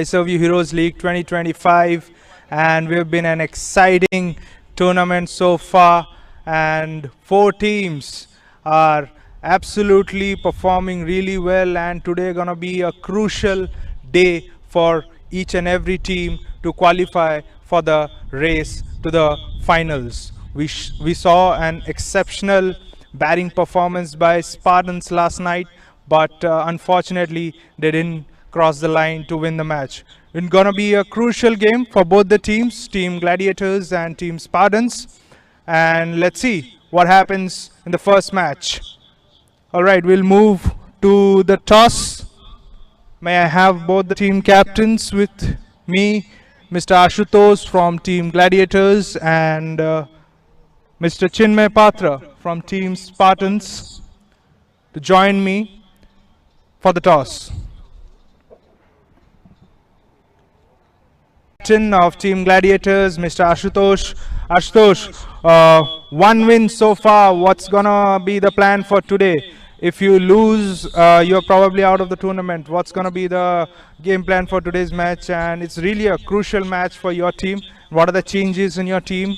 iServeU Heroes League 2025, and we've been an exciting tournament so far, and 4 teams are absolutely performing really well, and today gonna be a crucial day for each and every team to qualify for the race to the finals. We saw an exceptional batting performance by Spartans last night, but unfortunately they didn't cross the line to win the match. It's gonna be a crucial game for both the teams, Team Gladiators and Team Spartans. And let's see what happens in the first match. All right, we'll move to the toss. May I have both the team captains with me, Mr. Ashutosh from Team Gladiators and Mr. Chinmay Patra from Team Spartans to join me for the toss. Captain of Team Gladiators, Mr. Ashutosh. Ashutosh, one win so far. What's gonna be the plan for today? If you lose, you're probably out of the tournament. What's gonna be the game plan for today's match? And it's really a crucial match for your team. What are the changes in your team?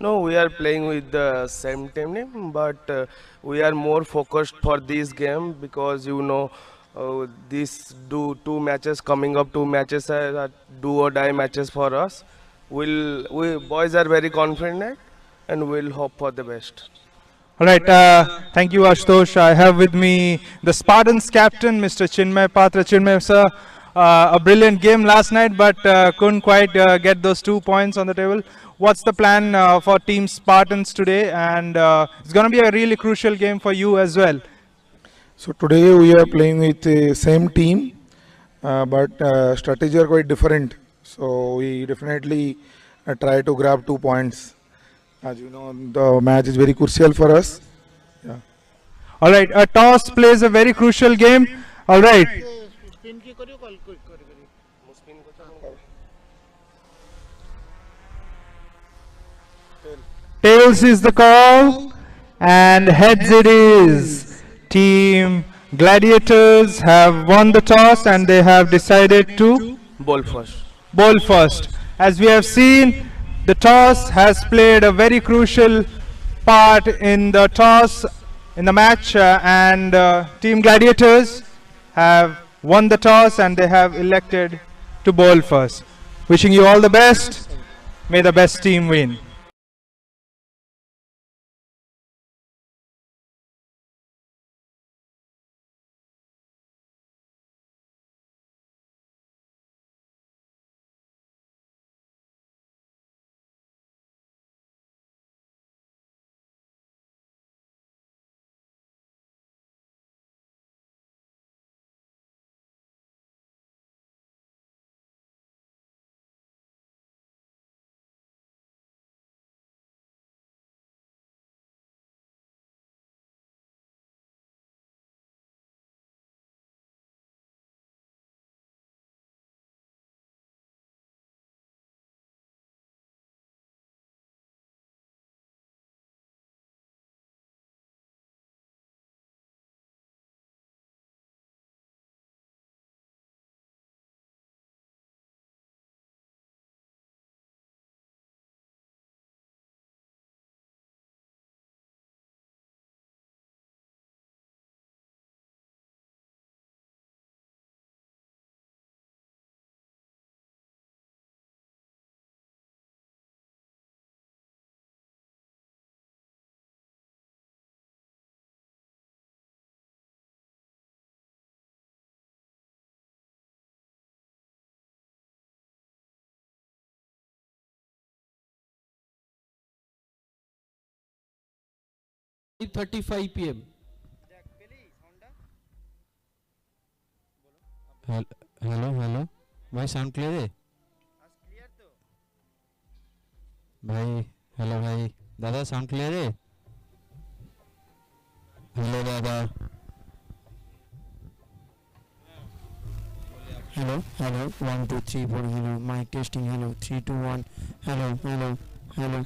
No, we are playing with the same team name, but we are more focused for this game because these two matches coming up, 2 matches are do or die matches for us. We boys are very confident and we'll hope for the best. All right, thank you, Ashutosh. I have with me the Spartans captain, Mr. Chinmay Patra. Chinmay, sir, a brilliant game last night, but couldn't quite get those 2 points on the table. What's the plan for Team Spartans today? And it's going to be a really crucial game for you as well. So today we are playing with the same team, but strategy are quite different. So we definitely try to grab 2 points. As you know, the match is very crucial for us. Yeah. All right, a toss plays a very crucial game. All right. Tails is the call, and heads it is. Team Gladiators have won the toss and they have decided to Ball first. bowl first. As we have seen, the toss has played a very crucial part in the toss in the match, and Team Gladiators have won the toss and they have elected to bowl first. Wishing you all the best. May the best team win. $5:35 p.m. Hello hello भाई sound clear है भाई hello भाई दादा sound clear है hello दादा hello hello 1 2 3 4 hello mike testing hello 3 2 1 hello hello hello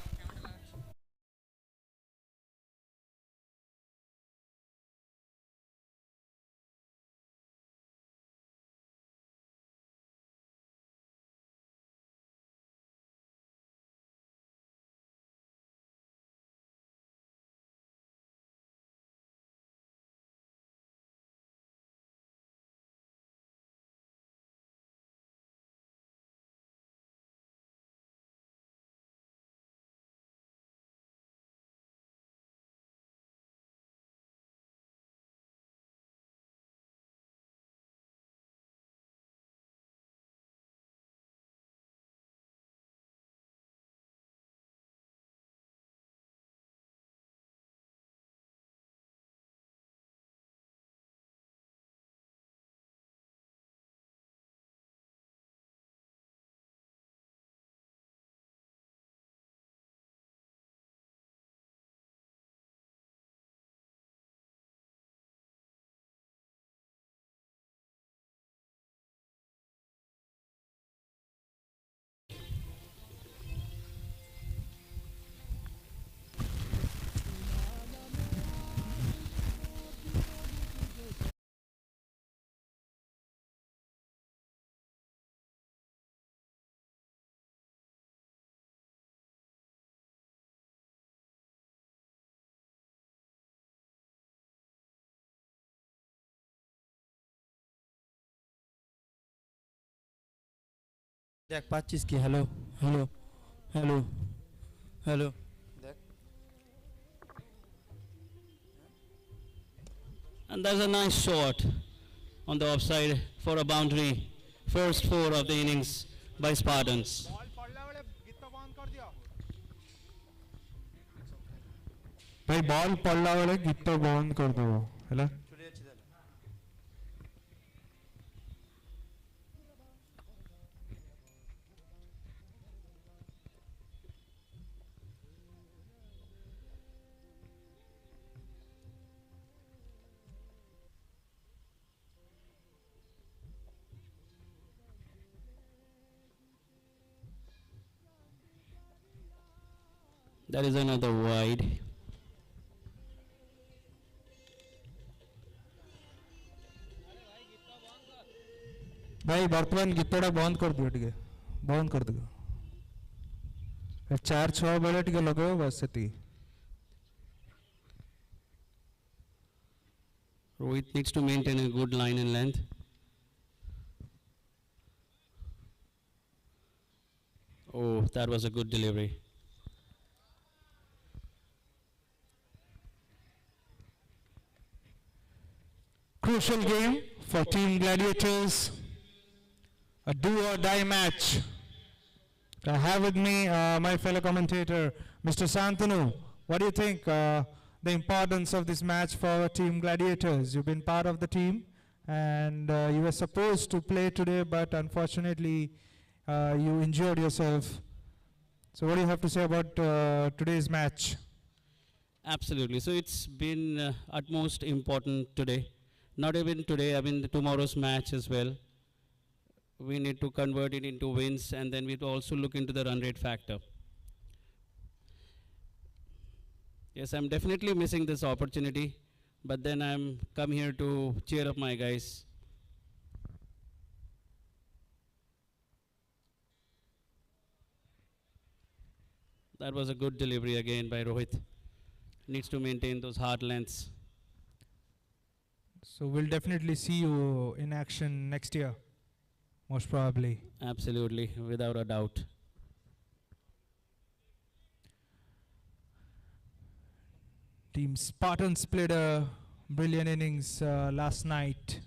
देख 25 की hello hello hello hello देख And that's a nice shot on the offside for a boundary. First four of the innings by Spartans. भाई ball पड़ला बेले गीत बंद कर दो हैला That is another wide. भाई वर्तमान गीतटा बंद कर दियो टिके बंद कर दियो 4-6 बेले टिके लगाओ बस सेती Rohit needs to maintain a good line and length. Oh, that was a good delivery. Crucial game for Team Gladiators, a do or die match. I have with me my fellow commentator, Mr. Santanu. What do you think the importance of this match for Team Gladiators? You've been part of the team and you were supposed to play today, but unfortunately you injured yourself. So what do you have to say about today's match? Absolutely. So it's been utmost important today. Not even today, I mean tomorrow's match as well. We need to convert it into wins, and then we also look into the run rate factor. Yes, I'm definitely missing this opportunity, but then I'm come here to cheer up my guys. That was a good delivery again by Rohit. Needs to maintain those hard lengths. So we'll definitely see you in action next year, most probably. Absolutely, without a doubt. Team Spartans played a brilliant innings last night.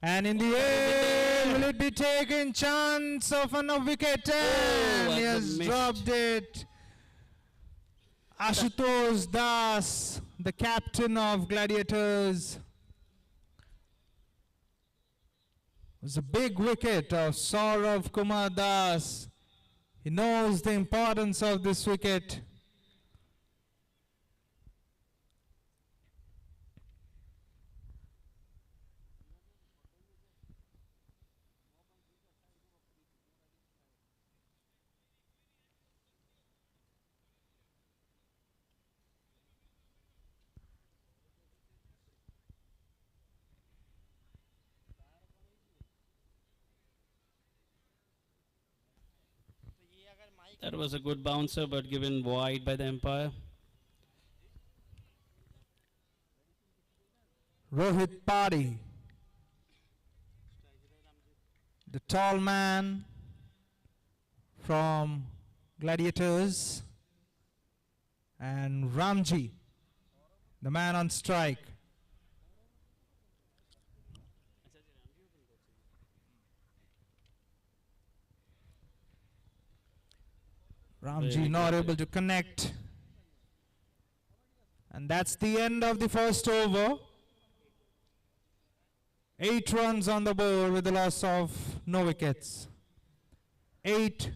And in the air, will it be taken? Chance of a wicket, and he has dropped it. Ashutosh Das, the captain of Gladiators. It was a big wicket of Saurav Kumar Das. He knows the importance of this wicket. That was a good bouncer, but given wide by the umpire. Rohit Padi, the tall man from Gladiators, and Ramji, the man on strike. Ramji not able to connect. And that's the end of the first over. 8 runs on the board with the loss of no wickets. 8.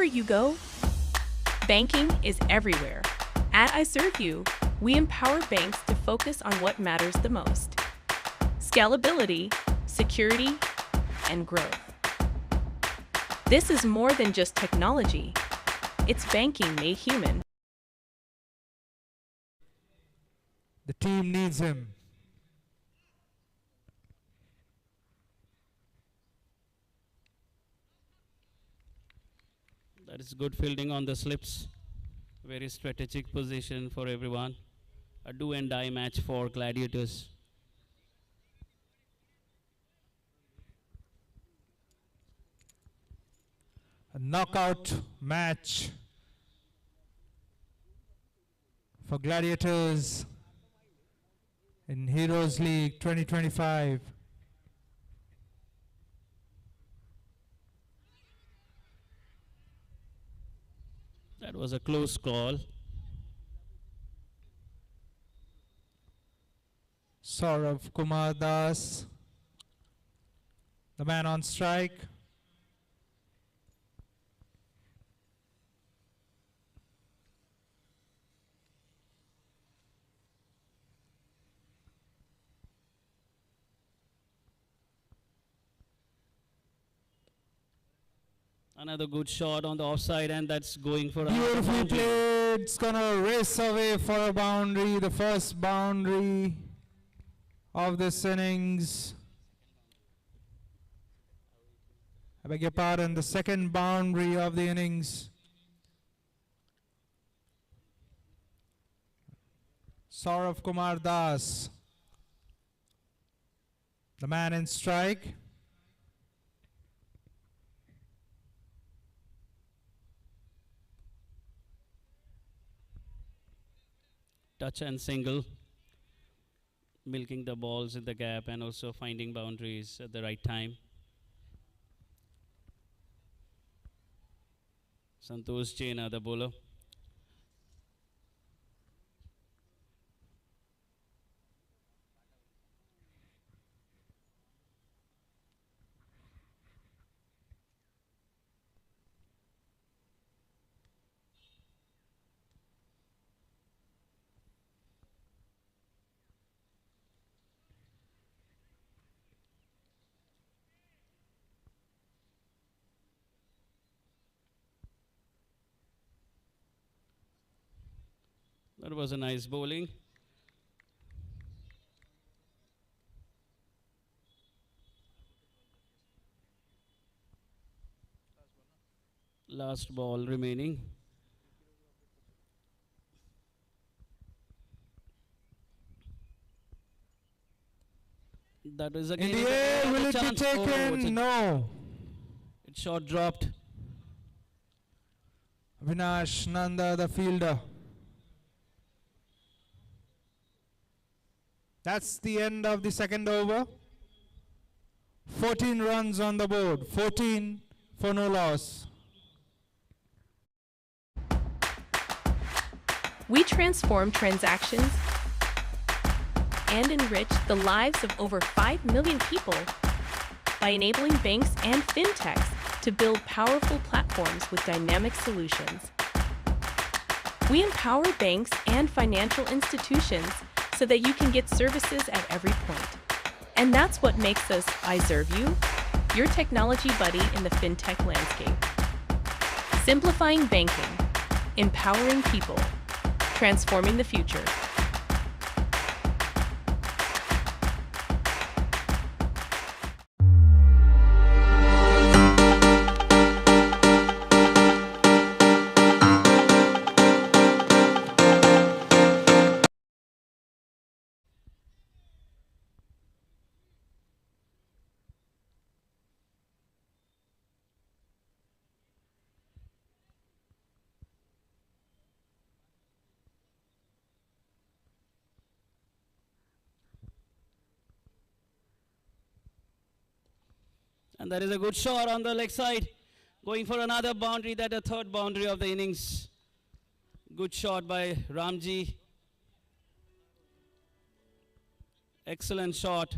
Wherever you go, banking is everywhere. At iServeU, we empower banks to focus on what matters the most: scalability, security, and growth. This is more than just technology. It's banking made human. The team needs him. That is good fielding on the slips. Very strategic position for everyone. A do and die match for Gladiators. A knockout match for Gladiators in Heroes League 2025. That was a close call. Saurav Kumar Das, the man on strike. Another good shot on the offside, and that's going for a Beautifully played. It's gonna race away for a boundary, the first boundary of this innings. I beg your pardon, the second boundary of the innings. Saurav Kumar Das, the man in strike. touch and single, milking the balls in the gap and also finding boundaries at the right time. Santosh Jaina, the bowler. That was a nice bowling. Last ball remaining. That is again. In the air, will it be taken? No. It's short dropped. Vinash Nanda, the fielder. That's the end of the second over. 14 runs on the board, 14 for no loss. We transform transactions and enrich the lives of over 5 million people by enabling banks and fintechs to build powerful platforms with dynamic solutions. We empower banks and financial institutions so that you can get services at every point. And that's what makes us iServeU, your technology buddy in the fintech landscape. Simplifying banking, empowering people, transforming the future. And that is a good shot on the leg side. Going for another boundary, that the third boundary of the innings. Good shot by Ramji. Excellent shot.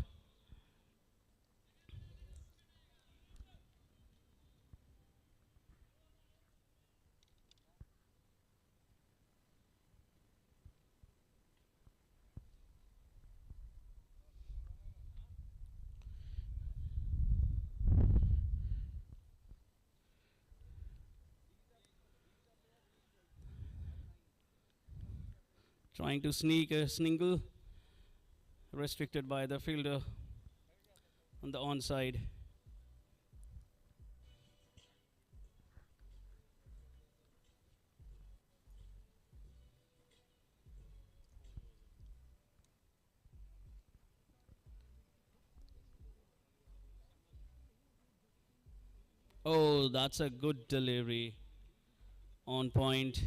Trying to sneak a single, restricted by the fielder on the onside. Oh, that's a good delivery. On point.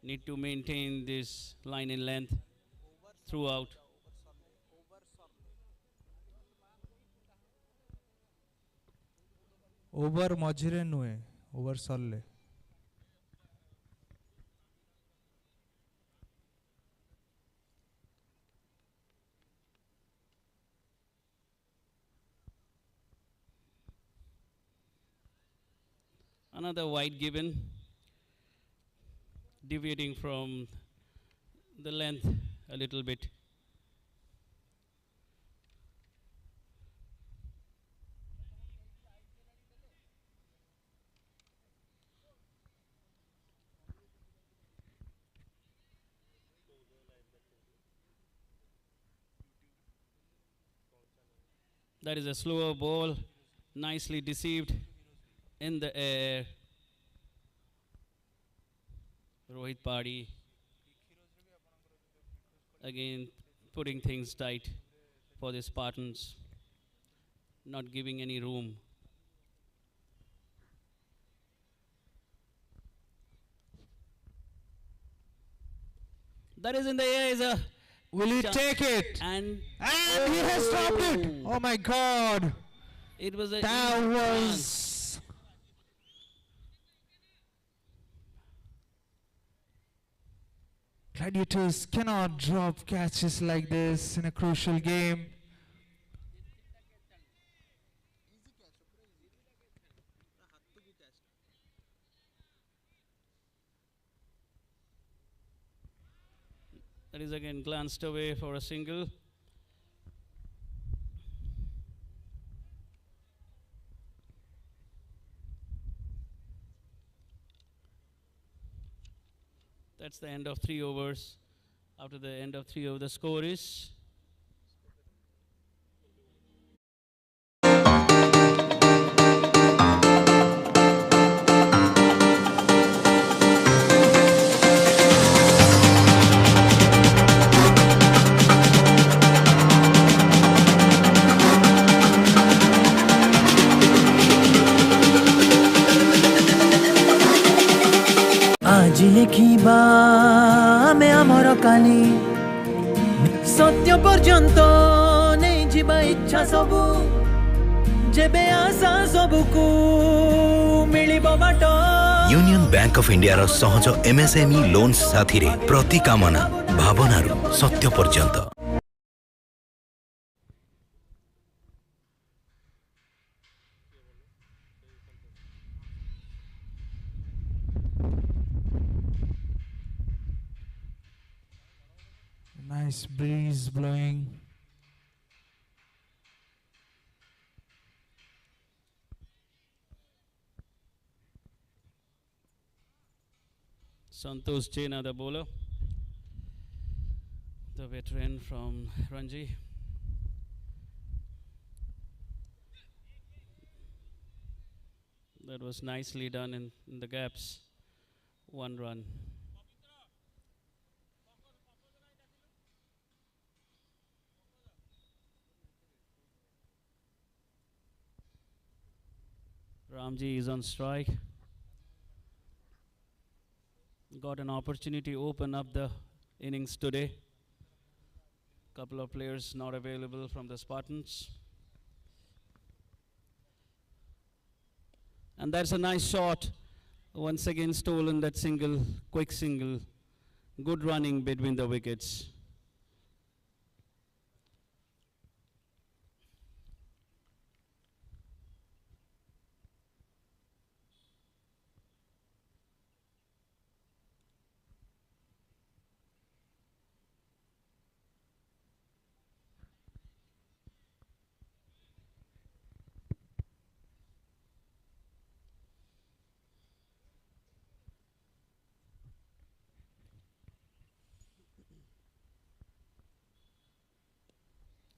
Need to maintain this line in length throughout. Over mojire nue. Over solle. Another wide given, deviating from the length a little bit. That is a slower ball, nicely deceived in the air. Rohit Padi again putting things tight for the Spartans, not giving any room. That is in the air, is a Will he take it? and And he has dropped it. Oh my God. it was a That easy chance. was. Gladiators cannot drop catches like this in a crucial game. That is again glanced away for a single. That's the end of 3 overs. After the end of 3 overs, the score is আজি লেখিবা ଆମେ ଆମର କାଲି ସତ୍ୟ ପର୍ଯ୍ୟନ୍ତ ନେଇଯିବା ଇଚ୍ଛା ସବୁ ଯେବେ ଆଶା ସବୁକୁ ମିଳିବ ବାଟ यूनियन बैंक ऑफ इंडिया रो सहज एमएसएमई लोन्स साथी रे प्रति कामना भावनारू सत्य पर्यंत। Nice breeze blowing. Santosh Jaina, the bowler, the veteran from Ranji. That was nicely done in the gaps. 1 run. Ramji is on strike. Got an opportunity to open up the innings today. Couple of players not available from the Spartans. And that's a nice shot. Once again stolen that single, quick single. Good running between the wickets.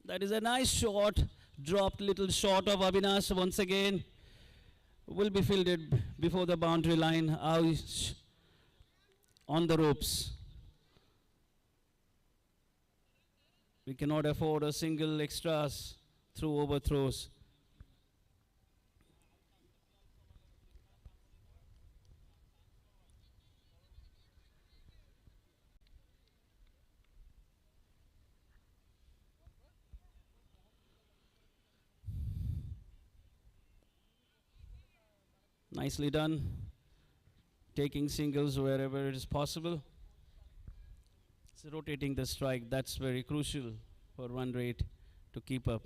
That is a nice shot. Dropped little short of Avinash once again. Will be fielded before the boundary line. On the ropes. We cannot afford a single extras through overthrows. Nicely done. Taking singles wherever it is possible. So rotating the strike, that's very crucial for run rate to keep up.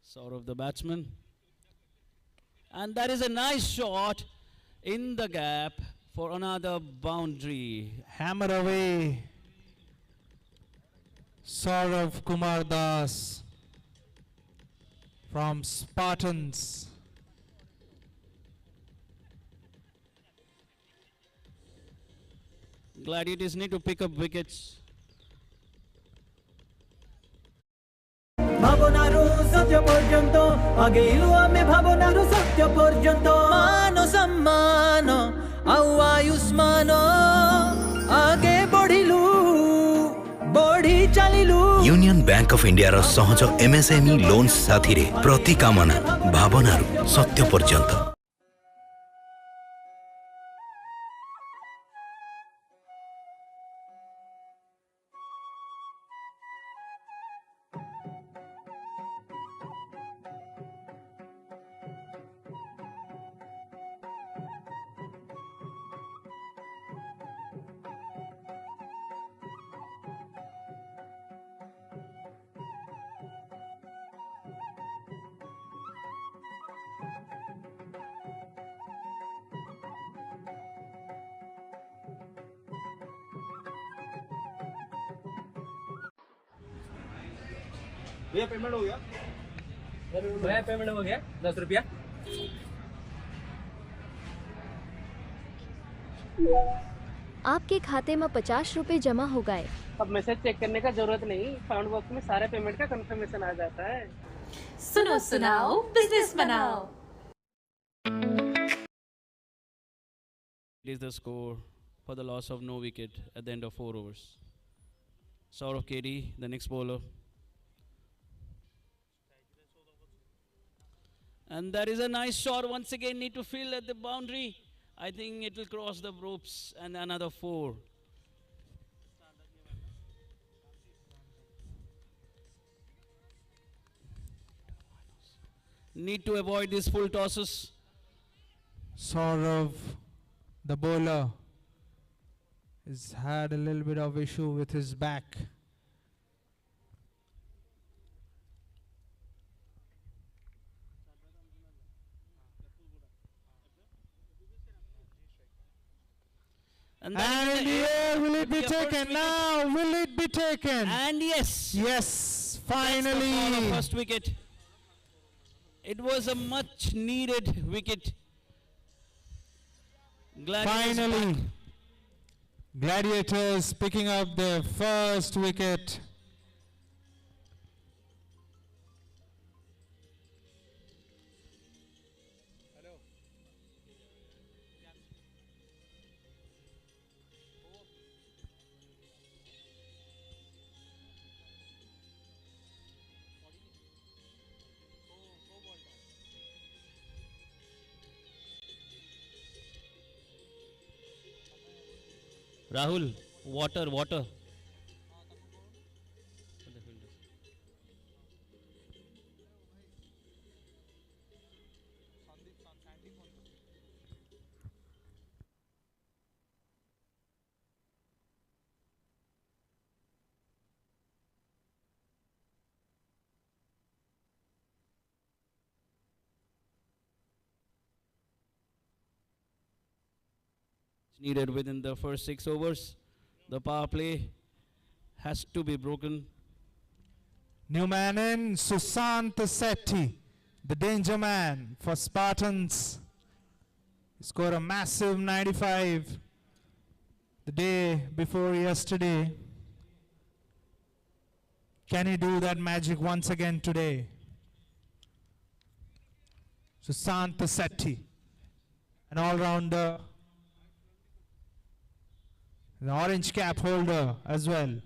Sort of the batsman. And that is a nice shot in the gap for another boundary. Hammer away. Saurav Kumar Das from Spartans. Gladiators need to pick up wickets. ভাবনারু সত্য পর্যন্ত আগেইলু আমি ভাবনারু সত্য পর্যন্ত মান সম্মান ଆଉ ଆୟୁଷ୍ମାନ ଆଗେ ବଢିଲୁ ବଢି ଚାଲିଲୁ यूनियन बैंक ऑफ इंडिया रो सहज एमएसएमई लोन्स साथीरे प्रति कामना भावनारु सत्य पर्यंत। भैया पेमेंट हो गया? भैया पेमेंट हो गया 10 रुपया। आपके खाते में 50 रुपए जमा हो गए। अब मैसेज चेक करने का जरूरत नहीं, साउंड बॉक्स में सारे पेमेंट का कंफर्मेशन आ जाता है। सुनो सुनाओ बिजनेस बनाओ। It is the score for the loss of no wicket at the end of 4 overs. Saurav KD, the next bowler. And that is a nice shot. Once again, need to field at the boundary. I think it will cross the ropes and another 4. Need to avoid these full tosses. Saurav, the bowler, has had a little bit of issue with his back. And in the air, will it be taken now? Will it be taken? And yes. Yes, That's the finally. call of first wicket. It was a much needed wicket. Gladiators Finally, back. Gladiators picking up their first wicket. Rahul, water. Needed within the first 6 overs. The power play has to be broken. New man in, Susant Sethi The danger man for Spartans. He scored a massive 95 the day before yesterday. Can he do that magic once again today? Sushant Sethi, an all-rounder, an orange cap holder as well.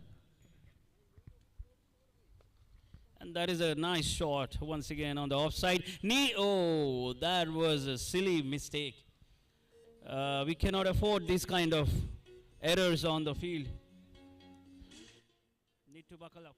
And that is a nice shot once again on the offside. Knee, oh, that was a silly mistake. We cannot afford this kind of errors on the field. Need to buckle up.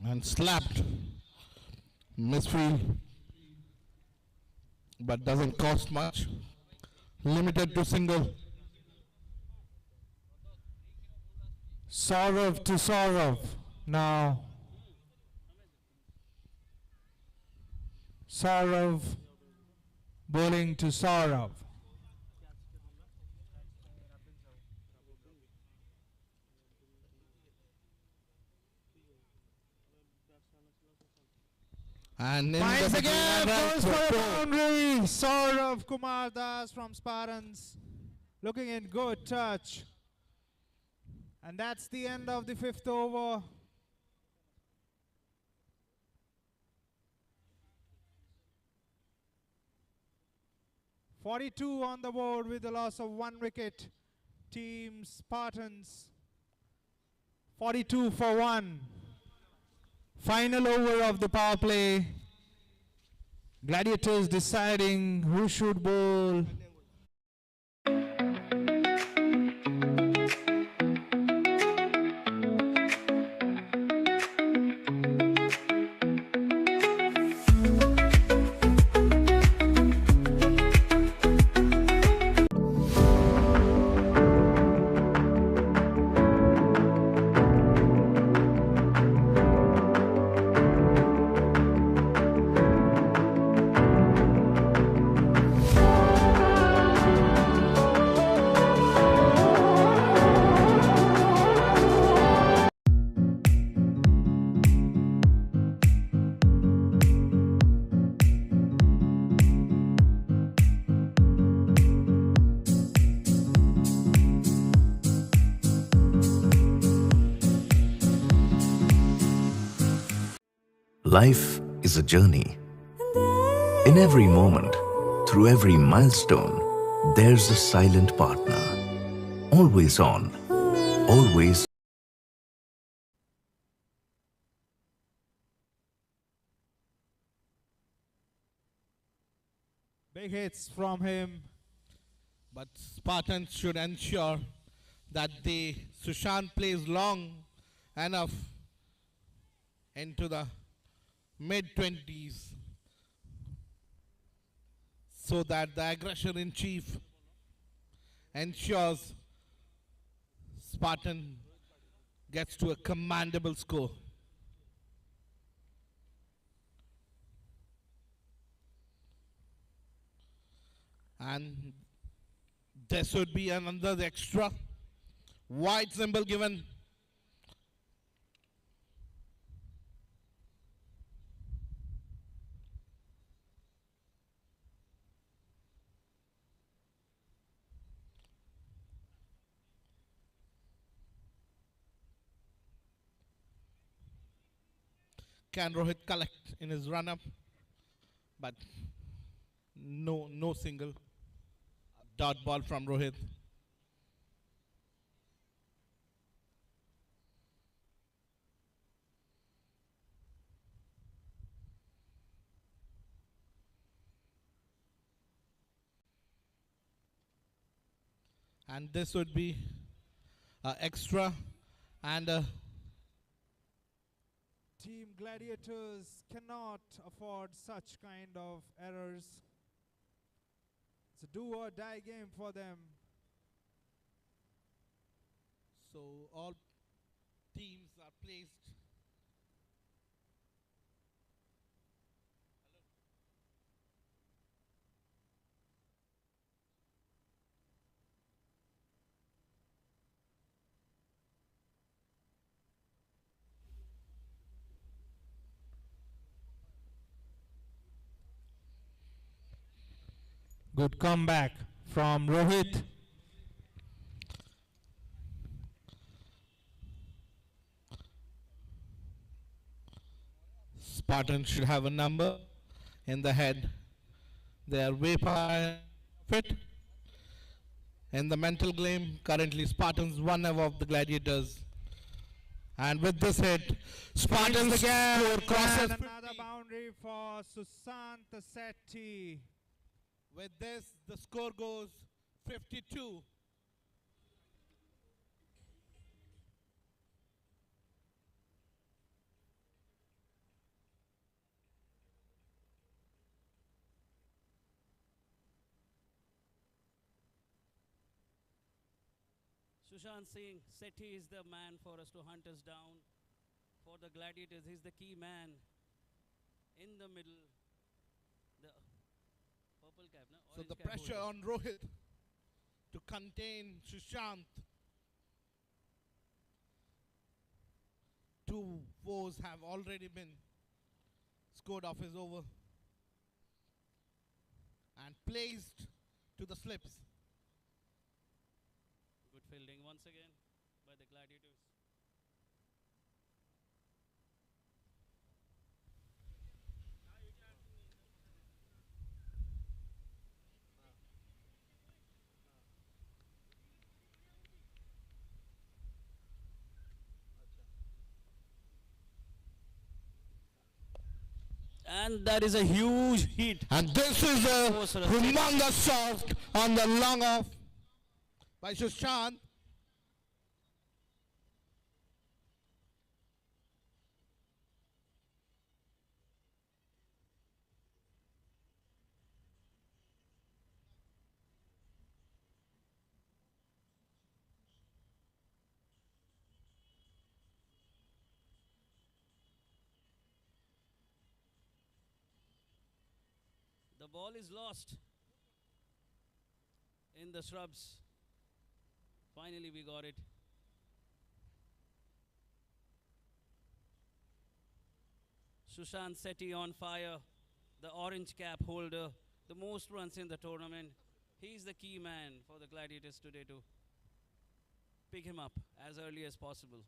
And slapped misfield, but doesn't cost much. Limited to single. Saurav to Saurav now. Saurav bowling to Saurav. And Finds again, goes for a boundary. Saurav Kumar Das from Spartans, looking in good touch. And that's the end of the 5th over. .42 on the board with the loss of 1 wicket. Team Spartans 42 for 1. Final over of the power play. Gladiators deciding who should bowl. Life is a journey. In every moment, through every milestone, there's a silent partner. Always on, always. Big hits from him. But Spartans should ensure that Sushant plays long enough into the mid-20s so that the aggression in chief ensures Spartan gets to a commandable score. And there should be another extra white symbol given. Can Rohit collect in his run-up? But No single. Dot ball from Rohit. And this would be extra and Team Gladiators cannot afford such kind of errors. It's a do or die game for them. so all teams are placed. Good comeback from Rohit. Spartans should have a number in the head. They are way fit. In the mental game, currently Spartans 1 above the Gladiators. And with this hit, Spartans score crosses Another boundary for Sushant Sethi. With this, the score goes 52. Sushant Singh Sethi is the man for us to hunt us down. For the Gladiators, he's the key man in the middle. The purple cap, no? So Orange the cap pressure holder. on Rohit to contain Sushant. 2 fours have already been scored off his over and placed to the slips. Good fielding once again by the Gladiators. And that is a huge hit. And this is a humongous shot on the long off by Sushant. The ball is lost in the shrubs. Finally we got it. Sushant Sethi on fire, the orange cap holder, the most runs in the tournament. He's the key man for the Gladiators today to pick him up as early as possible.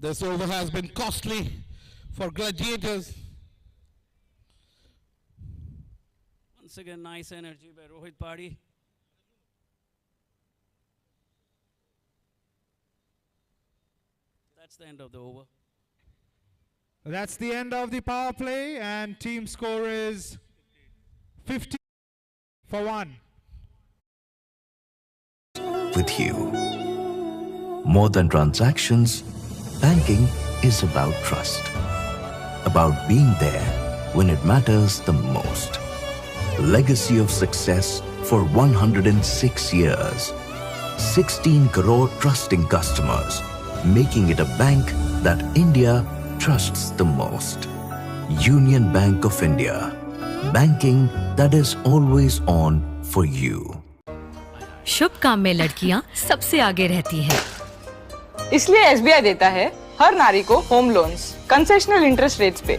This over has been costly for Gladiators. Once again, nice energy by Rohit Padi. That's the end of the over. That's the end of the power play, and team score is 50 for 1. With you. More than transactions, banking is about trust. About being there when it matters the most. Legacy of success for 106 years. 16 crore trusting customers, making it a bank that India trusts the most. Union Bank of India. Banking that is always on for you. शुभ काम में लड़कियां सबसे आगे रहती हैं। इसलिए SBI देता है हर नारी को home loans concessional interest rates पे,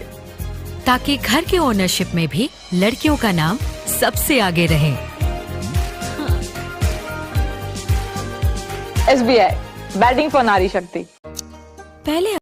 ताकि घर के ओनरशिप में भी लड़कियों का नाम सबसे आगे रहें। SBI बैटिंग फॉर नारी शक्ति। पहले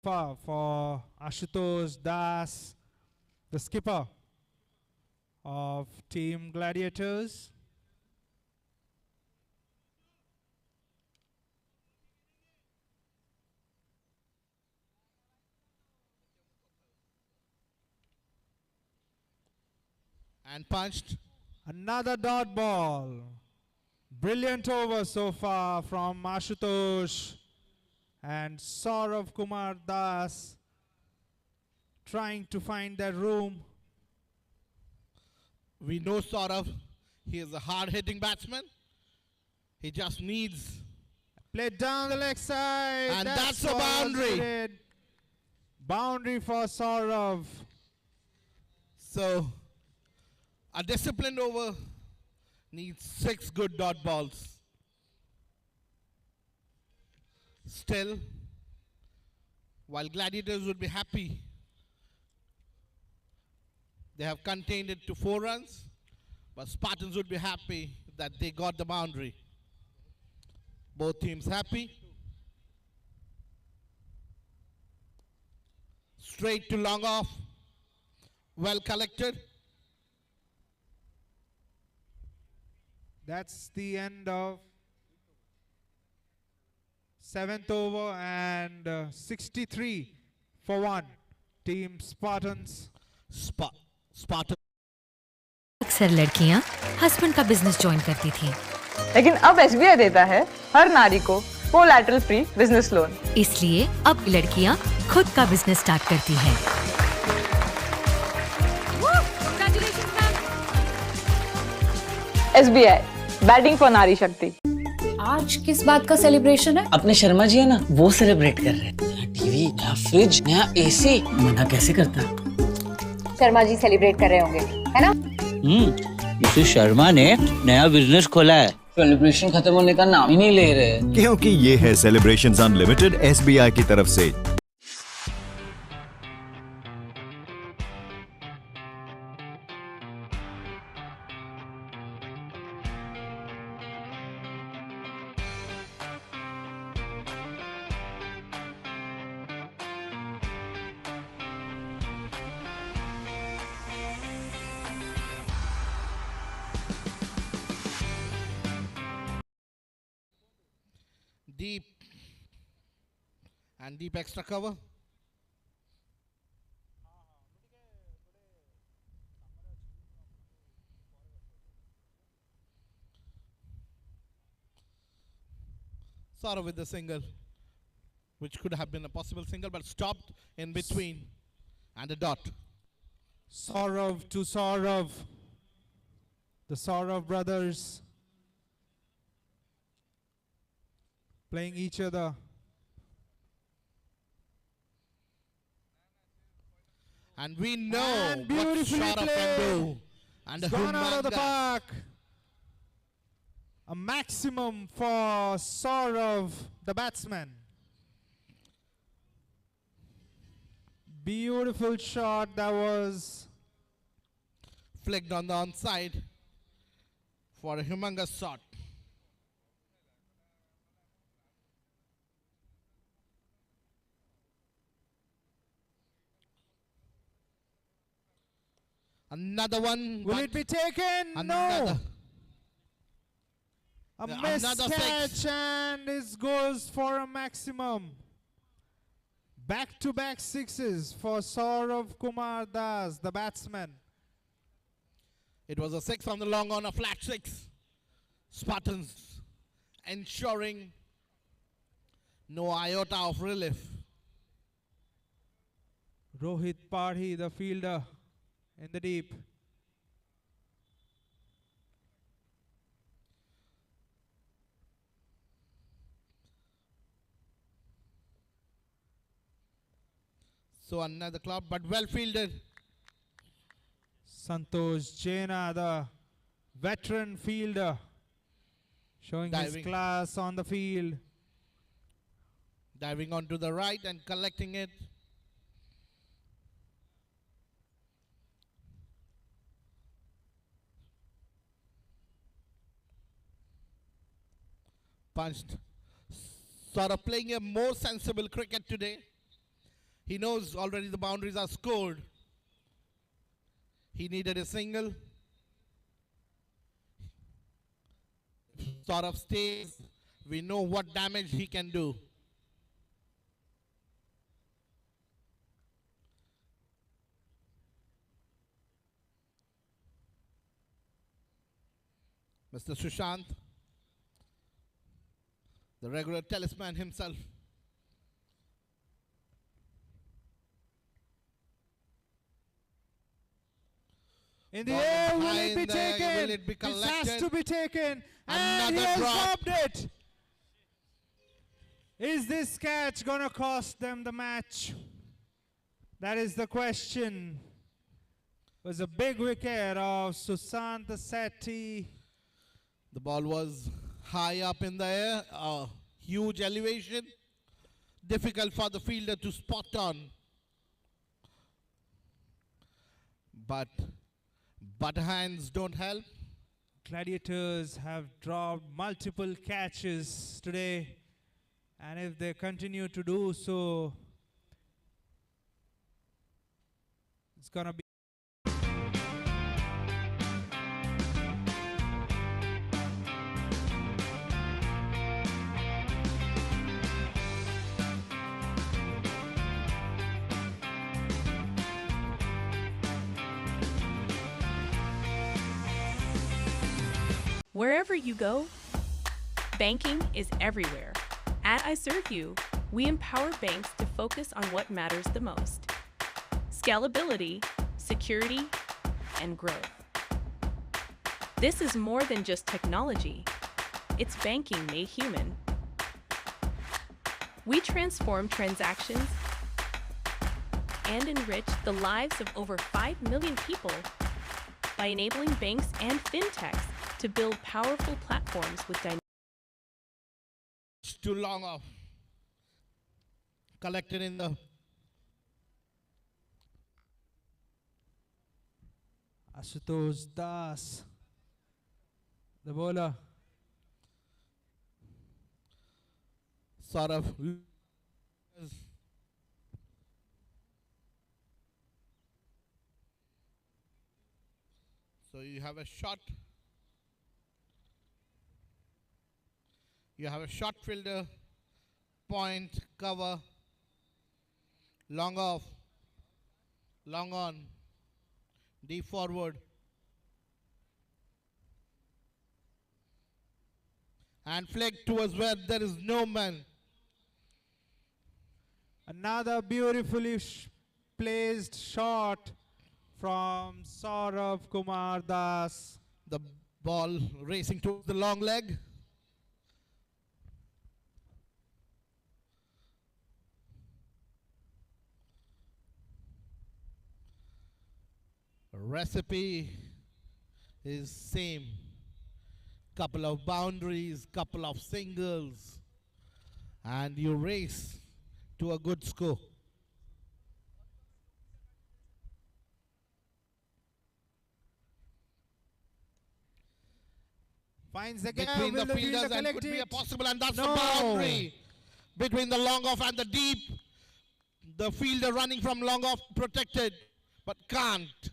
for Ashutosh Das, the skipper of Team Gladiators. And punched. Another dot ball. Brilliant over so far from Ashutosh and Saurav Kumar Das trying to find that room. We know Saurav, he is a hard-hitting batsman. He just needs... Played down the leg side. And that's a boundary. Boundary for Saurav. So, a disciplined over needs 6 good dot balls. Still, while Gladiators would be happy, they have contained it to 4 runs, but Spartans would be happy that they got the boundary. Both teams happy. Straight to long off, well collected. That's the end of 7th over and 63 for 1. Team Spartans. Spartans. अक्सर लड़कियां husband का business join करती थीं। लेकिन अब SBI देता है हर नारी को कोलैटरल फ्री बिजनेस लोन। इसलिए अब लड़कियां खुद का बिजनेस स्टार्ट करती हैं। SBI बैटिंग फॉर नारी शक्ति। आज किस बात का सेलिब्रेशन है? अपने शर्मा जी है ना, वो सेलिब्रेट कर रहे हैं। नया टीवी, नया फ्रिज, नया AC। मना कैसे करता? शर्मा जी सेलिब्रेट कर रहे होंगे, है ना? मिसेस शर्मा ने नया बिजनेस खोला है। सेलिब्रेशन खत्म होने का नाम ही नहीं ले रहे। क्योंकि ये है सेलिब्रेशंस अनलिमिटेड SBI की तरफ से। Deep and deep extra cover. Saurav with the single, which could have been a possible single, but stopped in between, and a dot. Saurav to Saurav. The Saurav brothers playing each other. And we know And what beautifully Saurav can do. And It's the gone out of the humongous- park. A maximum for Saurav, the batsman. Beautiful shot that was. Flicked on the onside for a humongous shot. Another one. Will it be taken? Another. No. A missed Another catch six. and it goes for a maximum. Back-to-back sixes for Saurav Kumar Das, the batsman. It was a 6 on the long on, a flat 6. Spartans ensuring no iota of relief. Rohit Parhi, the fielder, in the deep. So another club, but well fielded. Santosh Jaina, the veteran fielder, showing his Diving. class on the field. Diving onto the right and collecting it. Punched. Sort of playing a more sensible cricket today. He knows already the boundaries are scored. He needed a single. Sort of stays. We know what damage he can do. Mr. Sushant, the regular talisman himself. In the Ball air, will high it be in the air, taken? will it be This has collected? to be taken. And he Another has drop. dropped it. Is this catch going to cost them the match? That is the question. It was a big wicket of Susant Sethi. The ball was high up in the air, huge elevation. Difficult for the fielder to spot on. But hands don't help. Gladiators have dropped multiple catches today. And if they continue to do so, it's going to be. Wherever you go, banking is everywhere. At iServeU, we empower banks to focus on what matters the most: scalability, security, and growth. This is more than just technology. It's banking made human. We transform transactions and enrich the lives of over 5 million people by enabling banks and fintechs to build powerful platforms with dynamic. It's too long off. Collected in the Ashutosh Das, the bowler. sort of. So you have a shot. You have a short fielder, point, cover, long off, long on, deep forward. And flick towards where there is no man. Another beautifully placed shot from Saurav Kumar Das. The ball racing towards the long leg. Recipe is same. Couple of boundaries, couple of singles, and you race to a good score. Finds the gap. Between Will the the fielder fielders and collect could be a it? possible, and that's No. the boundary between the long off and the deep. The fielder running from long off protected, but can't.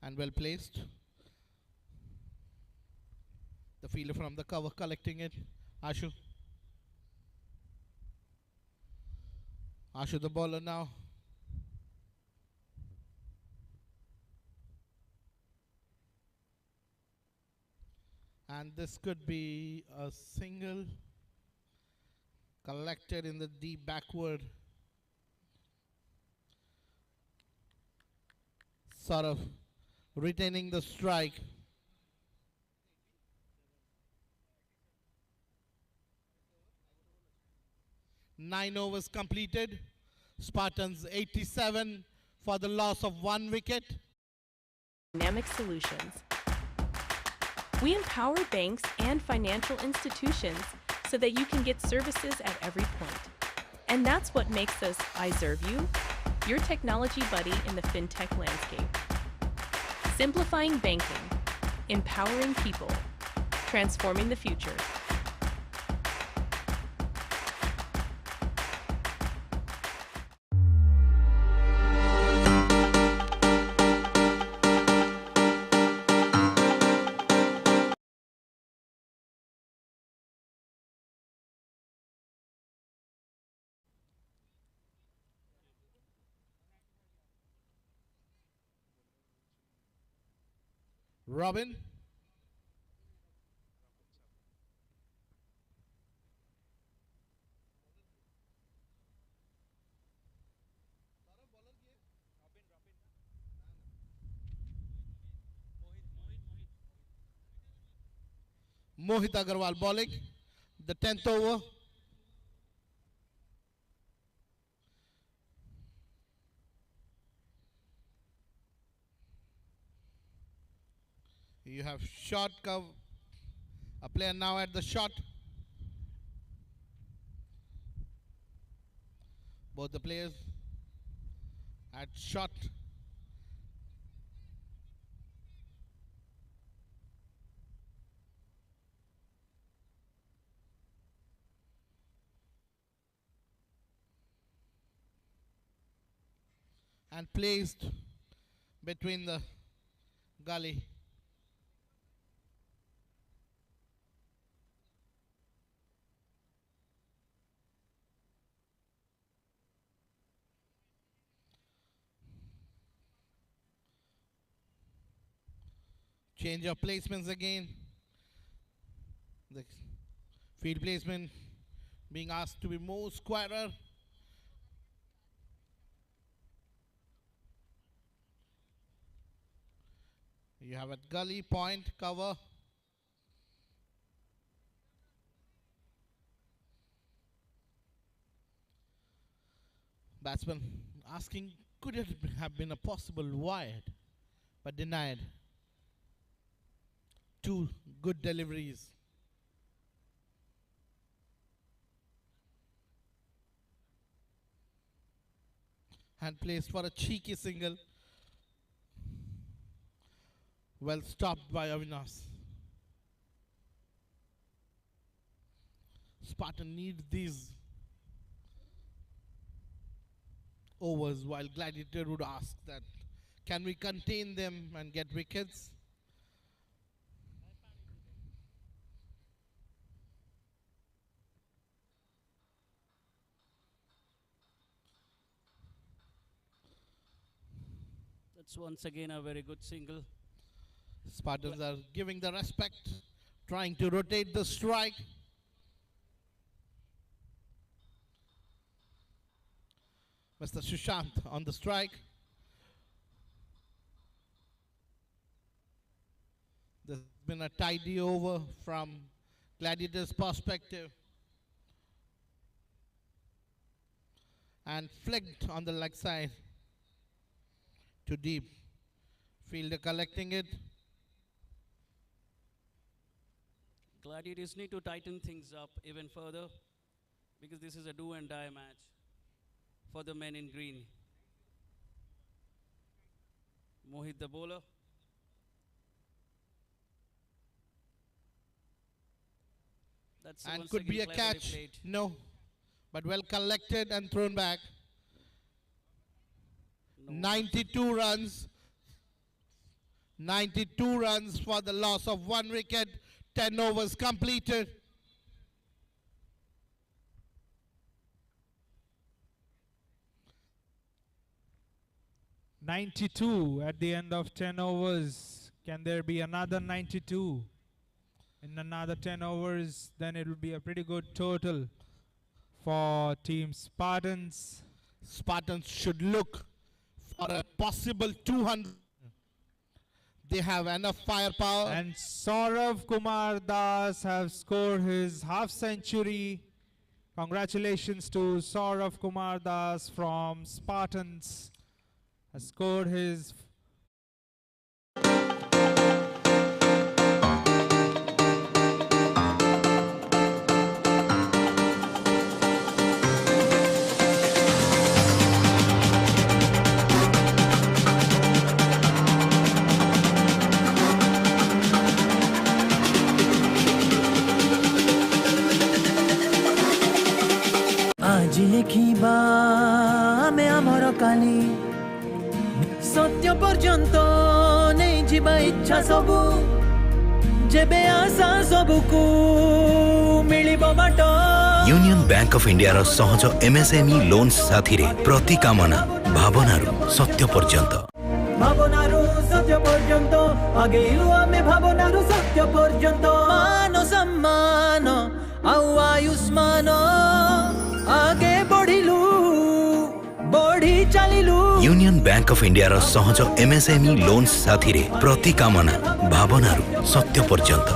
And well placed. The fielder from the cover collecting it. Ashu. Ashu the bowler now. And this could be a single collected in the deep backward. Sort of retaining the strike. Nine overs completed. Spartans 87 for the loss of 1 wicket. Dynamic solutions. We empower banks and financial institutions so that you can get services at every point. And that's what makes us iServeU, your technology buddy in the fintech landscape. Simplifying banking, empowering people, transforming the future. Robin. Mohit Agarwal bowling. The 10th over. You have short cover. A player now at the shot. Both the players at shot. And placed between the gully. Change of placements again. The field placement being asked to be more squarer. You have a gully, point, cover. Batsman asking, could it have been a possible wide, but denied. 2 good deliveries. And placed for a cheeky single. Well stopped by Avinash. Spartan needs these overs, while Gladiator would ask that, can we contain them and get wickets? That's once again a very good single. Spartans are giving the respect, trying to rotate the strike. Mr. Sushant on the strike. There's been a tidy over from Gladiators' perspective. And flicked on the leg side to deep. Fielder collecting it. Gladiators need to tighten things up even further because this is a do and die match for the men in green. Mohit the bowler. That's And once could be a again cleverly catch. played. No. But well collected and thrown back. 92 runs. 92 runs for the loss of 1 wicket. 10 overs completed. $92 at the end of 10 overs. Can there be another 92 in another 10 overs? Then it will be a pretty good total for Team Spartans. Spartans should look for a possible 200. They have enough firepower. And Saurav Kumar Das have scored his half century. Congratulations to Saurav Kumar Das from Spartans. Has scored his আজি লেখিবা ଆମେ ଆମର କାଲି ସତ୍ୟ ପର୍ଯ୍ୟନ୍ତ ନେଇଯିବା ଇଚ୍ଛା ସବୁ ଯେବେ ଆଶା ସବୁକୁ ମିଳିବ ବାଟ यूनियन बैंक ऑफ इंडिया रो सहज एमएसएमई लोन्स साथी रे प्रति कामना भावनारू सत्य पर्यंत ଭାବନାରୁ ସତ୍ୟ ପର୍ଯ୍ୟନ୍ତ ଆଗେଇଲୁ ଆମେ ଭାବନାରୁ ସତ୍ୟ ପର୍ଯ୍ୟନ୍ତ ମାନ ସମ୍ମାନ ଆଉ ଆୟୁଷ୍ମାନ ଆଗେ ବଢିଲୁ ବଢି ଚାଲିଲୁ यूनियन बैंक ऑफ इंडिया रो सहज एमएसएमई लोन्स साथी रे प्रति कामना भावनारू सत्य पर्यंत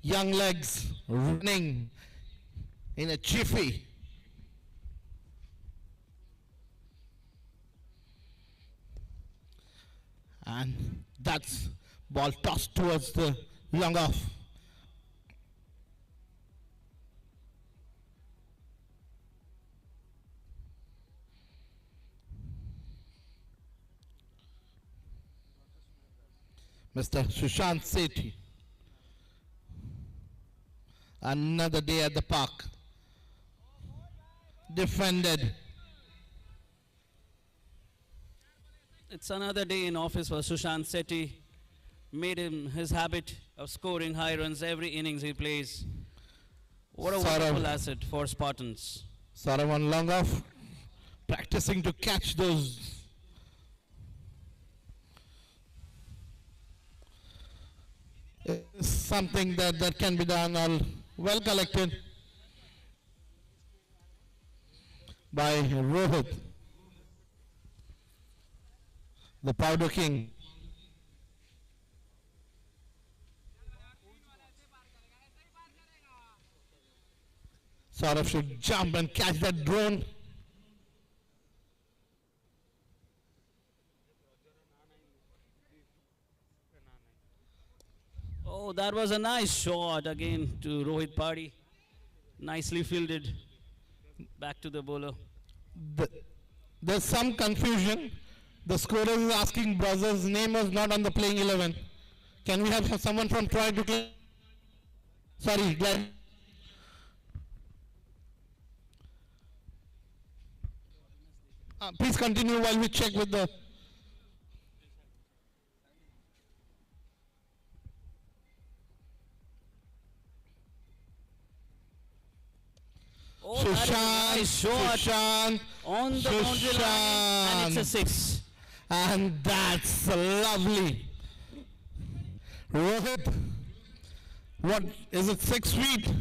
Young legs running in a jiffy. And that's ball tossed towards the long off. Mr. Sushant Sethi. Another day at the park. Defended. It's another day in office for Sushant Sethi. Made him his habit of scoring high runs every innings he plays. What a wonderful asset for Spartans. Saravan long off, practicing to catch those. It's something that can be done all well collected by Rohit, the Powder King. Saurav should jump and catch that drone. Oh, that was a nice shot again to Rohit Party. Nicely fielded. Back to the bowler. There's some confusion The scorer is asking brother's name is not on the playing 11. Can we have someone from Troy to play? Sorry, Glenn. Please continue while we check with the... Oh, that is a nice shot Sushant, on the boundary line, and it's a 6. And that's lovely. Rohit, what is it, 6 feet?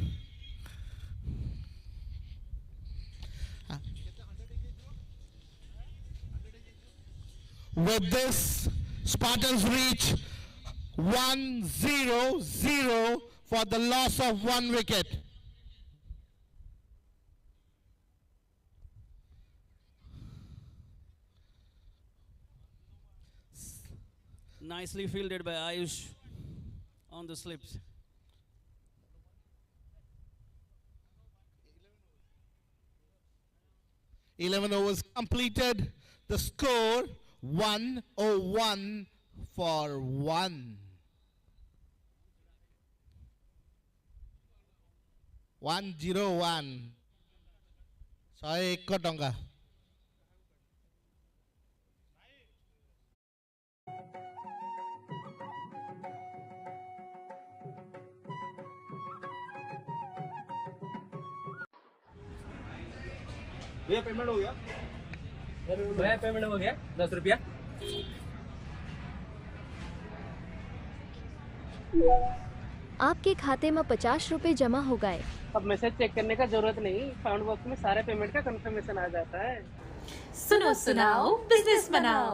With this, Spartans reach 1-0-0 for the loss of 1 wicket. Nicely fielded by Ayush on the slips. $11 completed. The score 101 for 1. 101. 101 ଟଙ୍କା. भैया payment हो गया? भैया payment हो गया 10 रुपया। आपके खाते में 50 रुपए जमा हो गए। अब मैसेज चेक करने का जरूरत नहीं, फाउंड बॉक्स में सारे पेमेंट का कंफर्मेशन आ जाता है। सुनो सुनाओ बिजनेस बनाओ।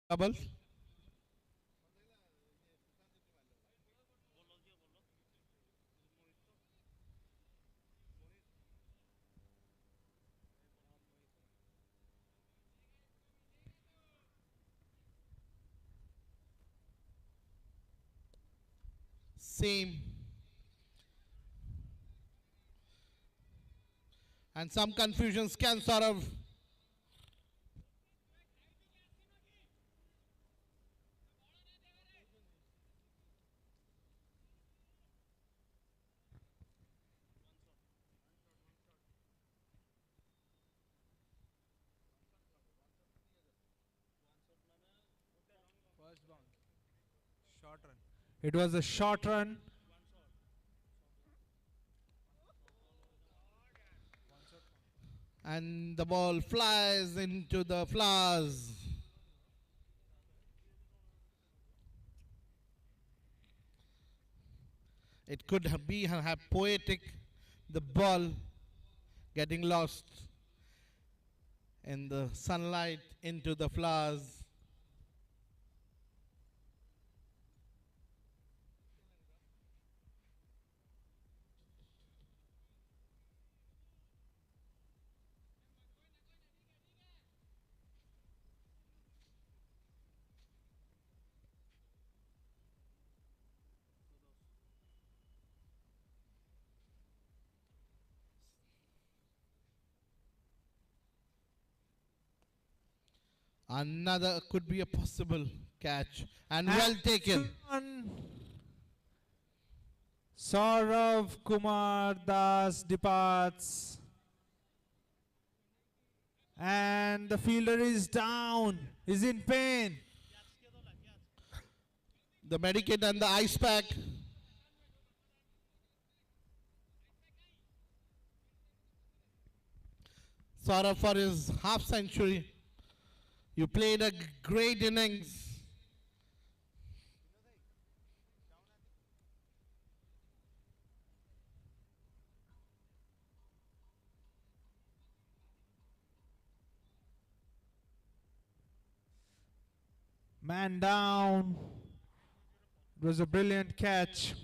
Double. Same. And some confusions can sort of Short run. It was a short run. and the ball flies into the flowers. It could have poetic, the ball getting lost in the sunlight into the flowers. Another could be a possible catch and well taken. Saurav Kumar Das departs. And the fielder is down, is in pain. the medikit and the ice pack. Saurabh for his half century. You played a great innings. Man down. It was a brilliant catch.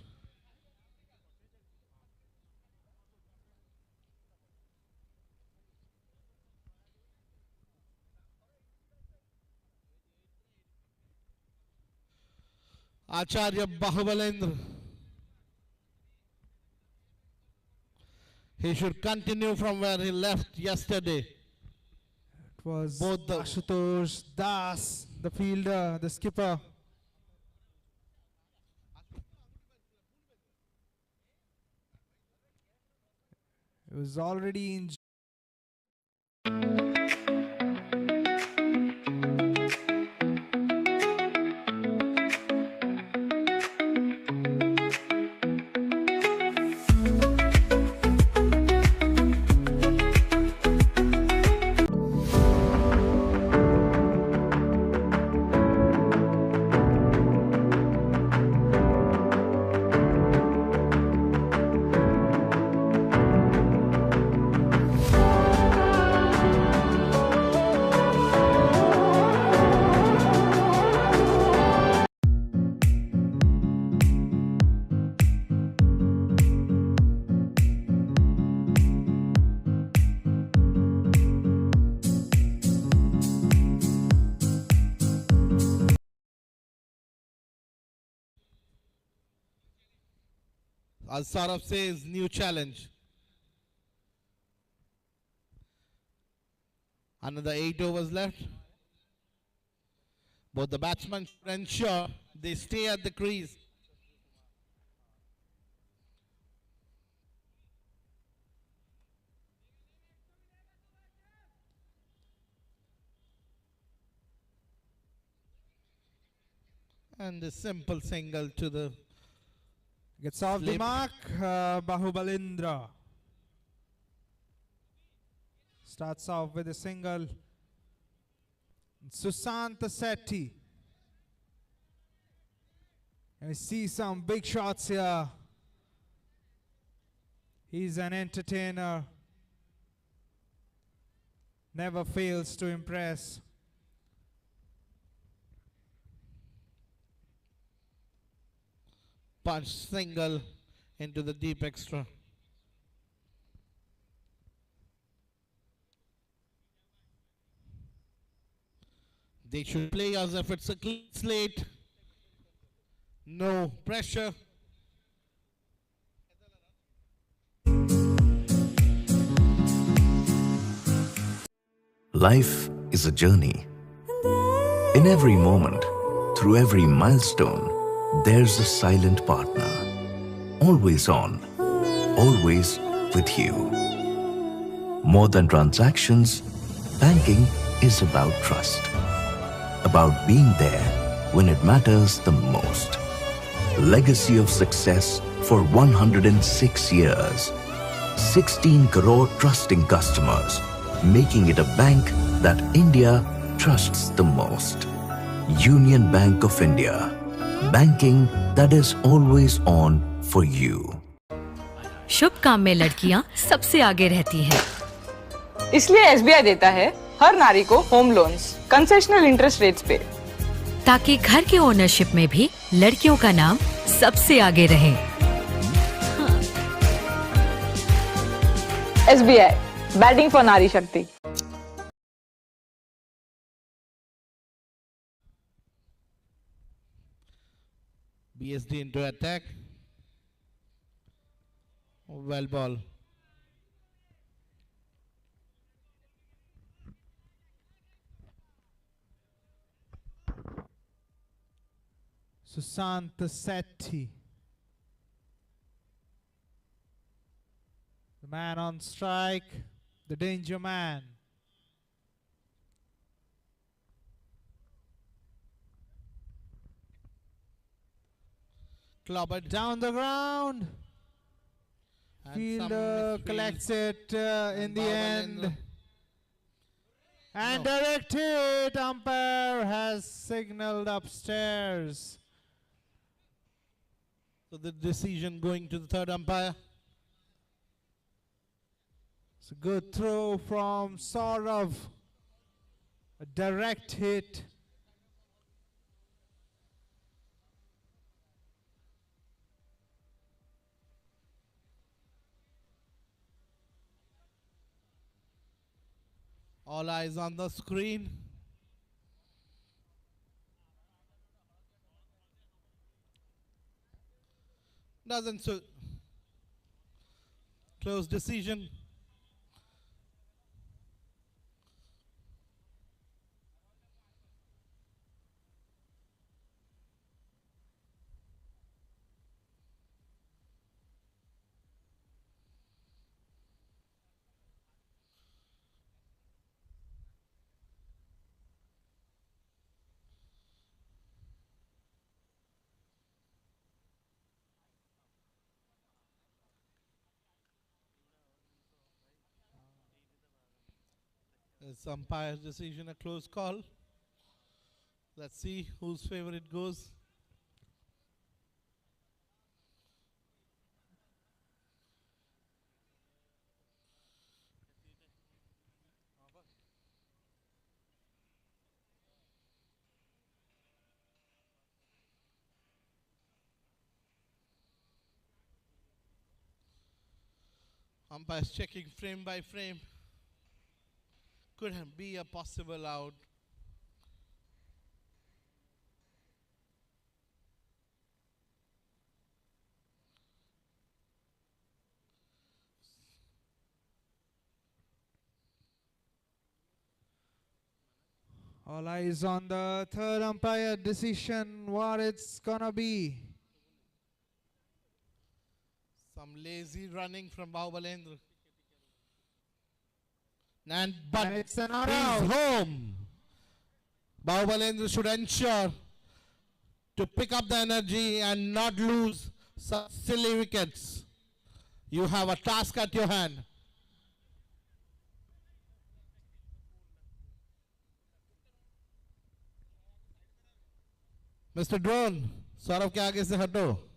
Acharya Bahubalendra. He should continue from where he left yesterday. It was both the Ashutosh Das, the fielder, the skipper. It was already in. As Saurabh says, new challenge. Another 8 overs left. Both the batsmen should ensure they stay at the crease. And a simple single to the Gets off the slip. mark, Bahubalendra. Starts off with a single. Susant Sethi. And we see some big shots here. He's an entertainer. Never fails to impress. Punch single into the deep extra. They should play as if it's a clean slate. No pressure. Life is a journey. In every moment, through every milestone, there's a silent partner. Always on, always with you. More than transactions, banking is about trust. About being there when it matters the most. Legacy of success for 106 years. 16 crore trusting customers, making it a bank that India trusts the most. Union Bank of India. Banking that is always on for you. शुभ काम में लड़कियां सबसे आगे रहती हैं। इसलिए SBI देता है हर नारी को home loans concessional interest rates पे, ताकि घर के ओनरशिप में भी लड़कियों का नाम सबसे आगे रहे। एसबीआई बैटिंग फॉर नारी शक्ति। BSD into attack. Well ball. Susant Sethi. The man on strike, the danger man. clobbered down the ground. And Fielder some collects it in the Bhavalendra. end. And No. direct hit. Umpire has signaled upstairs. So the decision going to the third umpire. It's a good throw from Saurav. A direct hit. All eyes on the screen. Doesn't so close decision. It's umpire's decision, a close call. Let's see whose favor it goes. Umpire's checking frame by frame. Could be a possible out. All eyes on the third umpire decision. What it's gonna be. Some lazy running from Bhavalendra. But And it's an out. he's home. Bhavalendra should ensure to pick up the energy and not lose such silly wickets. You have a task at your hand. Mr. Drone, Saurabh के आगे से हटो.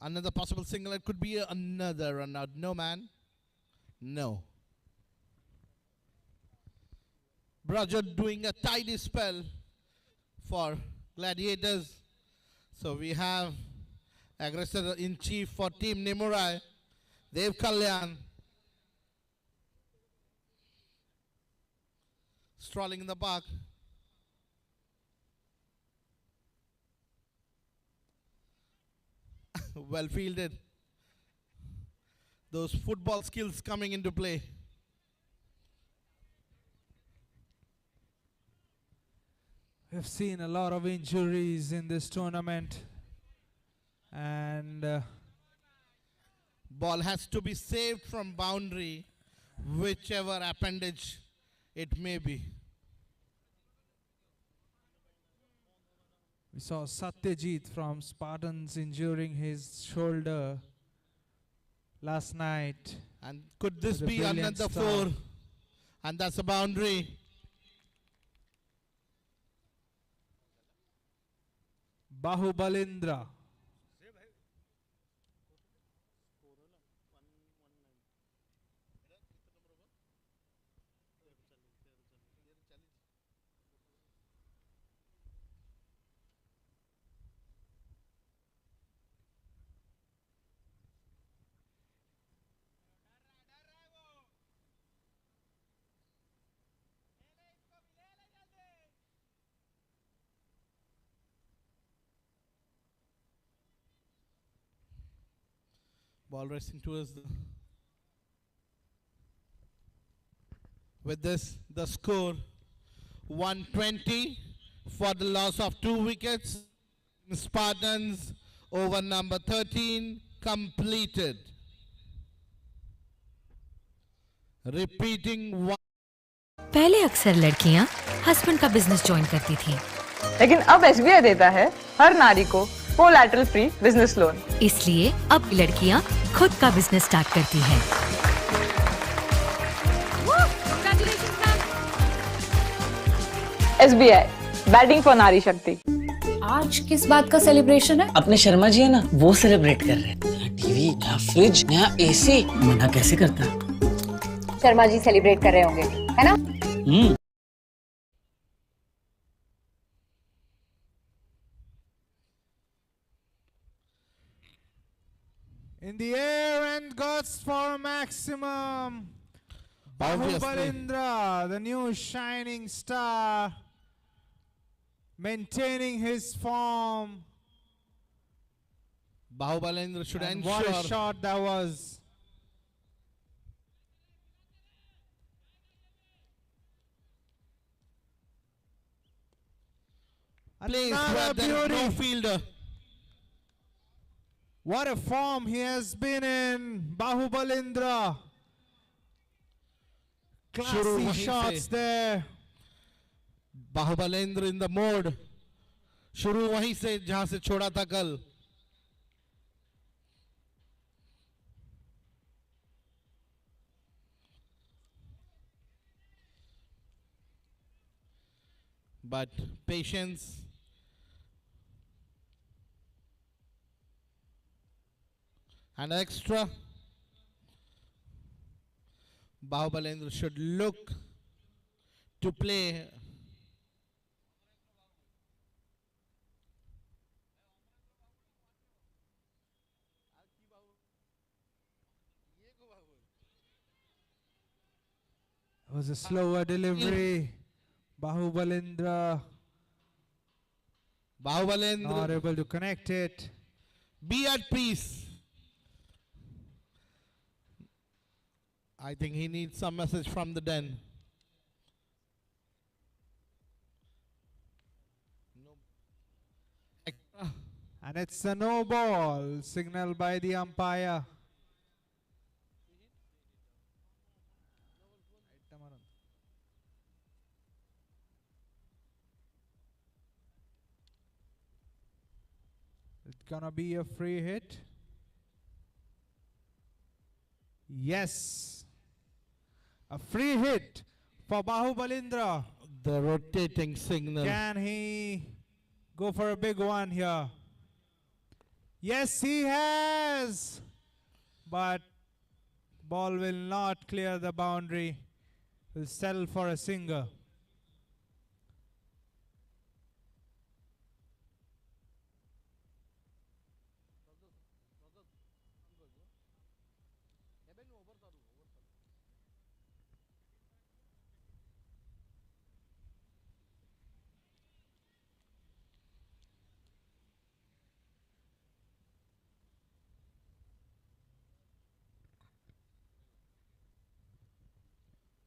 Another possible single. It could be another run out. No, man. No. Braja doing a tidy spell for Gladiators. So we have aggressor in chief for Team Nimurai, Dev Kalyan, strolling in the park. Well fielded. Those football skills coming into play. We've seen a lot of injuries in this tournament, and ball has to be saved from boundary, whichever appendage it may be. we saw Satyajit from Spartans injuring his shoulder last night. And could this With a be brilliant another start. 4? And that's a boundary. Bahubalendra. Ball racing towards the... With this, the score 120 for the loss of 2 wickets. Spartans over number 13. completed. Repeating one. पहले अक्सर लड़कियां husband का business join करती थीं, लेकिन अब SBI देता है हर नारी को कोलैटरल फ्री बिजनेस लोन। इसलिए अब लड़कियां खुद का बिजनेस स्टार्ट करती हैं। एसबीआई, बैटिंग फॉर नारी शक्ति। आज किस बात का सेलिब्रेशन है? अपने शर्मा जी है ना, वो सेलिब्रेट कर रहे हैं। नया टीवी, नया फ्रिज, नया एसी, मना कैसे करता? शर्मा जी सेलिब्रेट कर रहे होंगे, है ना? In the air and goes for maximum. Bahubalendra, the new shining star, maintaining his form. Bahubalendra should And ensure. what a shot that was. Place Another where there is no beauty. fielder. What a form he has been in, Bahubalendra. शुरू Classy वहीं shots से। there. Bahubalendra in the mode. शुरू वहीं से जहां से छोड़ा था कल। But patience. And extra. Bahubalendra should look to play. It was a slower delivery. Bahubalendra not able to connect it. Be at peace. I think he needs some message from the den. And it's a no ball, signaled by the umpire. It's gonna be a free hit. Yes. A free hit for Bahubalendra. The rotating signal. Can he go for a big one here? Yes, he has. But ball will not clear the boundary. Will settle for a single.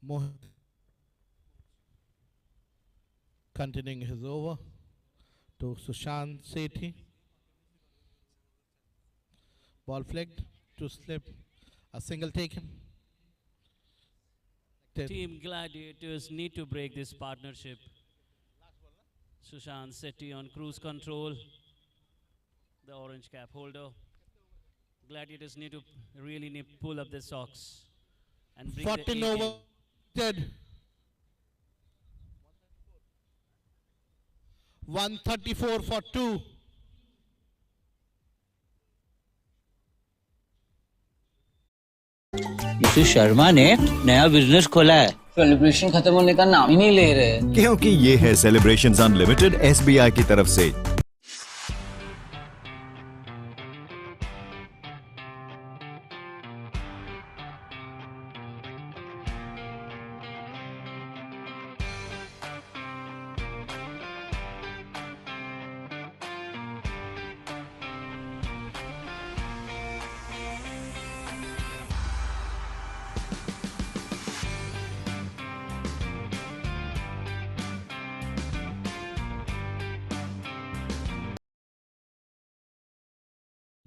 Mohit continuing his over to Sushant Sethi. Ball flicked to slip. A single taken. Team Gladiators need to break this partnership. Sushant Sethi on cruise control. The orange cap holder. Gladiators need to really pull up their socks and bring 14 the A over. game. 134 for 2. Mister Sharma ने नया business खोला है, celebration खत्म होने का नाम ही नहीं ले रहे। क्योंकि ये है सेलिब्रेशंस अनलिमिटेड एसबीआई की तरफ से।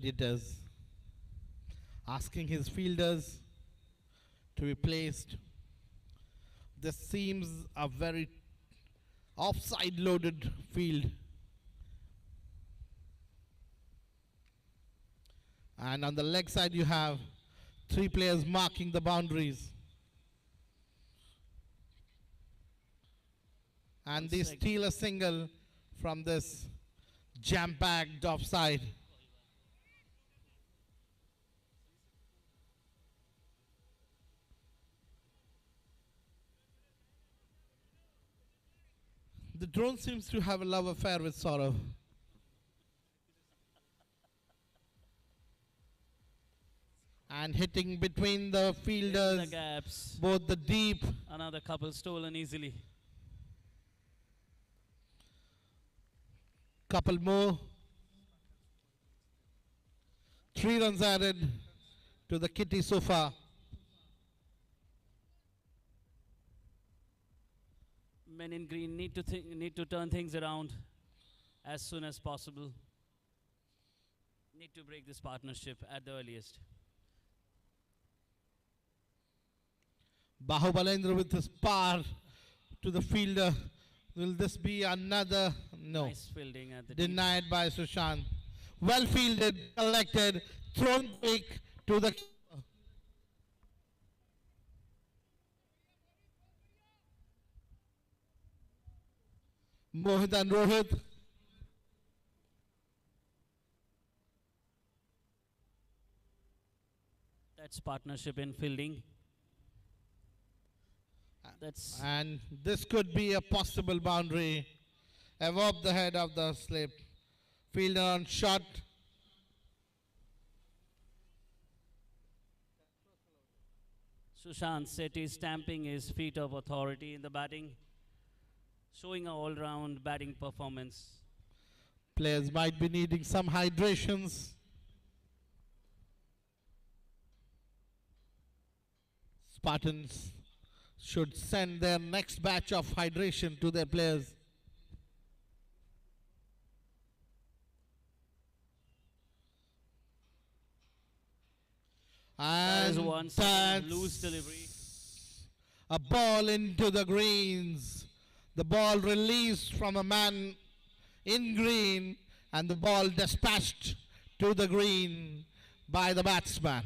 It does. asking his fielders to be placed. This seems a very offside loaded field. And on the leg side you have 3 players marking the boundaries. And they steal a single from this jam-packed offside. The drone seems to have a love affair with Saurav. And hitting between the fielders, the gaps. both the deep. Another couple stolen easily. Couple more. 3 runs added to the kitty so far. Men in green need to turn things around as soon as possible. Need to break this partnership at the earliest. Bahubalendra with his power to the fielder. Will this be another? No. Nice fielding at the Denied by Sushant. Well fielded, collected, thrown quick to the keeper. Mohit and Rohit. That's partnership in fielding. And this could be a possible boundary. Above the head of the slip. Fielder on shot. Sushant Sethi stamping his feet of authority in the batting, showing an all-round batting performance. Players might be needing some hydrations. Spartans should send their next batch of hydration to their players. And That's loose delivery. A ball into the greens. The ball released from a man in green, and the ball dispatched to the green by the batsman.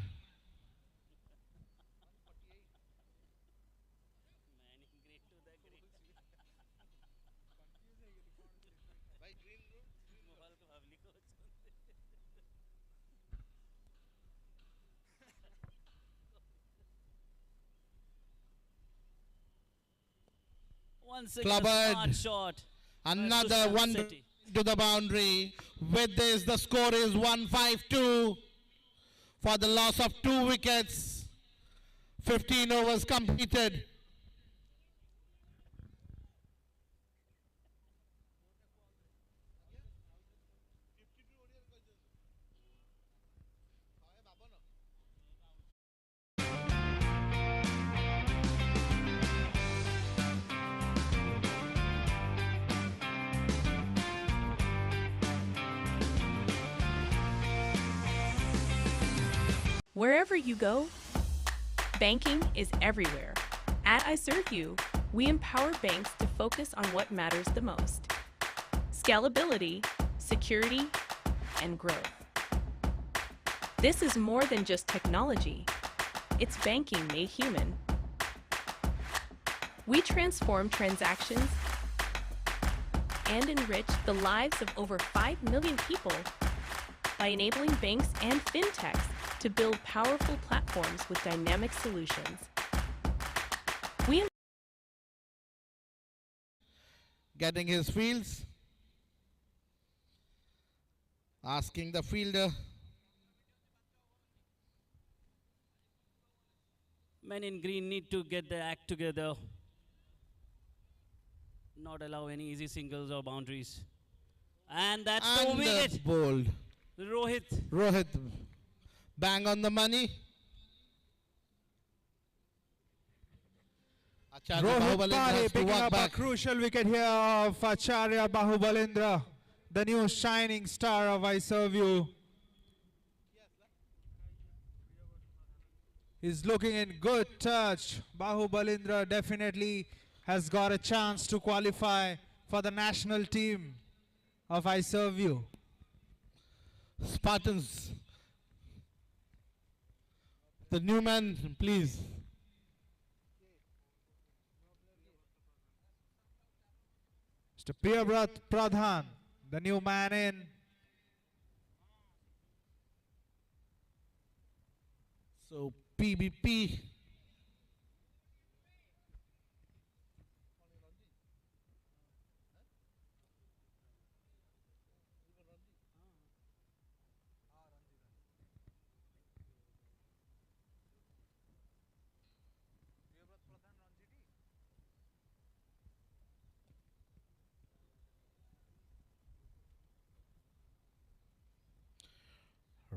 Once again, a Clubbered. smart shot. Another Sushant one Sethi. to the boundary. With this, the score is 152 for the loss of 2 wickets. 15 overs completed. Wherever you go, banking is everywhere. At iServeU, we empower banks to focus on what matters the most: scalability, security, and growth. This is more than just technology. It's banking made human. We transform transactions and enrich the lives of over 5 million people by enabling banks and fintechs to build powerful platforms with dynamic solutions. Getting his fields. Asking the fielder. Men in green need to get their act together. Not allow any easy singles or boundaries. And that's the And wicket. bowled. Rohit. Bang on the money. Acharya Rohit Bahubalendra Pahi has to picking walk up back. a crucial wicket here of Acharya Bahubalendra, the new shining star of iServeU. He's looking in good touch. Bahu Balindra definitely has got a chance to qualify for the national team of iServeU. Spartans, the new man, please. Mr. Priyabrat Pradhan, the new man in. So PBP.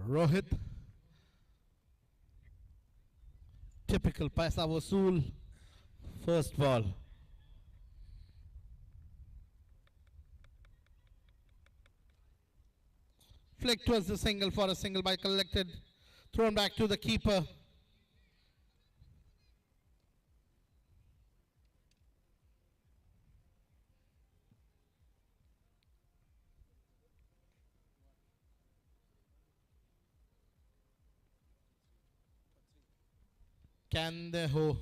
Rohit. Typical paisa wasool. First ball. Flick towards the single for a single by collected. Thrown back to the keeper. Can they ho?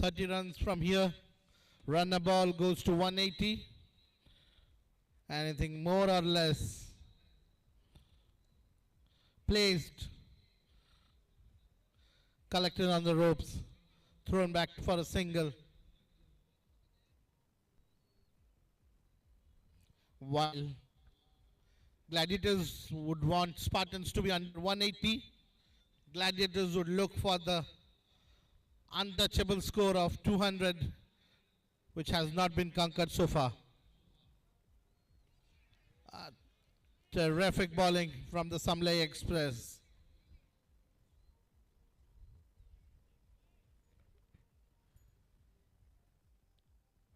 30 runs from here. Run a ball goes to 180. Anything more or less. Placed. Collected on the ropes. Thrown back for a single. While Gladiators would want Spartans to be under 180. Gladiators would look for the untouchable score of 200, which has not been conquered so far. Terrific bowling from the Samlay Express.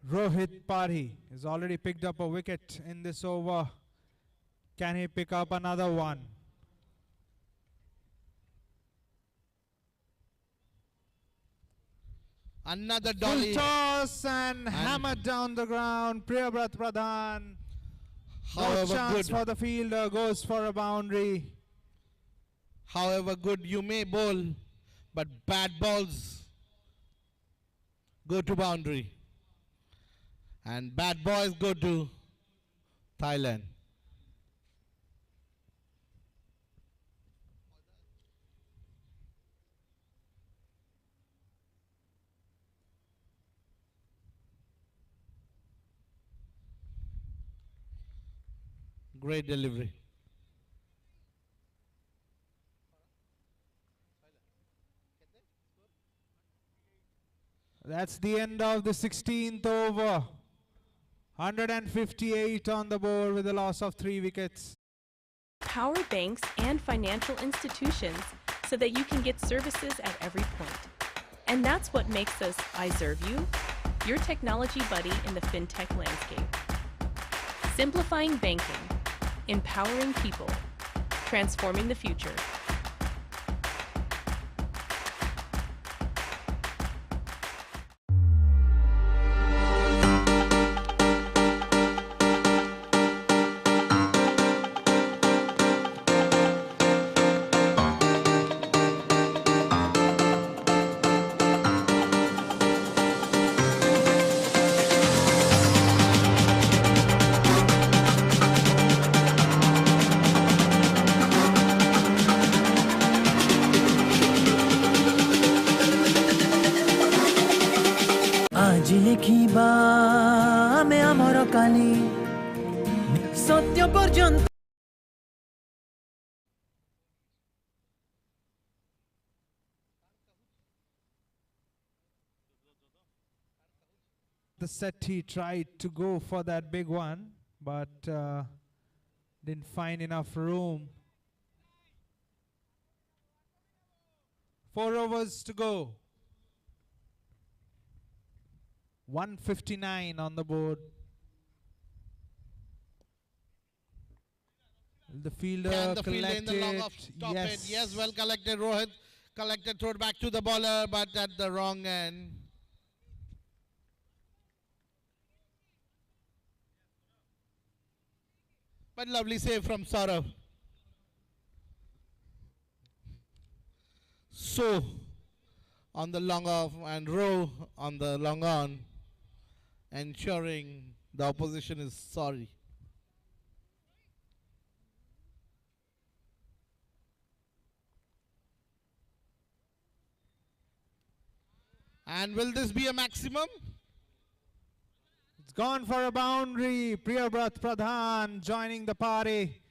Rohit Parhi has already picked up a wicket in this over. Can he pick up another one? Another dolly. Full toss and hammered down the ground. Priyabrat Pradhan. No chance for the fielder, goes for a boundary. However good you may bowl, but bad balls go to boundary. And bad boys go to Thailand. Great delivery. That's the end of the 16th over. 158 on the board with a loss of 3 wickets. Power banks and financial institutions so that you can get services at every point. And that's what makes us iServeU, your technology buddy in the fintech landscape. Simplifying banking, empowering people, transforming the future. ଆଜି ଲେଖିବା ଆମେ ଆମର କାଲି ସତ୍ୟ ପର୍ଯ୍ୟନ୍ତ The set he tried to go for that big one, but didn't find enough room. 4 overs to go. 159 on the board. The fielder Can the fielder in collected. the long off stop it? Yes, well collected, Rohit. Collected, thrown back to the bowler, but at the wrong end. But lovely save from Saurav. So, on the long off and Rowe on the long on, ensuring the opposition is sorry. And will this be a maximum? It's gone for a boundary. Priyabrat Pradhan joining the party.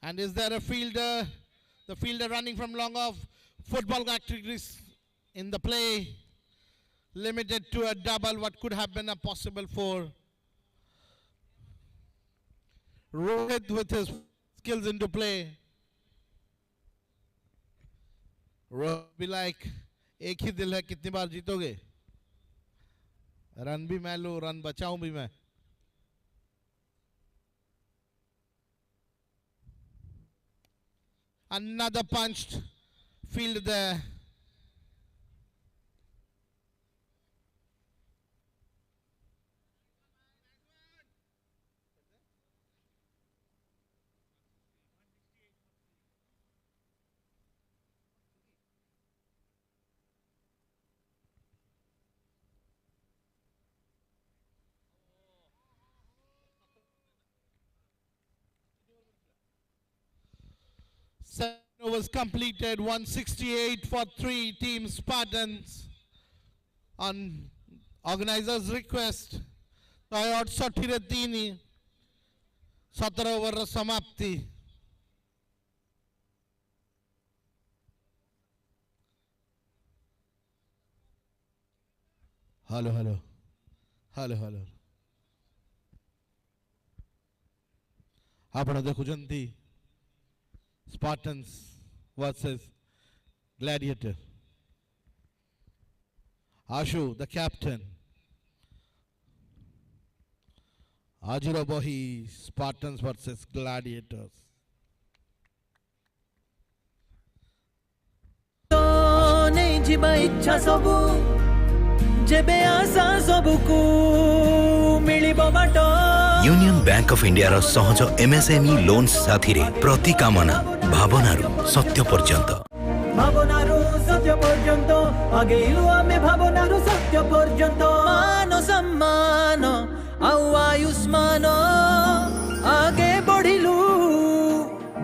And is there a fielder? The fielder running from long off. Football activities in the play. Limited to a double. What could have been a possible four? Rohit with his skills into play. Rohit be like, एक ही दिल है कितनी बार जीतोगे? Run भी मैं लूं, run बचाऊं भी मैं. Another punched field there. Seven overs completed, 168 for 3 team Spartans. On organizers' request, 163 17 over samapti. Hello, hello. Hello, hello. ଆପଣ ଦେଖୁଛନ୍ତି Spartans versus Gladiator. Ashu, the captain. Ajiro Bohi, Spartans versus Gladiators. Union bank of India रो सहज MSME loans साथी रे प्रति कामना भावनारू सत्य पर्यंत भावनारू सत्य पर्यंत आगेलु आमे भावनारू सत्य पर्यंत मान सम्मान आउ आयुष्मान आगे बढ़िलु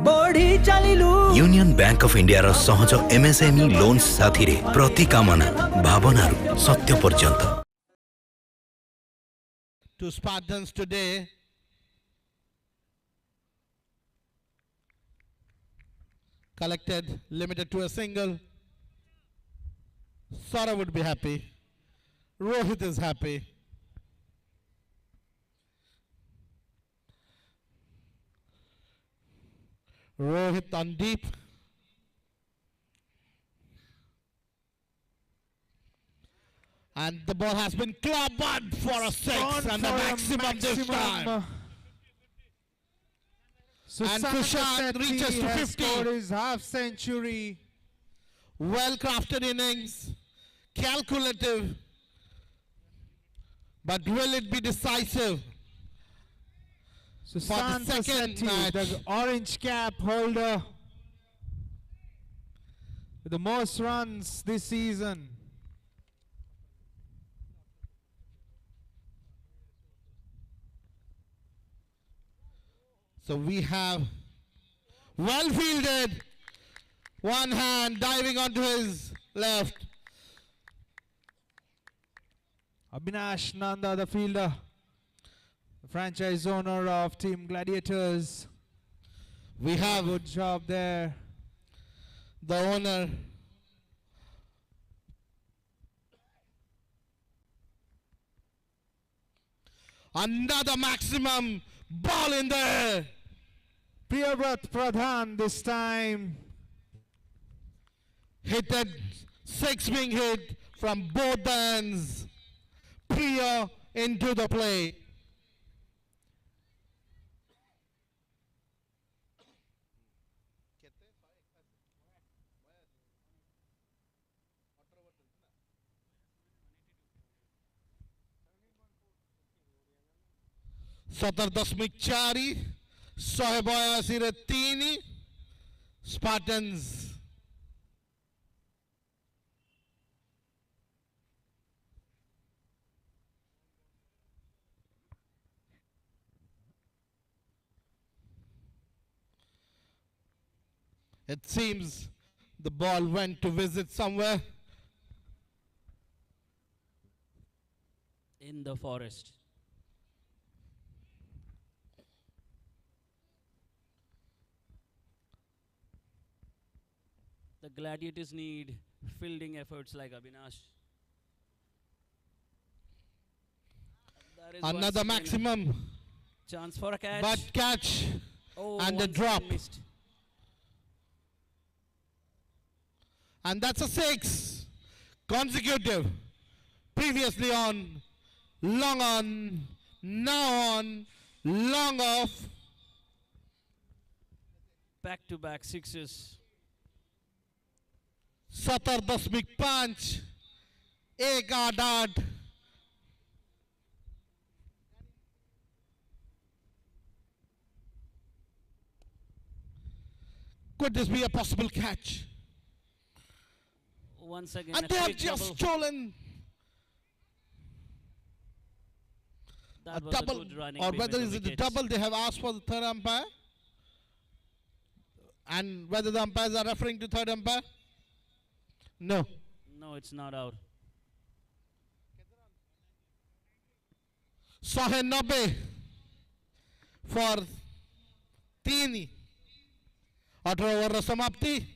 बढ़ी चलिलु यूनियन बैंक ऑफ इंडिया रो सहज एमएसएमई लोन्स साथी रे प्रति कामना भावनारू सत्य पर्यंत. To Spartans today, collected, limited to a single. Sara would be happy. Rohit is happy. Rohit on deep. And the ball has been clobbered for a 6 and a maximum this time. And Sushant reaches to 50. Scored his half century. Well crafted innings, calculative, but will it be decisive? Sushant for the second match? The orange cap holder with the most runs this season. So we have well fielded, one hand diving onto his left. Abhinash Nanda, the fielder, the franchise owner of Team Gladiators. We have good job there. The owner. Another maximum ball in there. Priyavrat Pradhan this time. Hit it, six being hit from both ends. Priya into the play. दशमिक चारी 182 रे 3 Spartans. It seems the ball went to visit somewhere. In the forest. The Gladiators need fielding efforts like Abhinash. Another maximum. Chance for a catch. But catch. Oh, and a drop. Missed. And that's a 6. Consecutive. Previously on. Long on. Now on. Long off. Back-to-back sixes. 17.5 एक 8. Could this be a possible catch? Once again, and they have just stolen that a double, or whether is it a double, they have asked for the third umpire, and whether the umpires are referring to third umpire. No. No, it's not out. 190 for 3. 18 over समाप्ति.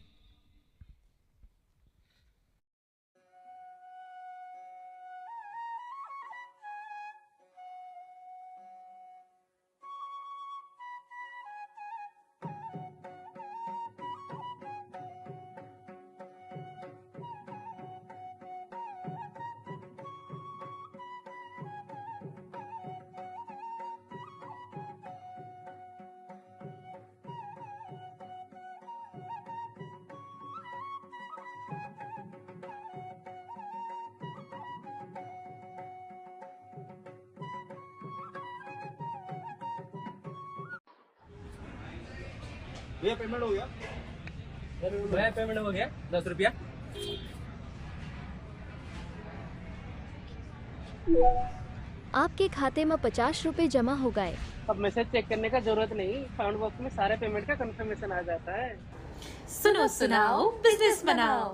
भैया payment हो गया? भैया payment हो गया 10 रुपया. आपके खाते में 50 रुपए जमा हो गए. अब मैसेज चेक करने का जरूरत नहीं, साउंड बॉक्स में सारे पेमेंट का कंफर्मेशन आ जाता है. सुनो सुनाओ बिजनेस बनाओ.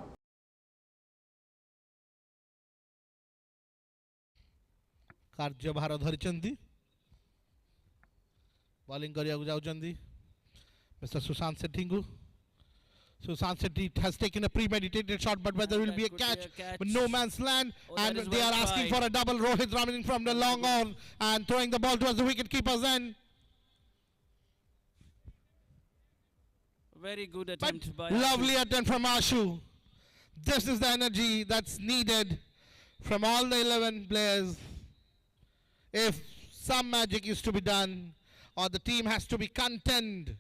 कार्यभार धरिचंदी बॉलिंग करिया जाउचंदी Mr. Sushant Sethi. Sushant Sethi has taken a premeditated shot, but whether it will be a catch, but no man's land, and they are asking for a double. Rohit running from the long on and throwing the ball towards the wicket keeper's end. Very good attempt by lovely attempt from Ashu. This is the energy that's needed from all the 11 players. If some magic is to be done, or the team has to be content.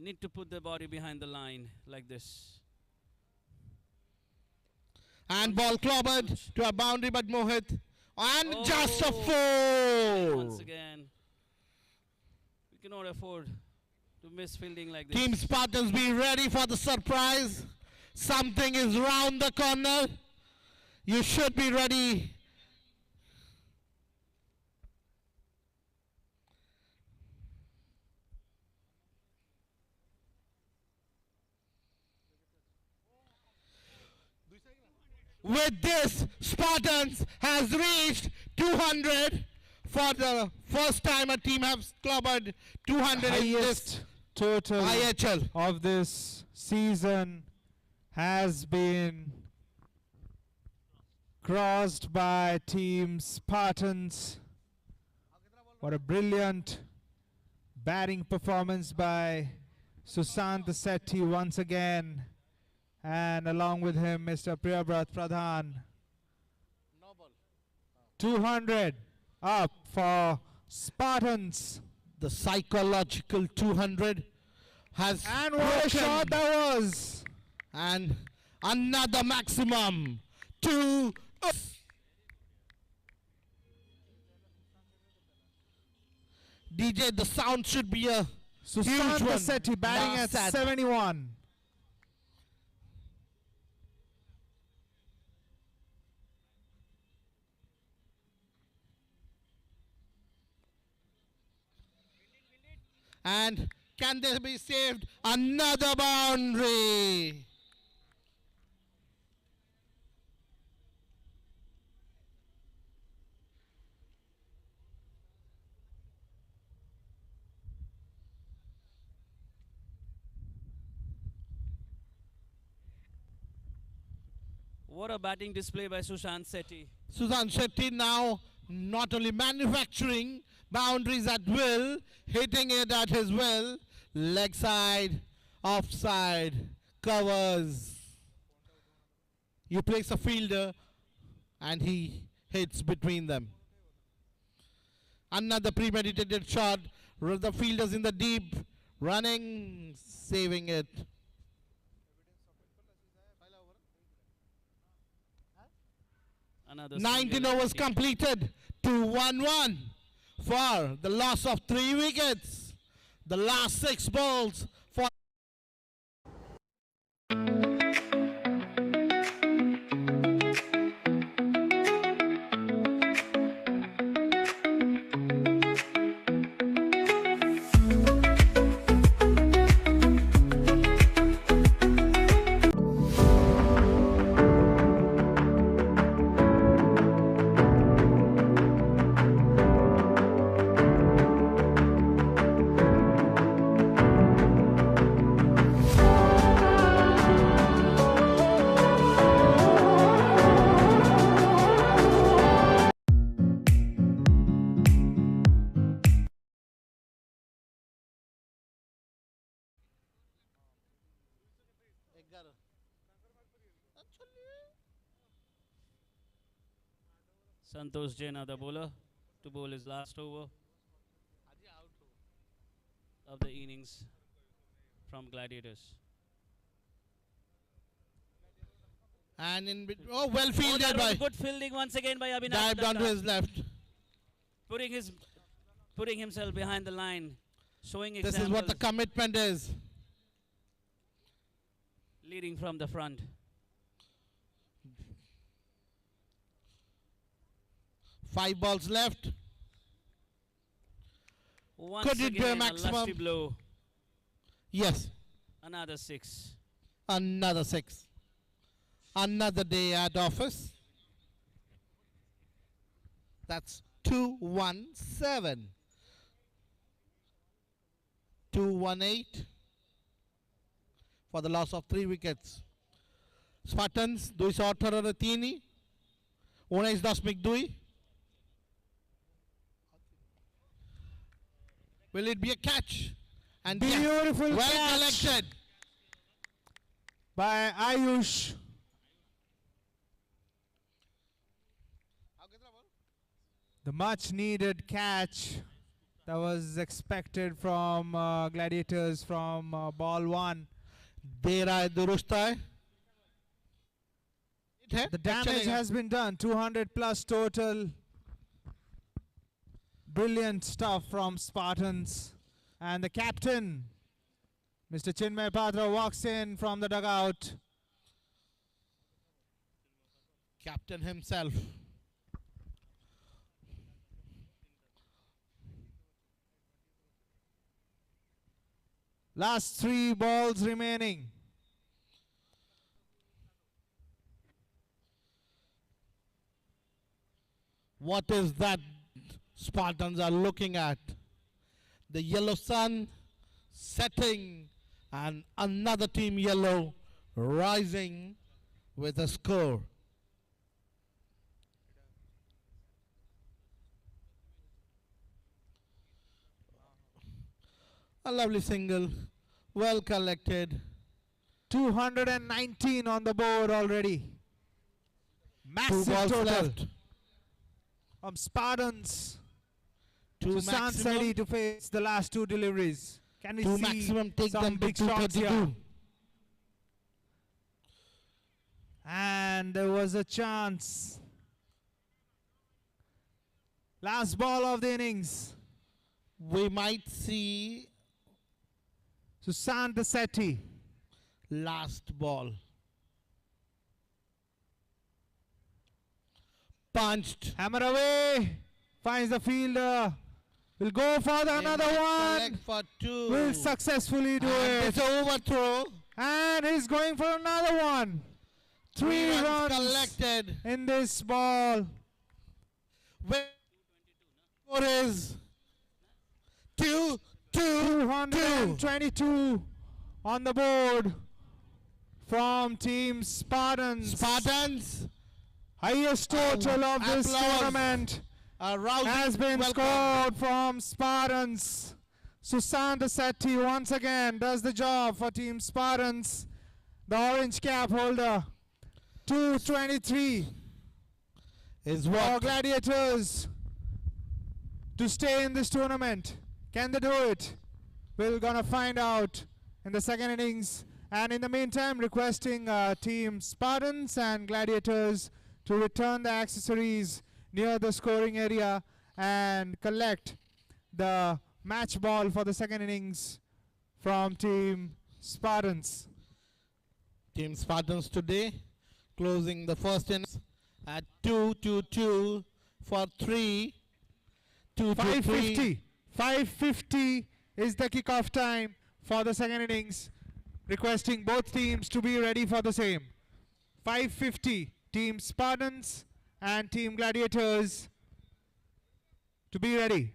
Need to put the body behind the line like this. And ball clobbered to a boundary, but Mohit. And just a 4. Once again. We cannot afford to miss fielding like this. Team Spartans, be ready for the surprise. Something is round the corner. You should be ready. With this, Spartans has reached 200 for the first time. A team has clobbered 200 in this total IHL of this season has been crossed by team Spartans. What a brilliant batting performance by Sushant Sethi once again. And along with him, Mr. Priyabrat Pradhan. 200 up for Spartans. The psychological 200 has And what a shot that was! And another maximum. 2. DJ, the sound should be a Sushant huge one. Sethi batting at 71. And can they be saved? Another boundary. What a batting display by Sushant Sethi. Sushant Sethi now not only manufacturing boundaries at will, hitting it at his will, leg side, offside, covers. You place a fielder and he hits between them. Another premeditated shot, the fielder's in the deep, running, saving it. Another 19 overs completed, 2-1-1 for the loss of 3 wickets. The last 6 balls for Santosh Jaina, the bowler, to bowl his last over of the innings from Gladiators. and in well fielded That by was good fielding once again by Abhinav. dived onto Datta. his left. Putting himself behind the line, showing This examples. is what the commitment is. Leading from the front. Five balls left. Once Could it be a again, maximum? lusty blow. Yes. Another 6. Another 6. Another day at office. That's 2-1-7. 2-1-8 for the loss of 3 wickets. Spartans 218 19.2. Will it be a catch? And Beautiful well catch collected by Ayush. The much needed catch that was expected from Gladiators from ball 1. The damage has been done. 200 plus total. Brilliant stuff from Spartans. And the captain, Mr. Chinmay Patra, walks in from the dugout. Captain himself. Last 3 balls remaining. What is that Spartans are looking at? The yellow sun setting and another team yellow rising with a score. A lovely single, well collected. 219 on the board already. Massive balls total left. from Spartans. Two Sushant maximum. Seti to face the last two deliveries. Can we Two see maximum take some them to big shots here? 232. And there was a chance. Last ball of the innings. We might see Sushant Seti. last ball. Punched. Hammer away. Finds the fielder. Will go for the another one. Select for two. Will successfully do And it. it's an overthrow. And he's going for another one. Three runs collected. in this ball. Score is 222 on the board from Team Spartans. Spartans. Highest total of this applause. tournament has been scored from Spartans. Sushant Seti once again does the job for Team Spartans. The orange cap holder. 223 is for what? Gladiators to stay in this tournament. Can they do it? We're gonna find out in the second innings. And in the meantime, requesting Team Spartans and Gladiators to return the accessories near the scoring area and collect the match ball for the second innings from Team Spartans. Team Spartans today closing the first innings at 2-2-2 for 3. 550. 550 is the kickoff time for the second innings. Requesting both teams to be ready for the same. 550. Team Spartans and Team Gladiators to be ready.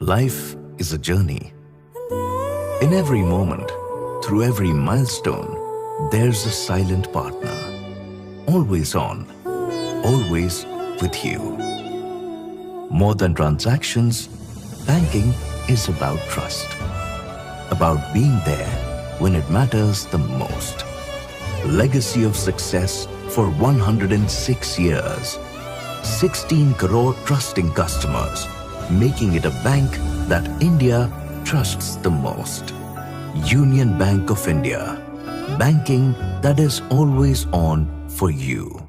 Life is a journey. In every moment, through every milestone, there's a silent partner. Always on, always with you. More than transactions, banking is about trust. About being there when it matters the most. Legacy of success for 106 years. 16 crore trusting customers, making it a bank that India trusts the most. Union Bank of India. Banking that is always on for you.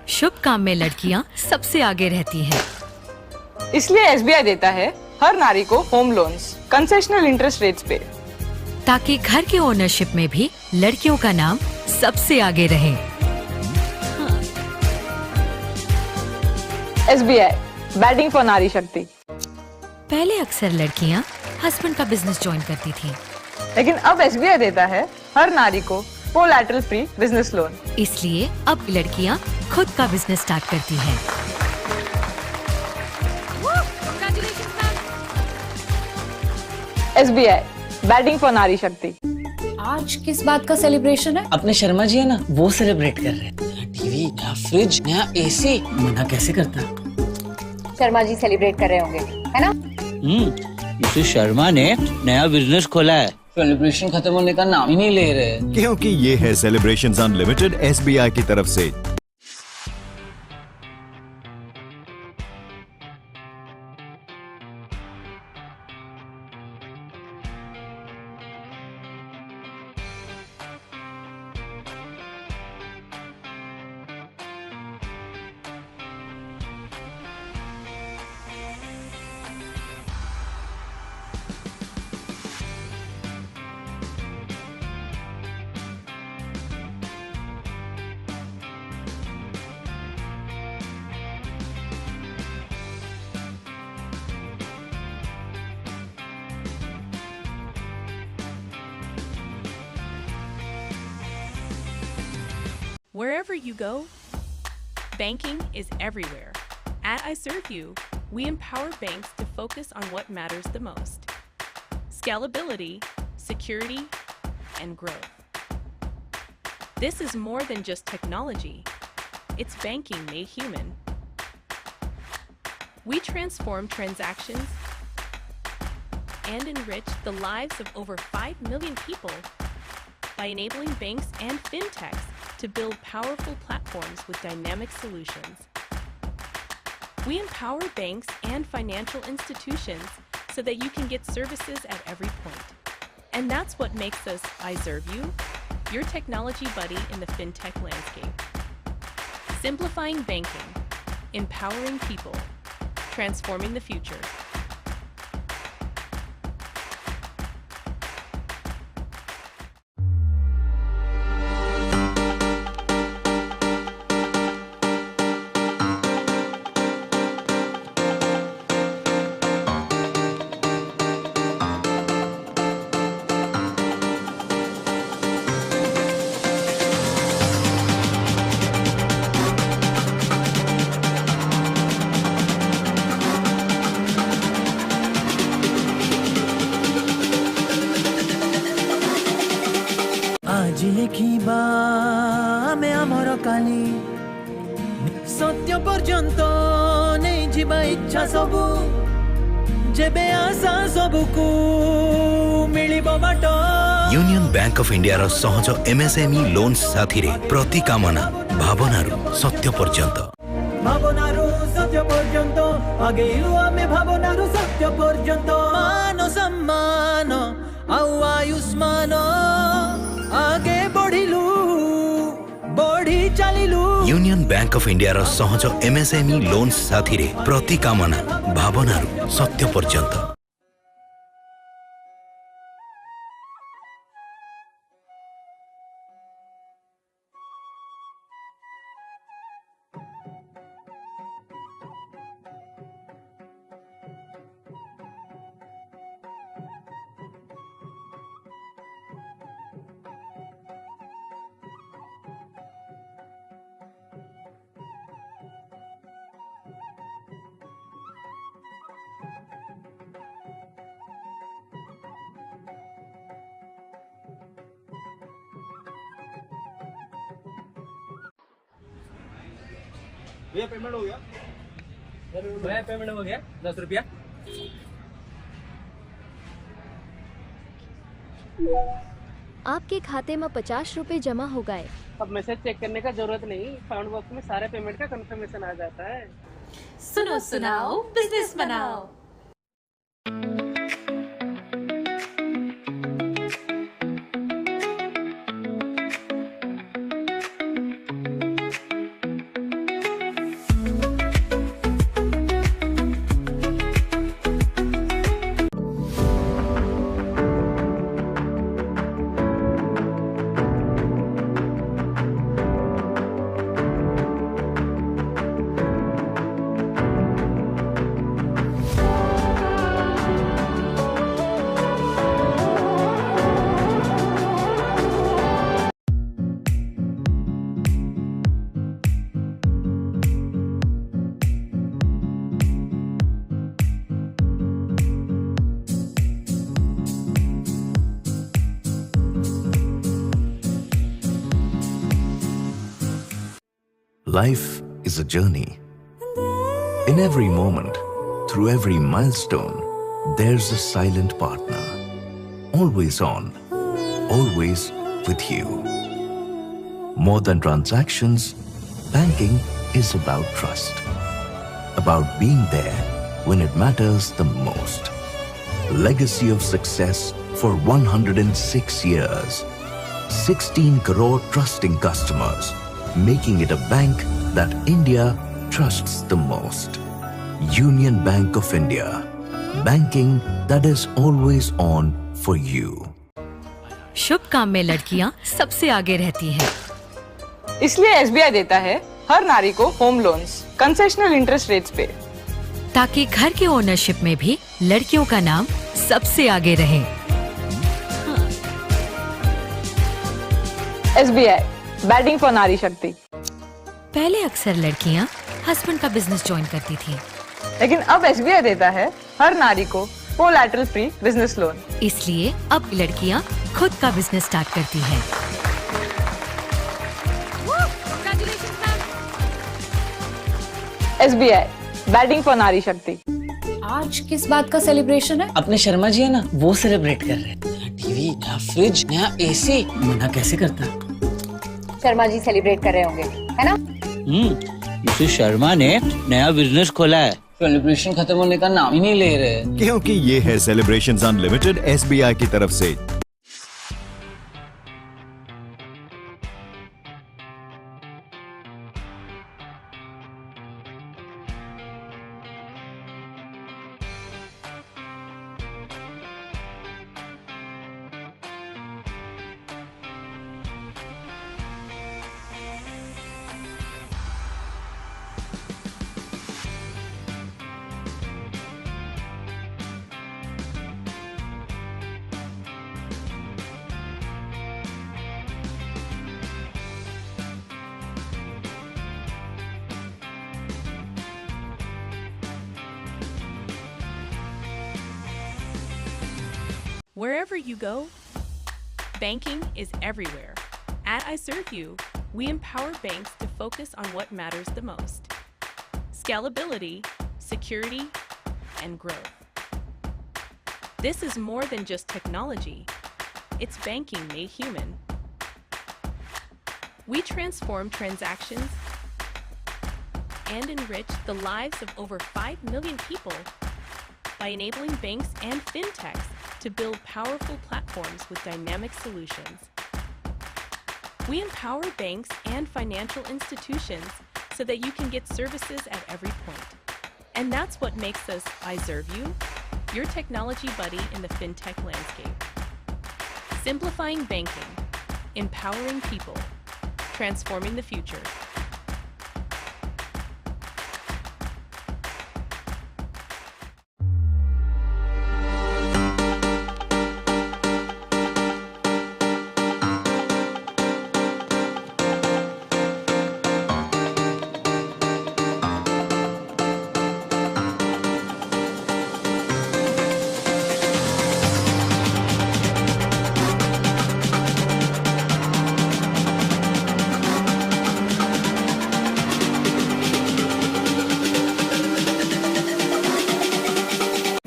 शुभ काम में लड़कियां सबसे आगे रहती हैं। इसलिए SBI देता है हर नारी को home loans concessional interest rates पे, ताकि घर के ओनरशिप में भी लड़कियों का नाम सबसे आगे रहे। एसबीआई बैटिंग फॉर नारी शक्ति। पहले अक्सर लड़कियां हस्बैंड का बिजनेस ज्वाइन करती थीं, लेकिन अब एसबीआई देता है हर नारी को कोलैटरल फ्री बिजनेस लोन। इसलिए अब लड़कियां खुद का बिजनेस स्टार्ट करती हैं। एसबीआई बैटिंग फॉर नारी शक्ति। आज किस बात का सेलिब्रेशन है? अपने शर्मा जी है ना, वो सेलिब्रेट कर रहे हैं। नया टीवी, नया फ्रिज, नया एसी, मना कैसे करता? शर्मा जी सेलिब्रेट कर रहे होंगे, है ना? मिसेस शर्मा ने नया बिजनेस खोला है, सेलिब्रेशन खत्म होने का नाम ही नहीं ले रहे। क्योंकि ये है सेलिब्रेशंस अनलिमिटेड एसबीआई की तरफ से। Wherever you go, banking is everywhere. At iServeU, we empower banks to focus on what matters the most: scalability, security, and growth. This is more than just technology. It's banking made human. We transform transactions and enrich the lives of over 5 million people by enabling banks and fintechs to build powerful platforms with dynamic solutions. We empower banks and financial institutions so that you can get services at every point. And that's what makes us iServeU, your technology buddy in the fintech landscape. Simplifying banking, empowering people, transforming the future. আজি লেখিবা ଆମେ ଆମର କାଲି ସତ୍ୟ ପର୍ଯ୍ୟନ୍ତ ନେଇଯିବା ଇଚ୍ଛା ସବୁ ଯେବେ ଆଶା ସବୁକୁ ମିଳିବ ବାଟ यूनियन बैंक ऑफ इंडिया रो सहज एमएसएमई लोन्स साथीरे प्रति कामना भावनारू सत्य पर्यंत ଭାବନାରୁ ସତ୍ୟ ପର୍ଯ୍ୟନ୍ତ ଆଗେଇଲୁ ଆମେ ଭାବନାରୁ ସତ୍ୟ ପର୍ଯ୍ୟନ୍ତ ମାନ ସମ୍ମାନ ଆଉ ଆୟୁଷ୍ମାନ आगे बढ़िलु बढ़ी चलिलु यूनियन बैंक ऑफ इंडिया रो सहज एमएसएमई लोन्स साथीरे प्रति कामना भावनारू सत्य पर्यंत भैया पेमेंट हो गया? भैया पेमेंट हो गया 10 रुपया। आपके खाते में 50 रुपए जमा हो गए। अब मैसेज चेक करने का जरूरत नहीं, साउंड बॉक्स में सारे पेमेंट का कंफर्मेशन आ जाता है। सुनो सुनाओ बिजनेस बनाओ। Life is a journey. In every moment, through every milestone, there's a silent partner. Always on, always with you. More than transactions, banking is about trust. About being there when it matters the most. Legacy of success for 106 years. 16 crore trusting customers, making it a bank that India trusts the most. Union Bank of India. Banking that is always on for you. शुभ काम में लड़कियां सबसे आगे रहती हैं। इसलिए SBI देता है हर नारी को home loans concessional interest rates पे, ताकि घर के ओनरशिप में भी लड़कियों का नाम सबसे आगे रहे। एसबीआई बैटिंग फॉर नारी शक्ति। पहले अक्सर लड़कियां हस्बैंड का बिजनेस ज्वाइन करती थी, लेकिन अब एसबीआई देता है हर नारी को कोलैटरल फ्री बिजनेस लोन। इसलिए अब लड़कियां खुद का बिजनेस स्टार्ट करती हैं। एसबीआई बैटिंग फॉर नारी शक्ति। आज किस बात का सेलिब्रेशन है? अपने शर्मा जी है ना, वो सेलिब्रेट कर रहे हैं। नया टीवी, नया फ्रिज, नया एसी, मना कैसे करता? शर्मा जी सेलिब्रेट कर रहे होंगे, है ना? मिस्टर शर्मा ने नया बिजनेस खोला है, सेलिब्रेशन खत्म होने का नाम ही नहीं ले रहे। क्योंकि ये है सेलिब्रेशंस अनलिमिटेड एसबीआई की तरफ से। Wherever you go, banking is everywhere. At iServeU, we empower banks to focus on what matters the most: scalability, security, and growth. This is more than just technology. It's banking made human. We transform transactions and enrich the lives of over 5 million people by enabling banks and fintechs to build powerful platforms with dynamic solutions. We empower banks and financial institutions so that you can get services at every point. And that's what makes us iServeU, your technology buddy in the fintech landscape. Simplifying banking, empowering people, transforming the future.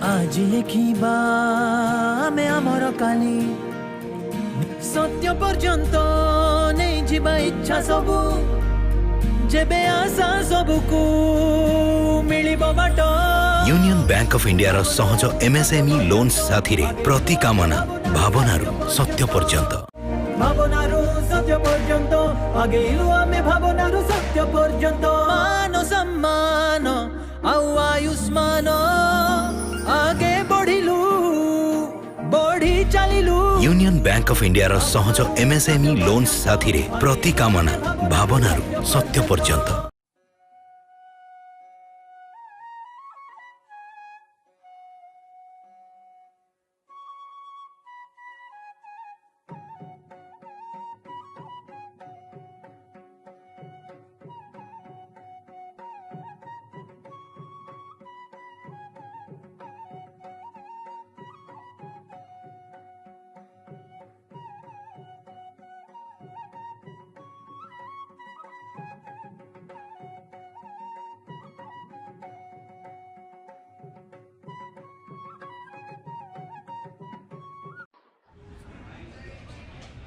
आज लेखिबा आमे आमर काली सत्य पर्यंत नहीं जीवा इच्छा सबू जेबे आशा सबको मिलिबो बाट। यूनियन बैंक ऑफ इंडिया रो सहज एमएसएमई लोन्स साथी रे प्रति कामना भावनारू सत्य पर्यंत। भावनारू सत्य पर्यंत आगे इलु आमे भावनारू सत्य पर्यंत। मान सम्मान आउ आयुष्मान आगे बढ़िलु बढ़ी चलिलु। यूनियन बैंक ऑफ इंडिया रो सहज एमएसएमई लोन्स साथी रे प्रति कामना भावनारू सत्य पर्यंत।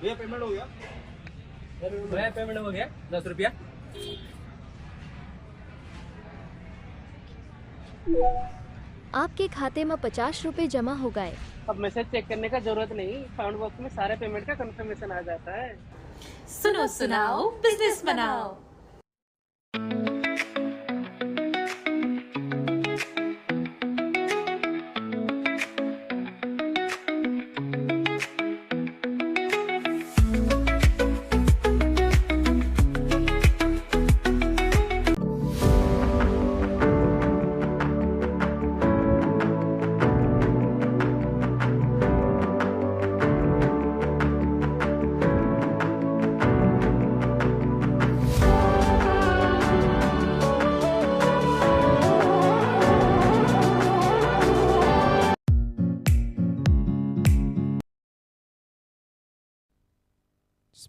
भैया पेमेंट हो गया? भैया पेमेंट हो गया 10 रुपया। आपके खाते में 50 रुपए जमा हो गए। अब मैसेज चेक करने का जरूरत नहीं, साउंड बॉक्स में सारे पेमेंट का कंफर्मेशन आ जाता है। सुनो सुनाओ बिजनेस बनाओ।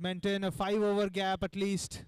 Let's maintain a 5-over gap at least.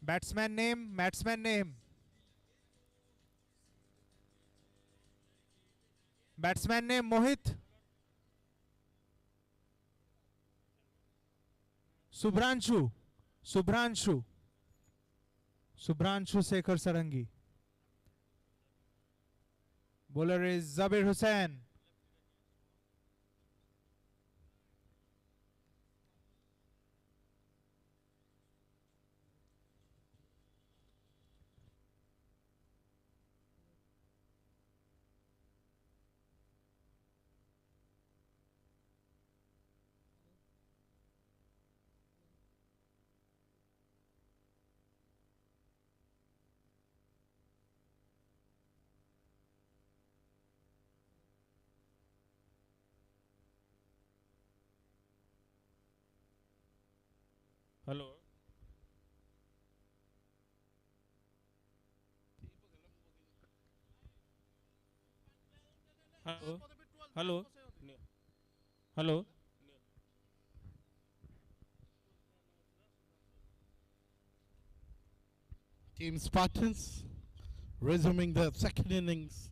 Batsman name, batsman name. Batsman name Mohit. Subhranshu. Subhranshu. Subhranshu Sekhar Sarangi. Bowler is Zabir Hussain. Hello. Hello. Hello. Hello. Team Spartans resuming the second innings.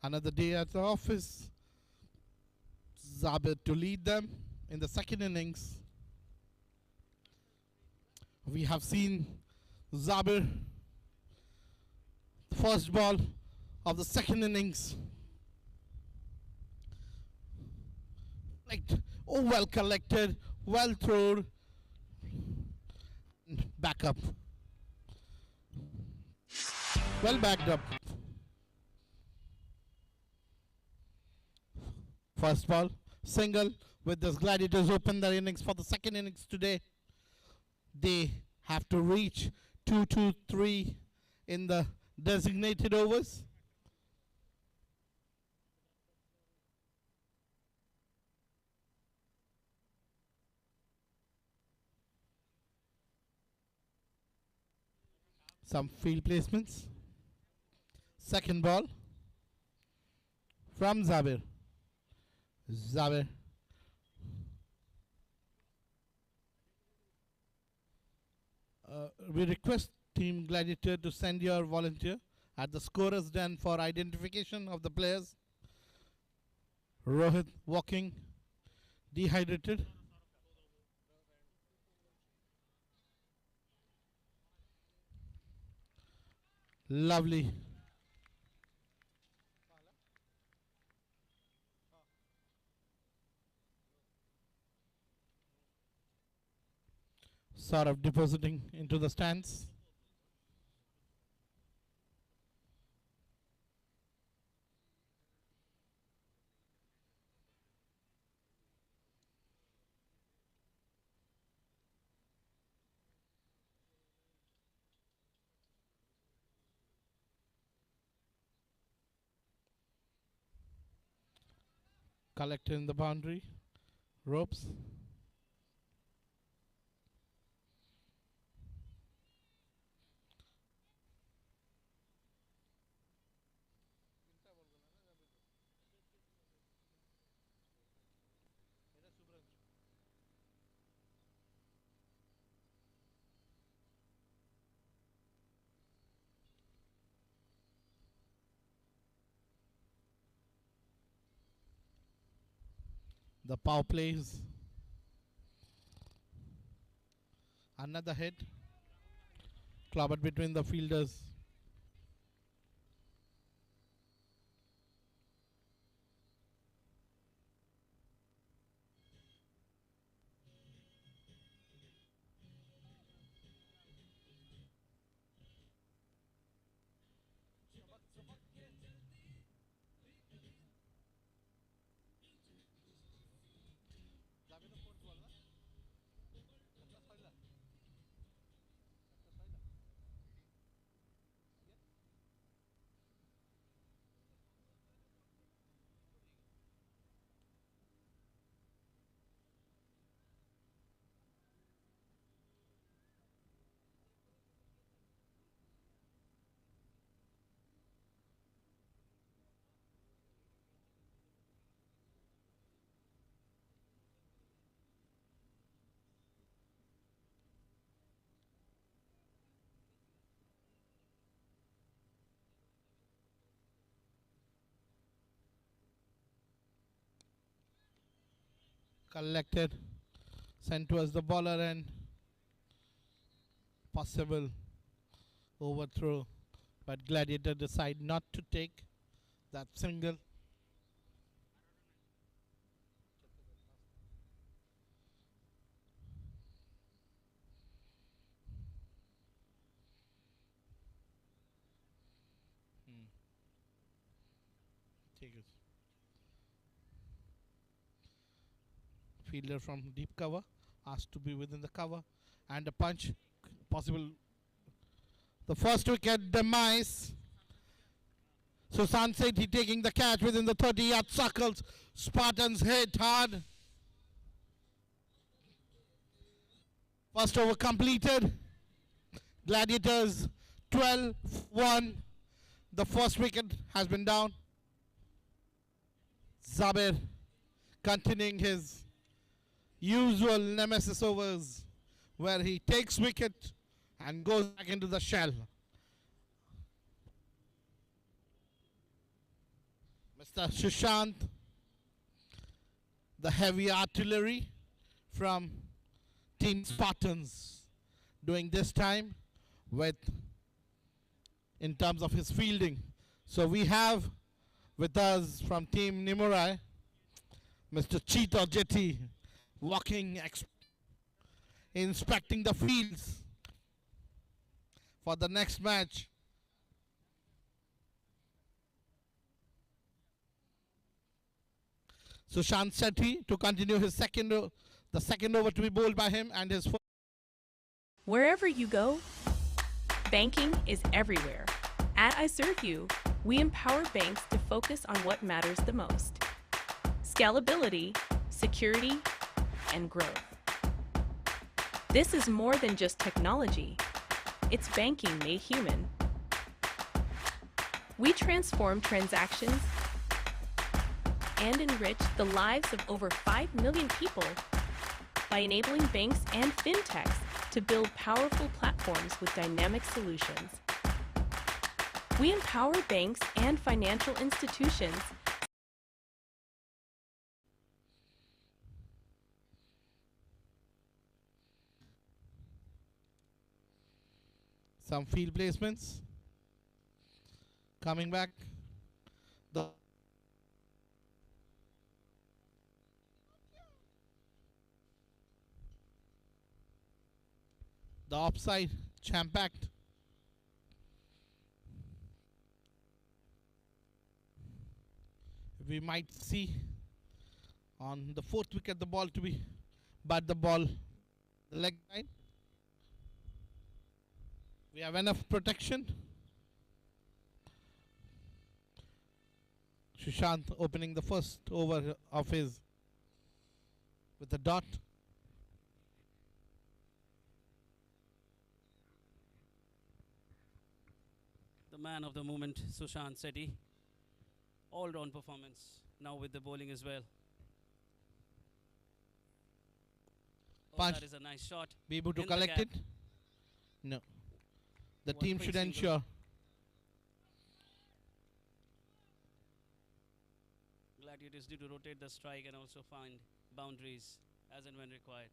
Another day at the office. Zabir to lead them in the second innings. We have seen Zabir, first ball of the second innings. Oh, well collected, well thrown. Back up. Well backed up. First ball, single, with the Gladiators open their innings for the second innings today. They have to reach 2-2-3 in the designated overs. Some field placements. Second ball from Zabir. Zabir. We request Team Gladiator to send your volunteer at the scorer's den for identification of the players. Rohit walking, dehydrated. Lovely. Sort of depositing into the stands. Collected in the boundary ropes. The power plays. Another hit. Clobbered between the fielders. collected, sent towards the bowler, and possible overthrow, but Gladiator decide not to take that single. Take it. Fielder from deep cover asked to be within the cover, and a punch possible. The first wicket demise. Sushant Sethi taking the catch within the 30-yard circles. Spartans hit hard. First over completed. Gladiators 12-1. The first wicket has been down. Zabir continuing his usual nemesis overs where he takes wicket and goes back into the shell. Mr. Sushant, the heavy artillery from Team Spartans, doing this time with in terms of his fielding. So we have with us from Team Nimurai, Mr. Cheetah Jetty, walking, inspecting the fields for the next match. Sushant Sethi to continue his the second over to be bowled by him, and his Wherever you go, banking is everywhere. At iServeU, we empower banks to focus on what matters the most: scalability, security, and growth. This is more than just technology. It's banking made human. We transform transactions and enrich the lives of over 5 million people by enabling banks and fintechs to build powerful platforms with dynamic solutions. We empower banks and financial institutions some field placements. Coming back. The offside jam-packed. We might see on the fourth wicket the ball to be, but the ball, the leg line. We have enough protection. Sushant opening the first over of his with a dot. The man of the moment, Sushant Sethi. All-round performance, now with the bowling as well. Oh, Punch. that is a nice shot. Be able to In the collect gap. it? No. The One team quick should single. ensure. Gladiators need to rotate the strike and also find boundaries as and when required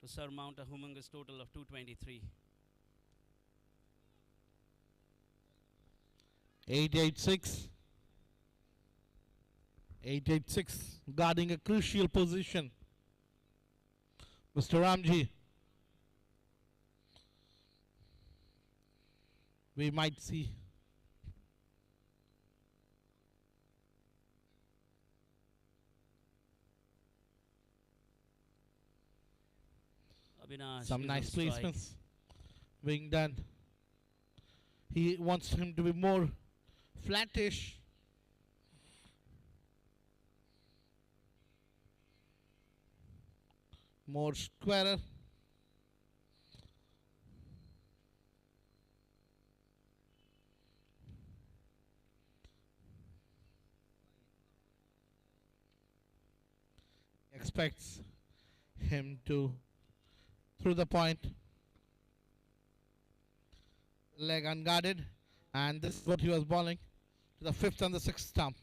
to surmount a humongous total of 223. 886. 886 guarding a crucial position. Mr. Ramji. We might see Avinash some is nice on strike. placements being done. He wants him to be more flattish. More squarer. Expects him to through the point, leg unguarded, and this is what he was bowling to the fifth and the sixth stump.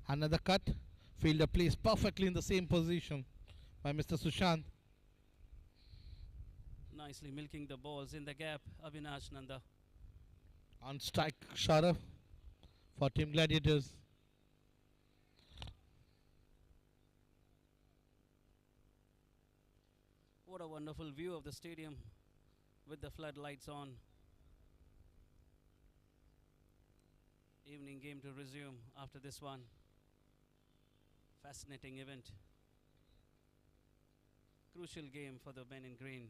Another cut. Fielder placed perfectly in the same position by Mr. Sushant. Nicely milking the balls in the gap, Avinash Nanda. On strike, Sharaf for Team Gladiators. What a wonderful view of the stadium with the floodlights on. Evening game to resume after this one. Fascinating event. Crucial game for the men in green.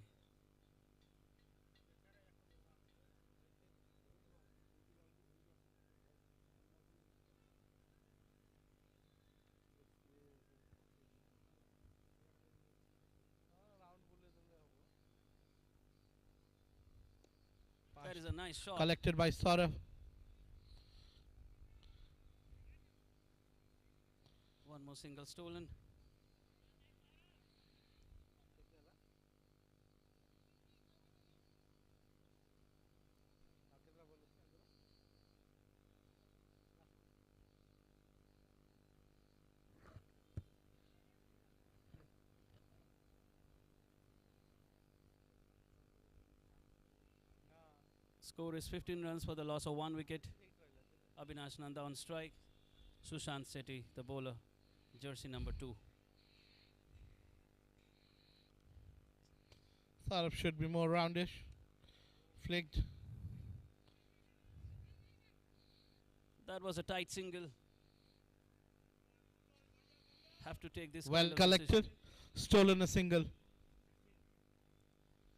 That is a nice shot. Collected by Saurav. One more single stolen. Score is 15 runs for the loss of 1 wicket. Avinash Nanda on strike. Sushant Sethi, the bowler, jersey number 2. Saurav should be more roundish. Flicked. That was a tight single. Have to take this. Well kind of collected. decision. Stolen a single.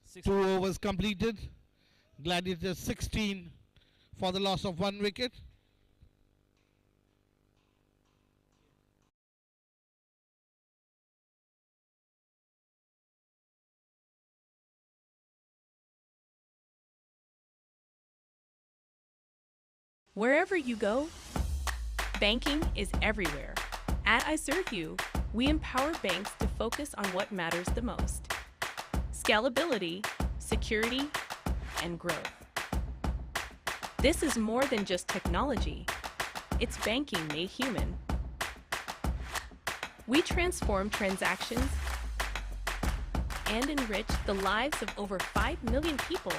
6 2 overs completed. Gladiators 16 for the loss of 1 wicket. Wherever you go, banking is everywhere. At iServeU, we empower banks to focus on what matters the most: scalability, security, and growth. This is more than just technology. It's banking made human. We transform transactions and enrich the lives of over 5 million people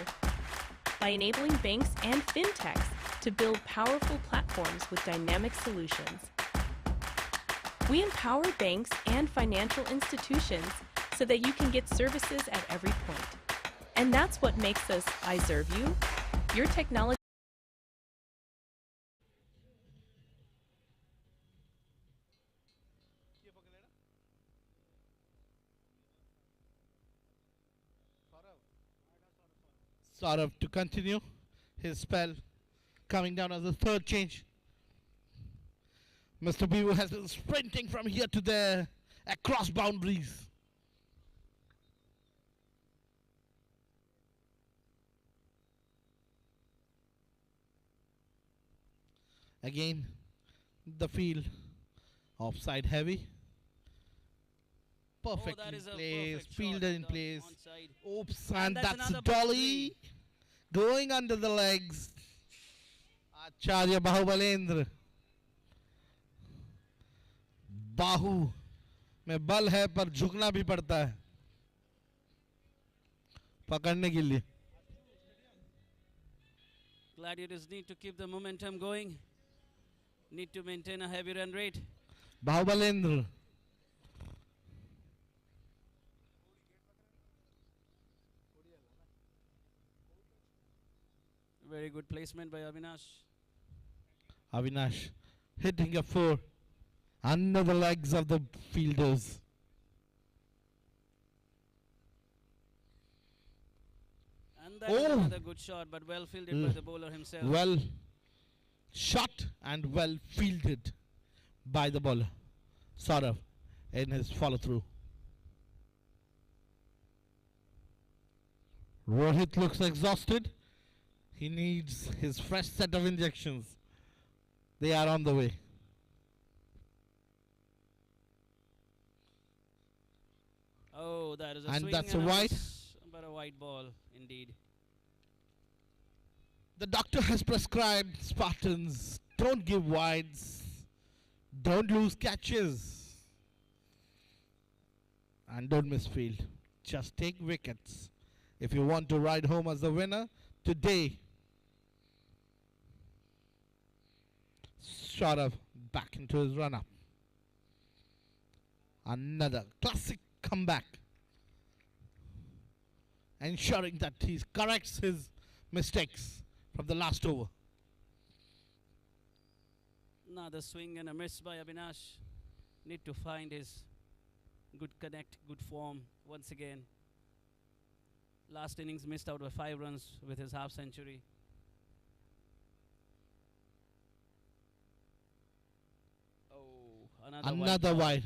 by enabling banks and fintechs to build powerful platforms with dynamic solutions. We empower banks and financial institutions so that you can get services at every point. And that's what makes us iServeU, your technology. Saurav to continue his spell, coming down as the third change. Mr. Bivu has been sprinting from here to there, across boundaries. Again, the field offside heavy. Perfectly placed, fielder in place. Oops, and that's a dolly going under the legs. Acharya Bahubalendra. बाहु में बल है पर झुकना भी पड़ता है पकड़ने के लिए. Gladiators need to keep the momentum going. Need to maintain a heavy run rate. Bahubalendra. Very good placement by Avinash. Avinash hitting a 4 under the legs of the fielders. And that is another good shot, but well fielded by the bowler himself. Well shot and well fielded by the bowler, Saurav, in his follow through. Rohit looks exhausted. He needs his fresh set of injections. They are on the way. Oh, that is a and swing that's and a wide. But a wide ball indeed. The doctor has prescribed Spartans. Don't give wides. Don't lose catches. And don't miss field. Just take wickets. If you want to ride home as the winner today. Sort of back into his run-up. Another classic comeback. Ensuring that he corrects his mistakes from the last over. Another swing and a miss by Avinash. Need to find his good connect, good form once again. Last innings missed out by 5 runs with his half century. Oh, another wide.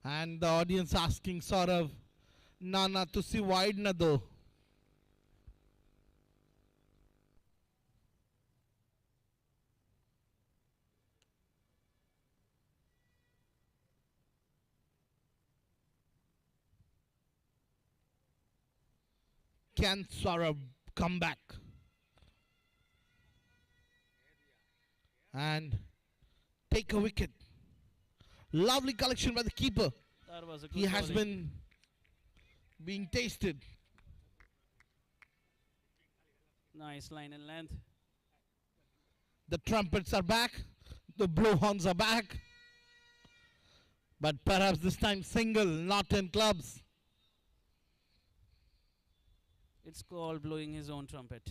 And the audience asking sort of, Nana, to see wide na do. Can Saurabh come back? And take a wicket. Lovely collection by the keeper. That was a good He has bowling. been being tasted. Nice line and length. The trumpets are back. The blowhorns are back. But perhaps this time single, not in clubs. It's called blowing his own trumpet.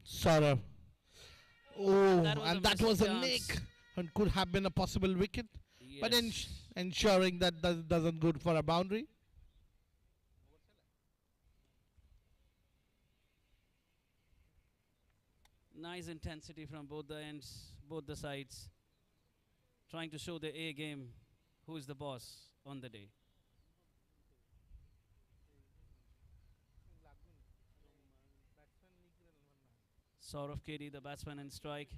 Saurabh. Oh, That was a and that missed was a chance. nick. And could have been a possible wicket. But Yes. ensuring that doesn't good for a boundary. Nice intensity from both the ends, both the sides. Trying to show the A game who is the boss on the day. Saurav KD, the batsman in strike.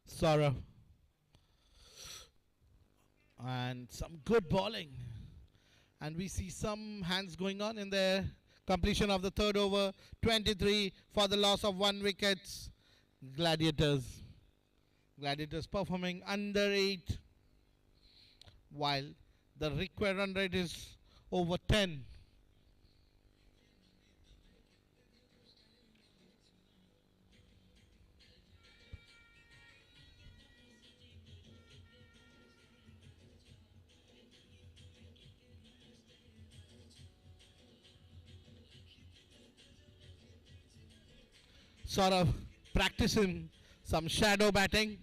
Saurabh. And some good bowling. And we see some hands going on in there. Completion of the third over. 23 for the loss of 1 wicket. Gladiators. Gladiators performing under 8. While the required run rate is over 10. Sort of practicing some shadow batting.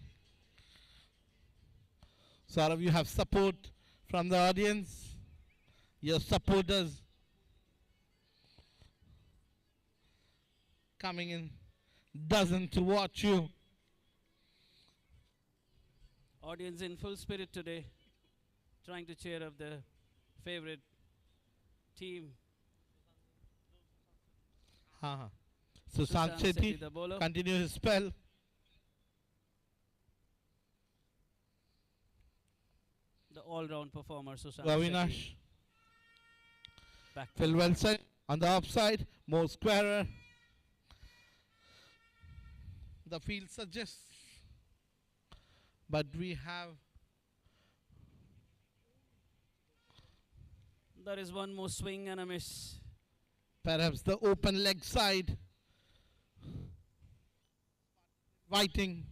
Sort of you have support from the audience, your supporters coming in, doesn't watch you. Audience in full spirit today, trying to cheer up the favorite team. Sushant Shetty the bowler. continue his spell. The all-round performer, Sushant Avinash. Shetty. Back Phil Wilson on the upside, more squarer. The field suggests, but we have There is one more swing and a miss. perhaps the open leg side. Whiting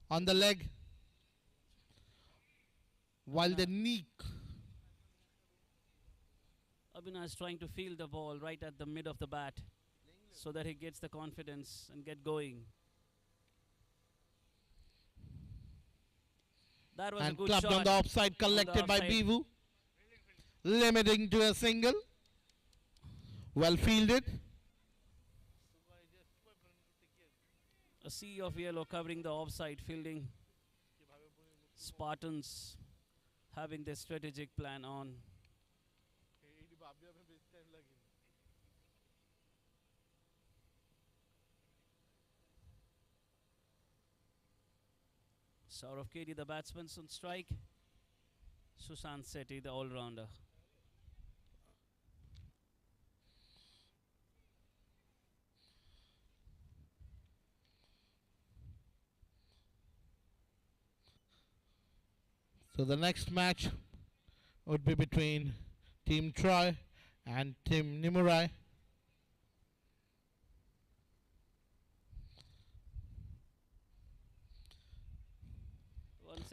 on the leg, while the knee. Abhinav trying to field the ball right at the mid of the bat so that he gets the confidence and get going. That was a And good clubbed shot. on the offside, collected by Bivu, limiting to a single. Well fielded. A sea of yellow covering the offside fielding. Spartans having their strategic plan on. Saurav Kedi, the batsman, on strike. Sushant Sethi, the all-rounder. So the next match would be between Team Troy and Team Nimurai.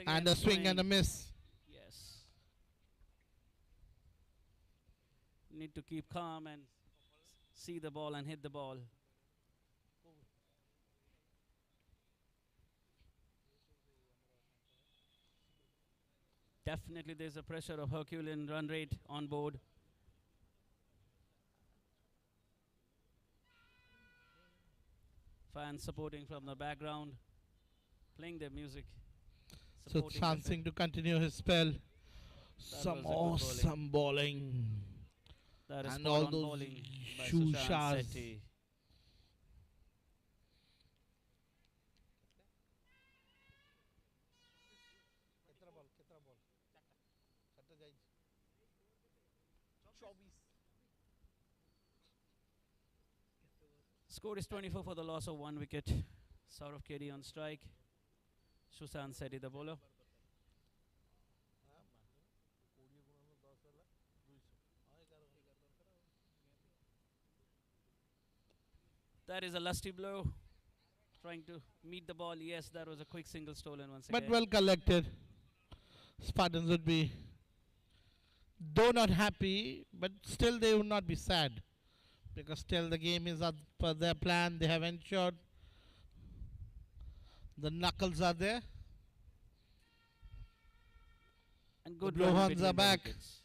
And a swing and a miss. Yes. Need to keep calm and see the ball and hit the ball. Definitely there's a pressure of Herculean run rate on board. Fans supporting from the background, playing their music. So chancing to continue his spell. Some awesome bowling. That is and all those bowling by shoe Sushant showers. Sethi. Score is 24 for the loss of 1 wicket. Saurav Kedi on strike. Sushant Sethi the bowler. That is a lusty blow. Trying to meet the ball. Yes, that was a quick single stolen once again. But well collected. Spartans would be, though not happy, but still they would not be sad. Because still the game is as per their plan. They have ensured the knuckles are there. And good the blowhorns between are the back. wickets.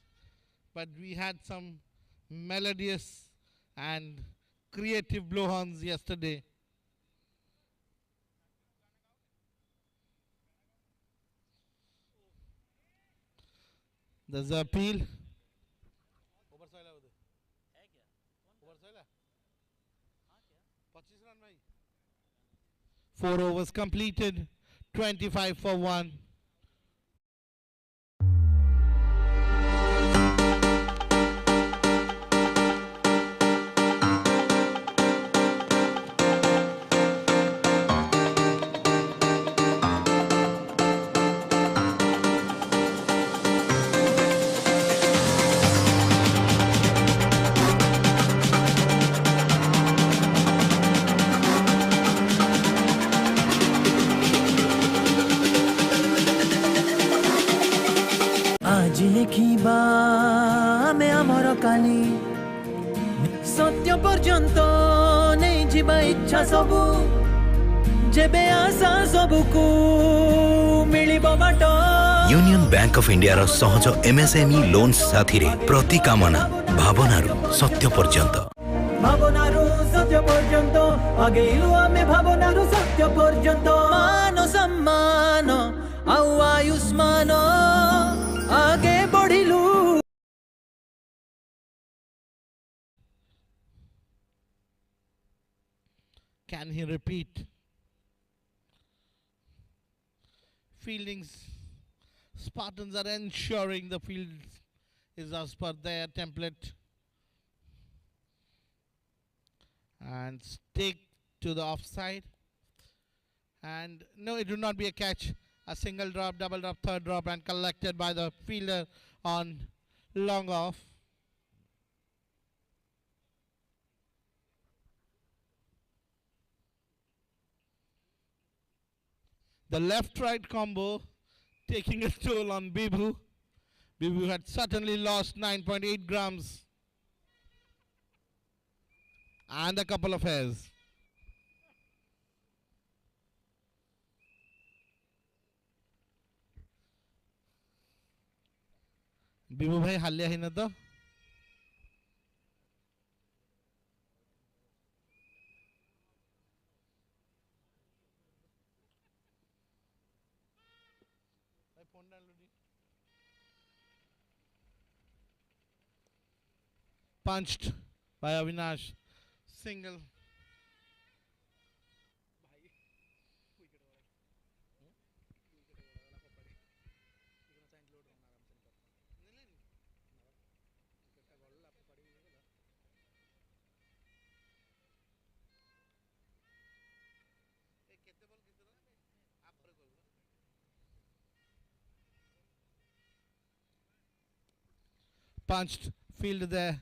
But we had some melodious and creative blowhorns yesterday. There's an appeal. 4 overs completed, 25 for 1. আজি লেখিবা ଆମେ ଆମର କାଲି ସତ୍ୟ ପର୍ଯ୍ୟନ୍ତ ନେଇଯିବା ଇଚ୍ଛା ସବୁ ଯେବେ ଆଶା ସବୁକୁ ମିଳିବ ବାଟ यूनियन बैंक ऑफ इंडिया रो सहज एमएसएमई लोन्स साथी रे प्रति कामना भावनारू सत्य पर्यंत ଭାବନାରୁ ସତ୍ୟ ପର୍ଯ୍ୟନ୍ତ ଆଗେଇଲୁ ଆମେ ଭାବନାରୁ ସତ୍ୟ ପର୍ଯ୍ୟନ୍ତ ମାନ ସମ୍ମାନ ଆଉ ଆୟୁଷ୍ମାନ ଆଗେ ବଢିଲୁ Can he repeat? Fieldings. Spartans are ensuring the field is as per their template. And stick to the offside. And no, it would not be a catch. A single drop, double drop, third drop, and collected by the fielder on long off. The left-right combo taking a toll on Bibu. Bibu had certainly lost 9.8 grams and a couple of hairs. Bibu bhai halya hi na to. Punched by Avinash. Single. Punched, fielded there,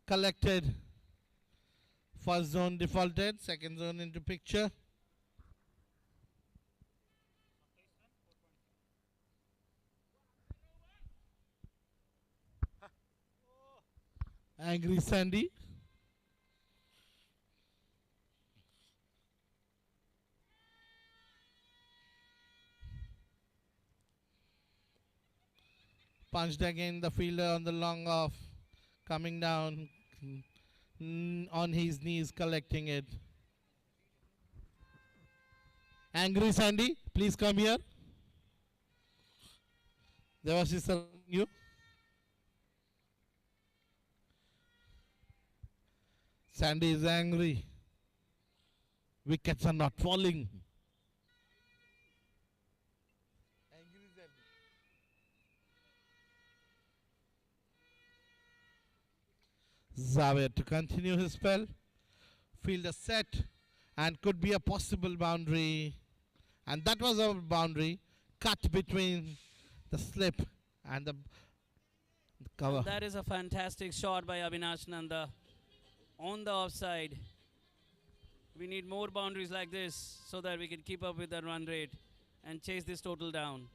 collected. First zone defaulted, second zone into picture. Angry Sandy. Punched again, the fielder on the long off, coming down on his knees, collecting it. Angry Sandy, please come here. Devashish sir, you. Sandy is angry. Wickets are not falling. Zaved to continue his spell. Fielder set and could be a possible boundary. And that was a boundary cut between the slip and the cover. And that is a fantastic shot by Avinash Nanda on the offside. We need more boundaries like this so that we can keep up with the run rate and chase this total down.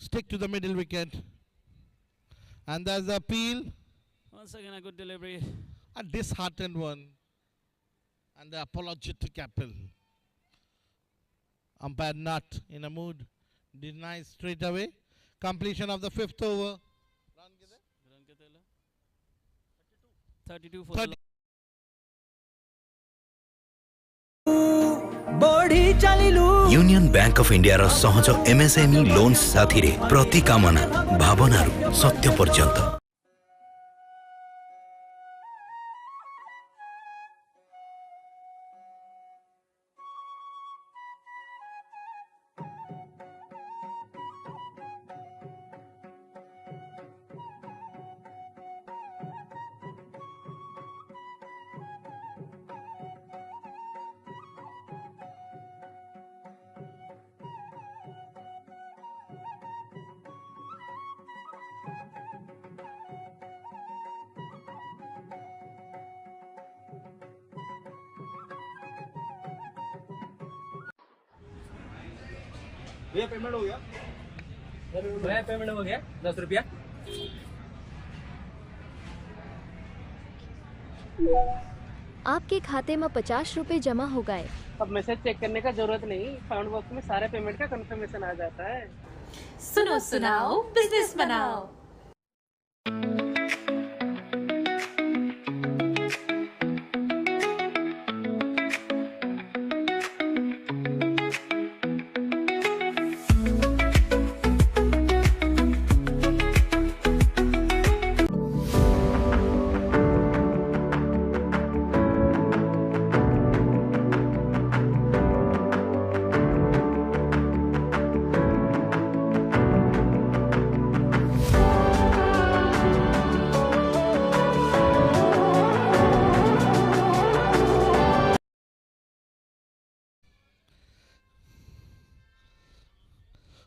Stick to the middle wicket. And there's the appeal. Once again, a good delivery. A disheartened one. And the apologetic appeal. Umpire not in a mood. Denies straight away. Completion of the fifth over. 32 for the union bank of India रो सहज MSME loans साथी रे प्रति कामना भावनारू सत्य पर्यंत भैया payment हो गया भैया पेमेंट हो गया 10 रुपया आपके खाते में 50 रुपए जमा हो गए। अब मैसेज चेक करने का जरूरत नहीं, साउंड बॉक्स में सारे पेमेंट का कंफर्मेशन आ जाता है। सुनो सुनाओ बिजनेस बनाओ।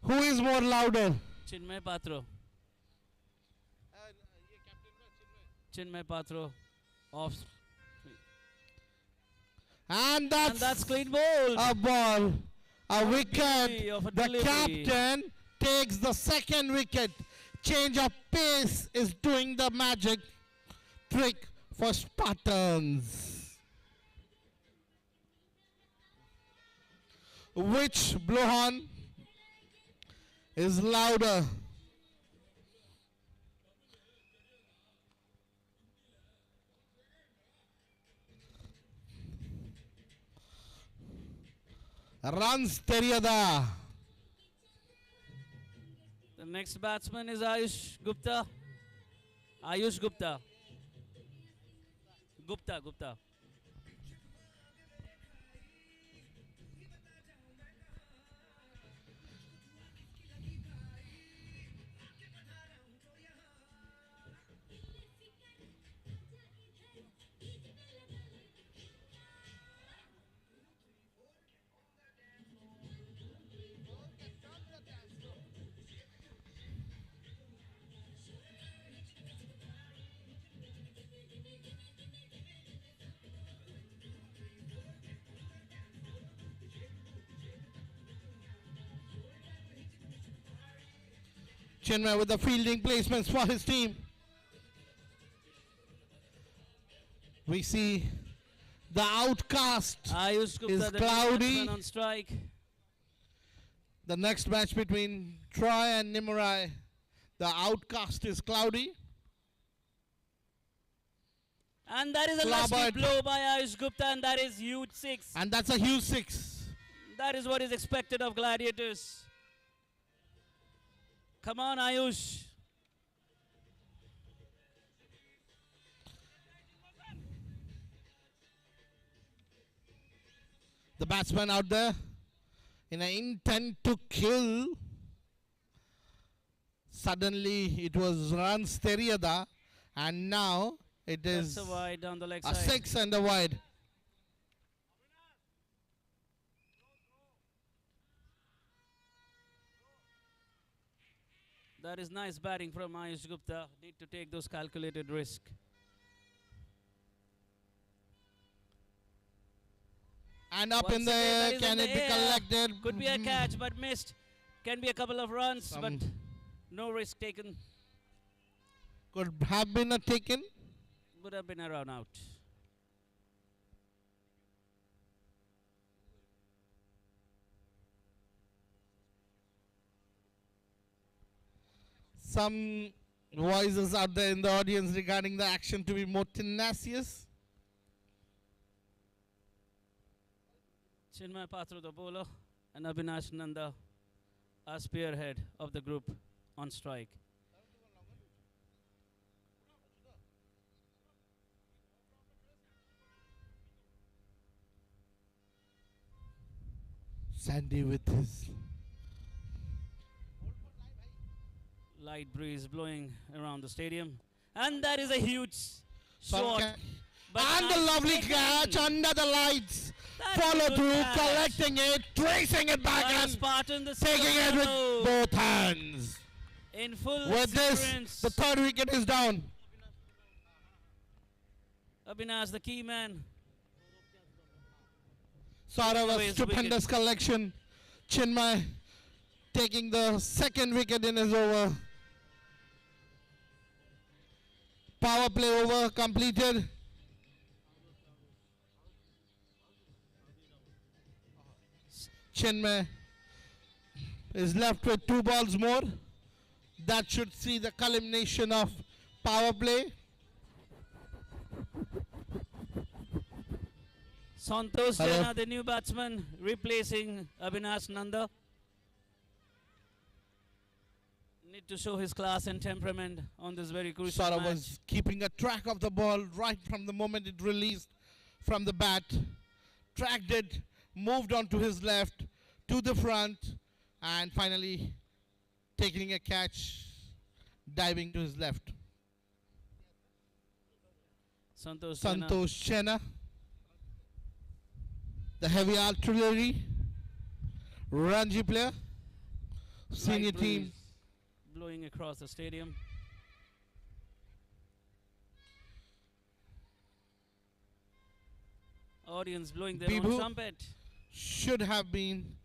Who is more louder? Chinmay Patro. Chinmay Patro off. And that's clean ball. A ball. A wicket. Of a The delivery. captain takes the second wicket. Change of pace is doing the magic trick for Spartans. Which blowhorn is louder? Runs Teriada. The next batsman is Ayush Gupta. Ayush Gupta. Gupta. Chinmay with the fielding placements for his team. We see the outcast Ayush Gupta, is the new cloudy. batsman on strike. The next match between Troy and Nimurai, the outcast is cloudy. And that is a lusty Clobbered. blow by Ayush Gupta, and that is huge 6. And that's a huge 6. That is what is expected of Gladiators. Come on, Ayush. The batsman out there in an intent to kill. Suddenly it was runs Teriada, and now it is That's a wide down the leg a side. 6 and a wide. That is nice batting from Ayush Gupta. Need to take those calculated risks. And up Once in the again, that air, is can in it the be air. collected? Could be a catch, but missed. Can be a couple of runs, but no risk taken. Could have been a taken. Would have been a run out. Some voices out there in the audience regarding the action to be more tenacious. Chinmay Patra, the bowler, and Abhinash Nanda, a spearhead of the group on strike. Sandy with his Light breeze blowing around the stadium. And that is a huge shot. But and the nice lovely taken. catch under the lights. That's a Follow good through, catch. collecting it, tracing it back, By and Spartan, the taking it with Spartan both hands. in full With this, exuberance. the third wicket is down. Abhinash, the key man. Sort of a Away is the stupendous collection. Chinmay taking the second wicket in his over. Power play over completed. Chinmay is left with 2 balls more. That should see the culmination of power play. Santosh Hello. Jaina, the new batsman, replacing Abhinash Nanda. Need to show his class and temperament on this very crucial Sort of match. was keeping a track of the ball right from the moment it released from the bat. Tracked it, moved on to his left, to the front, and finally taking a catch, diving to his left. Santosh Jaina. Santosh Jaina, the heavy artillery, Ranji player, senior Light team. breeze blowing across the stadium. Audience blowing their own Bibu trumpet. should have been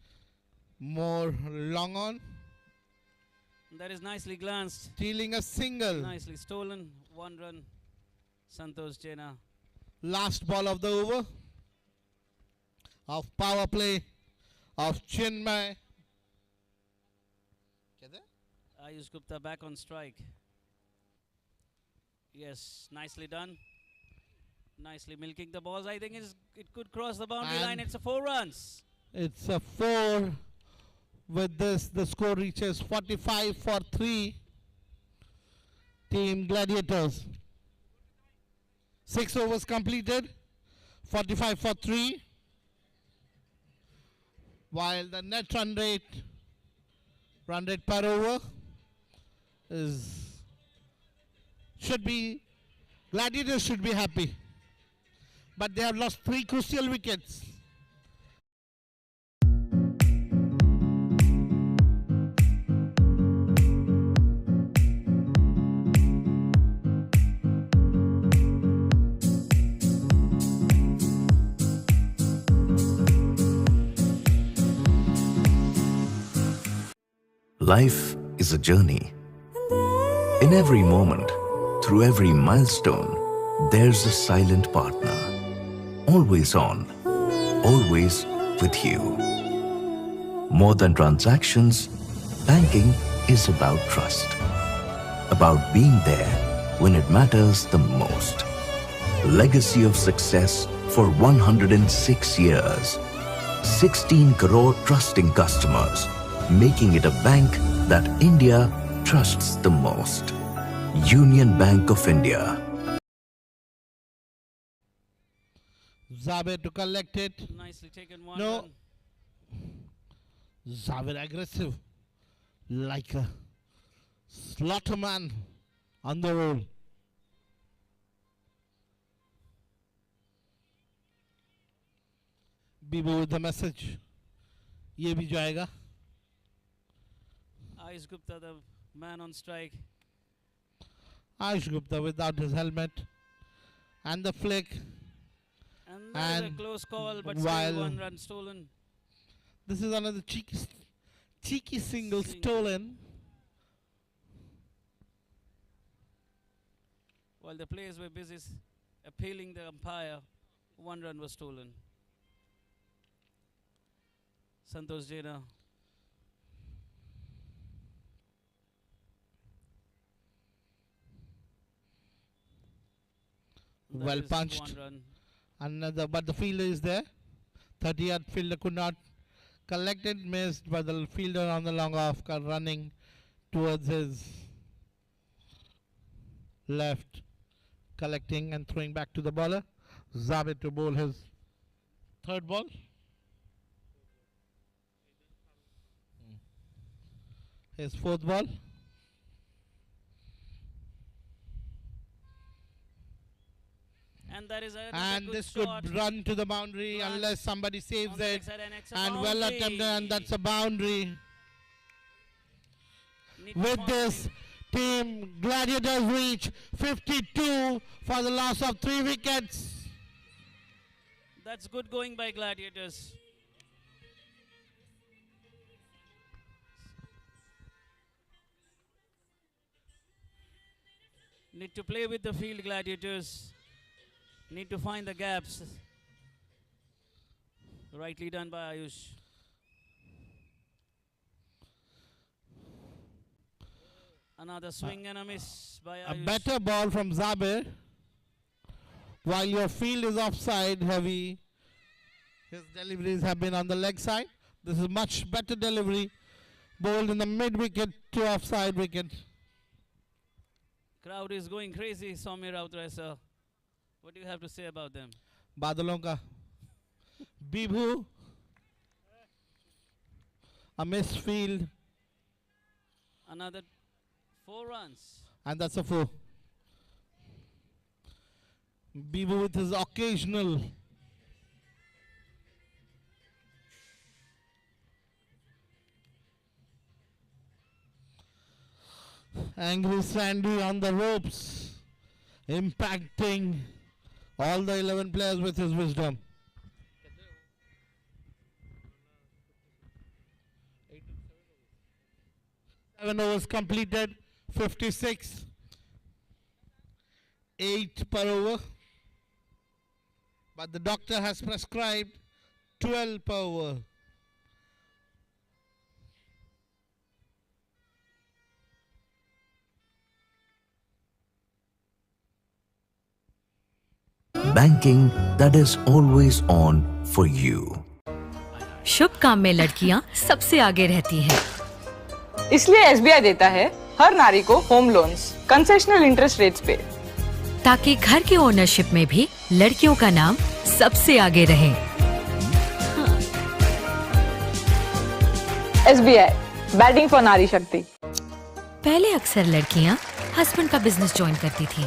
more long on. That is nicely glanced. Stealing a single. Nicely stolen. 1 run. Santosh Jaina. Last ball of the over of power play of Chinmay. Ayush Gupta back on strike. Yes, nicely done. Nicely milking the balls. I think it could cross the boundary And line. It's a 4 runs. It's a 4. With this, the score reaches 45 for 3. Team Gladiators. 6 overs completed. 45 for 3. While the net run rate per over Gladiators should be happy. But they have lost 3 crucial wickets. Life is a journey. In every moment, through every milestone, there's a silent partner. Always on, always with you. More than transactions, banking is about trust. About being there when it matters the most. Legacy of success for 106 years. 16 crore trusting customers, making it a bank that India trusts the most. Union Bank of India. Zabir to collect it. Nicely taken, one No. run. Zabir aggressive. Like a slaughterman on the roll. Bibu with the message. ये भी जाएगा. Ayush Gupta, the man on strike. Ayush Gupta without his helmet. And the flick. And that is a close call, but still while one run stolen. this is another cheeky single stolen. While the players were busy appealing the umpire, one run was stolen. Santosh Jaina. That Well is punched. one run. Another, but the fielder is there. 30-yard fielder could not collect it, missed, but the fielder on the long off running towards his left, collecting and throwing back to the bowler. Zabir to bowl his third ball. His fourth ball. And that is a And good this shot. could run to the boundary unless somebody saves On the it. leg side, and it's a And well boundary. attempted, and that's a boundary. Need to With find- this, team Gladiators reach 52 for the loss of 3 wickets. That's good going by Gladiators. Need to play with the field, Gladiators. Need to find the gaps. Rightly done by Ayush. Another swing and a miss by A Ayush. better ball from Zabir. While your field is offside heavy, his deliveries have been on the leg side. This is much better delivery. Bowled in the mid wicket to offside wicket. Crowd is going crazy, Soumya Rautra, sir. What do you have to say about them? बादलों का Bibhu, a missed field, Another 4 runs. and that's a 4. Bibhu with his occasional angry Sandy on the ropes, impacting all the 11 players with his wisdom. 7 overs completed, 56, 8 per over. But the doctor has prescribed 12 per over. Banking that is always on for you. शुभ काम में लड़कियां सबसे आगे रहती हैं। इसलिए SBI देता है हर नारी को home loans concessional interest rates पे, ताकि घर के ओनरशिप में भी लड़कियों का नाम सबसे आगे रहे। एसबीआई बैटिंग फॉर नारी शक्ति। पहले अक्सर लड़कियां हस्बैंड का बिजनेस ज्वाइन करती थीं,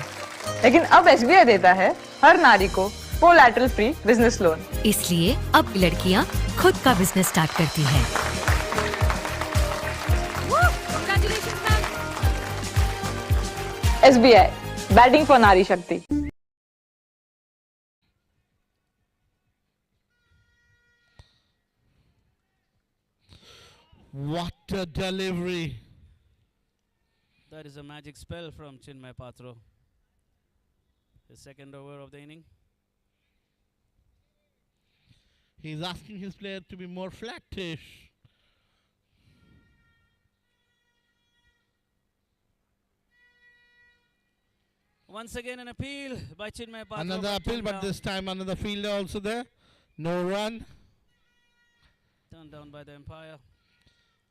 लेकिन अब एसबीआई देता है हर नारी को कोलैटरल फ्री बिजनेस लोन। इसलिए अब लड़कियां खुद का बिजनेस स्टार्ट करती हैं। एसबीआई बैटिंग फॉर नारी शक्ति। What a delivery. That is a magic spell from Chinmay Patro. The second over of the inning. He's asking his player to be more flattish. Once again an appeal by Chinmay Patro. Another appeal, but this time another fielder also there. No run. Turned down by the umpire.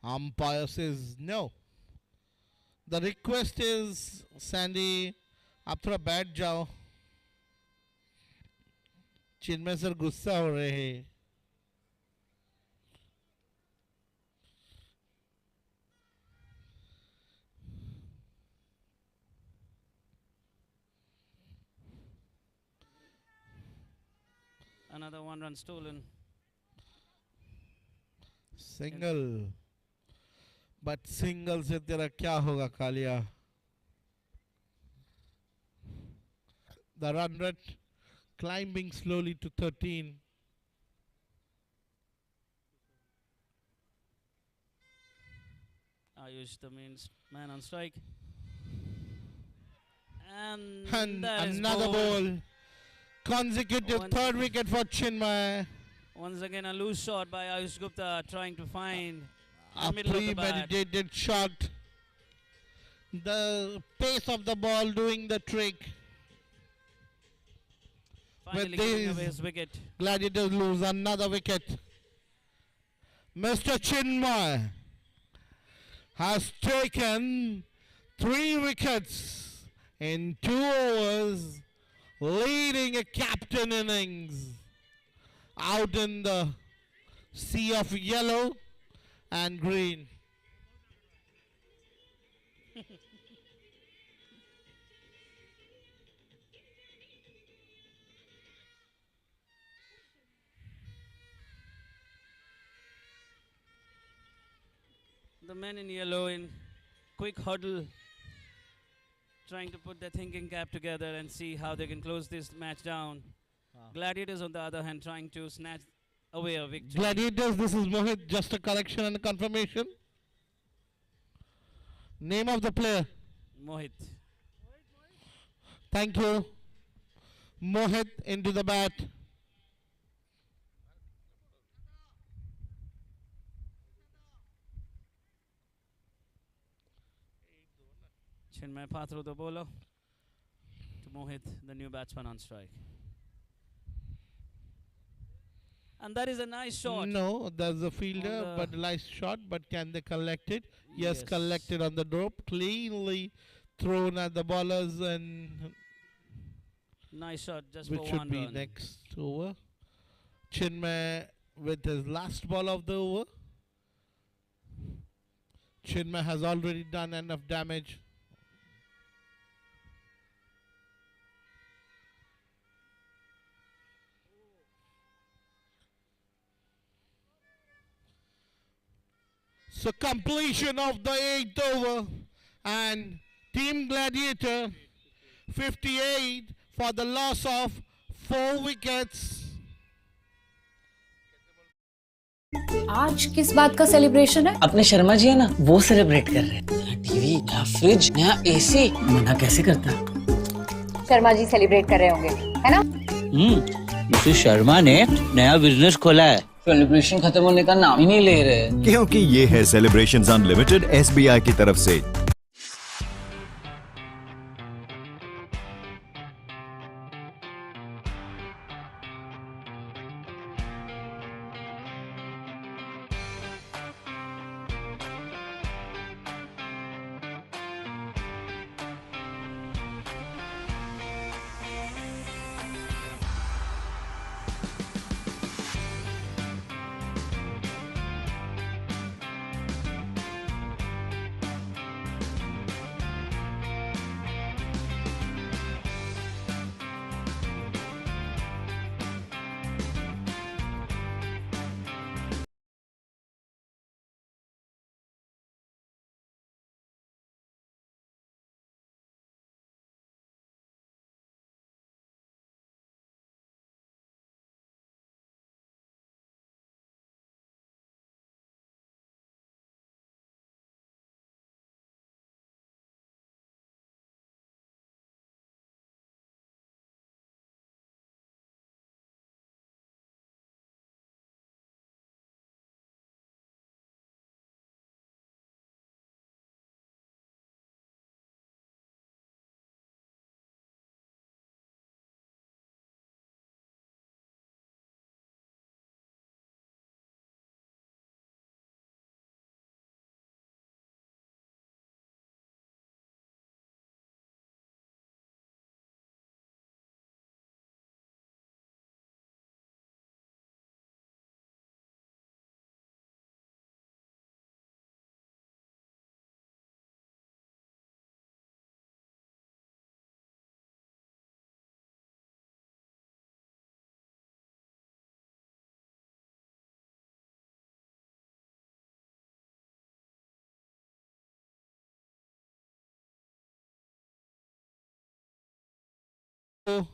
Umpire says no. The request is, Sandy, आप थोड़ा बैठ जाओ. चिन्मय sir गुस्सा हो रहे हैं. Another 1 run stolen. Single. But single से तेरा क्या होगा Kaliya? The run rate climbing slowly to 13. Ayush, the man on strike. And another ball. Consecutive third wicket for Chinmay. Once again a loose shot by Ayush Gupta trying to find a the middle of the bat. premeditated shot. The pace of the ball doing the trick. Finally With giving away these his wicket. Gladiators lose another wicket. Mr. Chinmay has taken 3 wickets in 2 overs, leading a captain innings out in the sea of yellow and green. The men in yellow in quick huddle, trying to put their thinking cap together and see how they can close this match down. Gladiators, on the other hand, trying to snatch away a victory. Gladiators, this is Mohit, just a correction and a confirmation. Name of the player? Mohit. Thank you. Mohit into the bat. Chinmay Patro, the bowler, to Mohit, the new batsman on strike. And that is a nice shot. No, there's a fielder, but a nice shot. But can they collect it? Yes, collected on the rope, cleanly thrown at the bowlers, and nice shot, just which for should 1 be run. next over. Chinmay with his last ball of the over. Chinmay has already done enough damage. So completion of the 8th over, and Team Gladiator 58 for the loss of 4 wickets. आज किस बात का celebration है? अपने शर्मा जी है ना, वो celebrate कर रहे हैं। नया टीवी, नया फ्रिज, नया एसी। मना कैसे करता? शर्मा जी सेलिब्रेट कर रहे होंगे, है ना? मिसेस शर्मा ने नया बिजनेस खोला है। सेलिब्रेशन खत्म होने का नाम ही नहीं ले रहे। क्योंकि ये है सेलिब्रेशंस अनलिमिटेड एसबीआई की तरफ से। And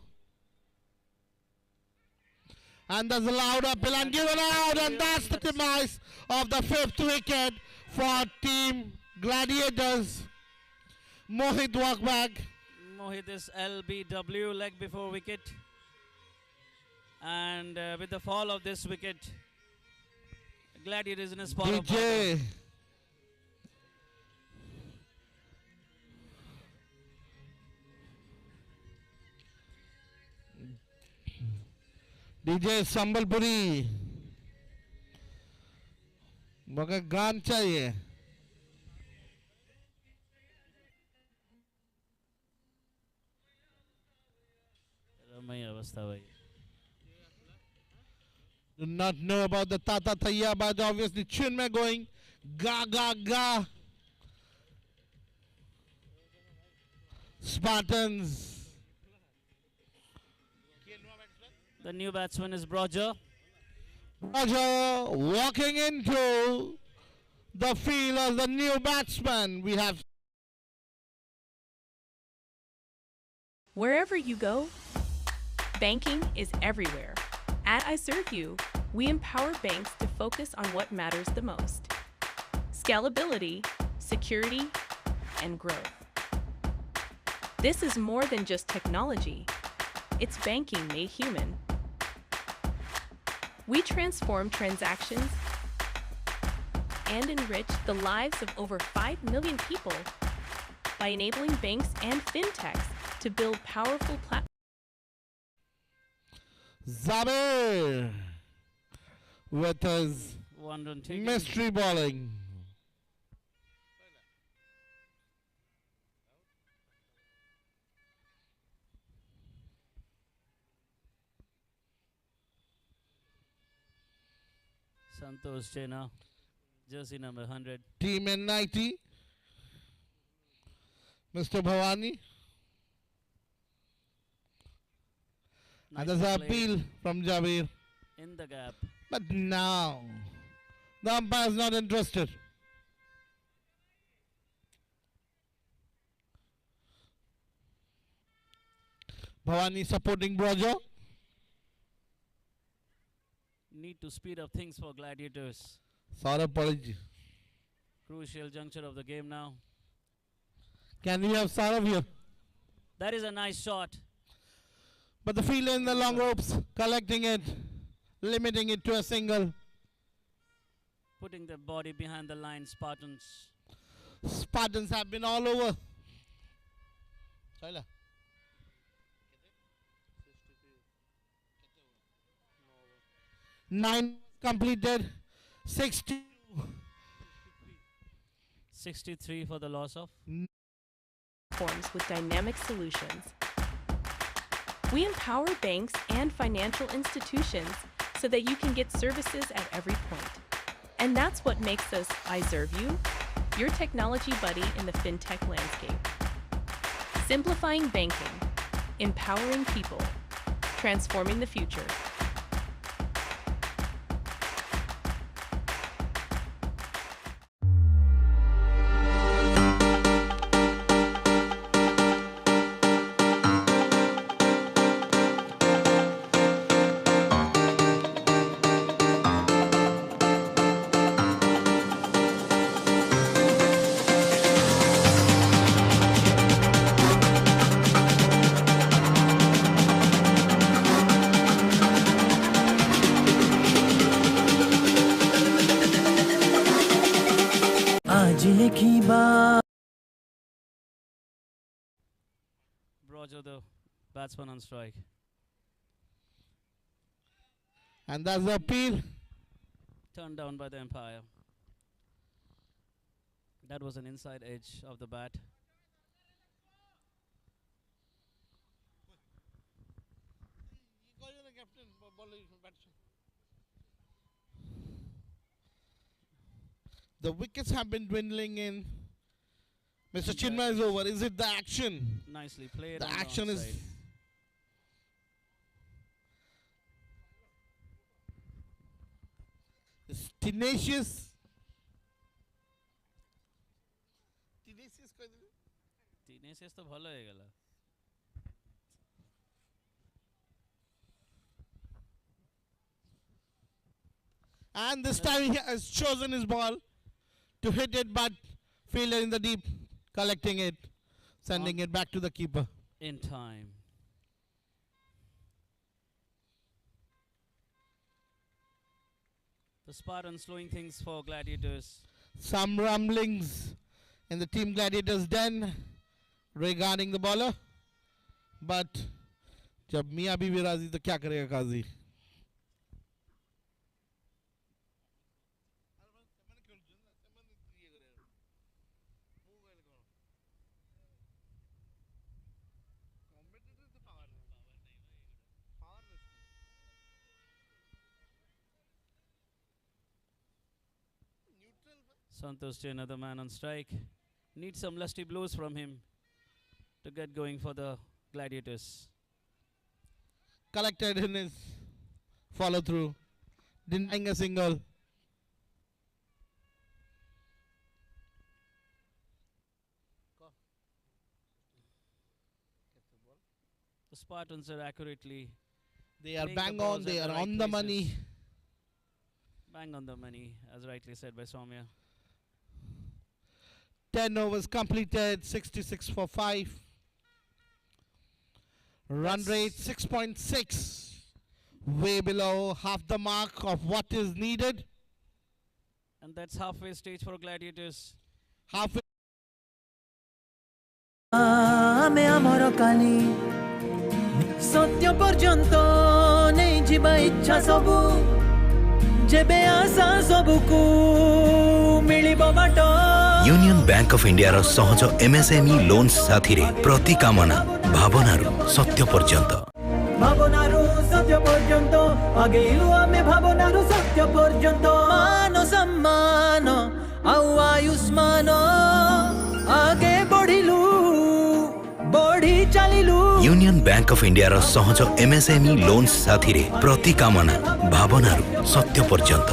there's a loud appeal and given out, and that's the demise of the fifth wicket for Team Gladiators. Mohit walk back. Mohit is LBW, leg before wicket. And with the fall of this wicket, Gladiators in a spot of DJ. bother. DJ Sambalpuri मगर गान चाहिए रमई अवस्था भाई do not know about the Tata Thaya, but obviously Chinmay going ga ga ga. Spartans. The new batsman is Broger. Broger walking into the field as the new batsman. We have. Wherever you go, banking is everywhere. At iServeU, we empower banks to focus on what matters the most: scalability, security, and growth. This is more than just technology. It's banking made human. We transform transactions and enrich the lives of over 5 million people by enabling banks and fintechs to build powerful platforms. Zabir with his mystery bowling. Santosh Chena, jersey number 100. Team in 90. Mr. Bhavani. And there's an appeal from Jabir. In the gap. But now, the umpire is not interested. Bhavani supporting Brojo. Need to speed up things for Gladiators. Saurabh Paliji. Crucial juncture of the game now. Can we have Saurabh here? That is a nice shot. But the fielder in the long ropes, collecting it, limiting it to a single. Putting the body behind the line, Spartans. Spartans have been all over. 9 completed, 60. 63 for the loss of. Forms with dynamic solutions. We empower banks and financial institutions so that you can get services at every point. And that's what makes us iServeU, your technology buddy in the fintech landscape. Simplifying banking, empowering people, transforming the future. Brojo, the batsman on strike. And that's the appeal. Turned down by the umpire. That was an inside edge of the bat. The wickets have been dwindling in. Mr. Chinmay is over. Is it the action? Nicely played. The action is. It's tenacious. Tenacious तो भलो है गला. And this time he has chosen his ball to hit it, but fielder in the deep, collecting it, sending it back to the keeper. In time. The Spartans slowing things for Gladiators. Some rumblings in the team Gladiators den regarding the bowler, but जब मियाँ बीवी राजी तो क्या करेगा काजी? Santosh, another man on strike. Needs some lusty blows from him to get going for the Gladiators. Collected in his follow through, denying a single. The Spartans are accurately. They are playing bang the on, balls they at are the on right the places. money. Bang on the money, as rightly said by Soumya. 10 overs completed, 66 for 5. Run rate 6.6, way below half the mark of what is needed. And that's halfway stage for Gladiators. Halfway. ଆମେ ଆମର କାଲି ସତ୍ୟ ପର୍ଯ୍ୟନ୍ତ ନେଇଯିବା ଇଚ୍ଛା ସବୁ ଯେବେ ଆଶା ସବୁକୁ ମିଳିବ ବାଟ यूनियन बैंक ऑफ इंडिया रो सहज एमएसएमई लोन्स साथी रे प्रति कामना भावनारू सत्य पर्यंत ଭାବନାରୁ ସତ୍ୟ ପର୍ଯ୍ୟନ୍ତ ଆଗେଇଲୁ ଆମେ ଭାବନାରୁ ସତ୍ୟ ପର୍ଯ୍ୟନ୍ତ ମାନ ସମ୍ମାନ ଆଉ ଆୟୁଷ୍ମାନ ଆଗେ ବଢିଲୁ ବଢି ଚାଲିଲୁ यूनियन बैंक ऑफ इंडिया रो सहज एमएसएमई लोन्स साथी रे प्रति कामना भावनारू सत्य पर्यंत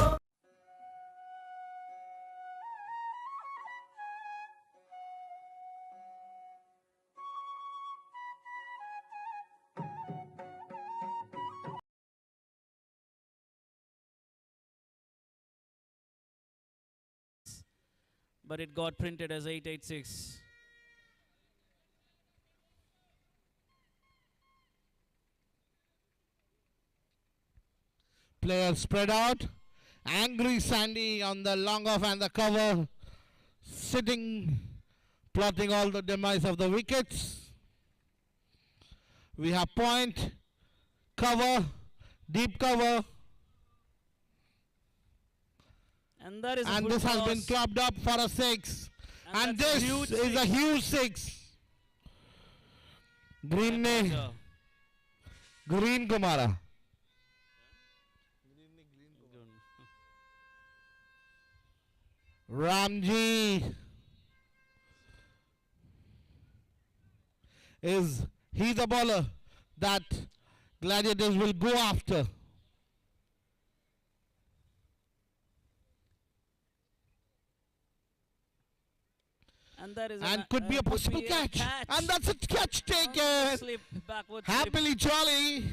But it got printed as 886. Players spread out. Angry Sandy on the long off and the cover. Sitting, plotting all the demise of the wickets. We have point, cover, deep cover. And that is a And good this has been toss. clubbed up for a 6. And that's a this huge is a six. huge 6. Green ne, Green Kumara. Ramji is he the bowler that Gladiators will go after. And that is And could be a possible catch. And that's a catch taken. Slip, backward Happily jolly,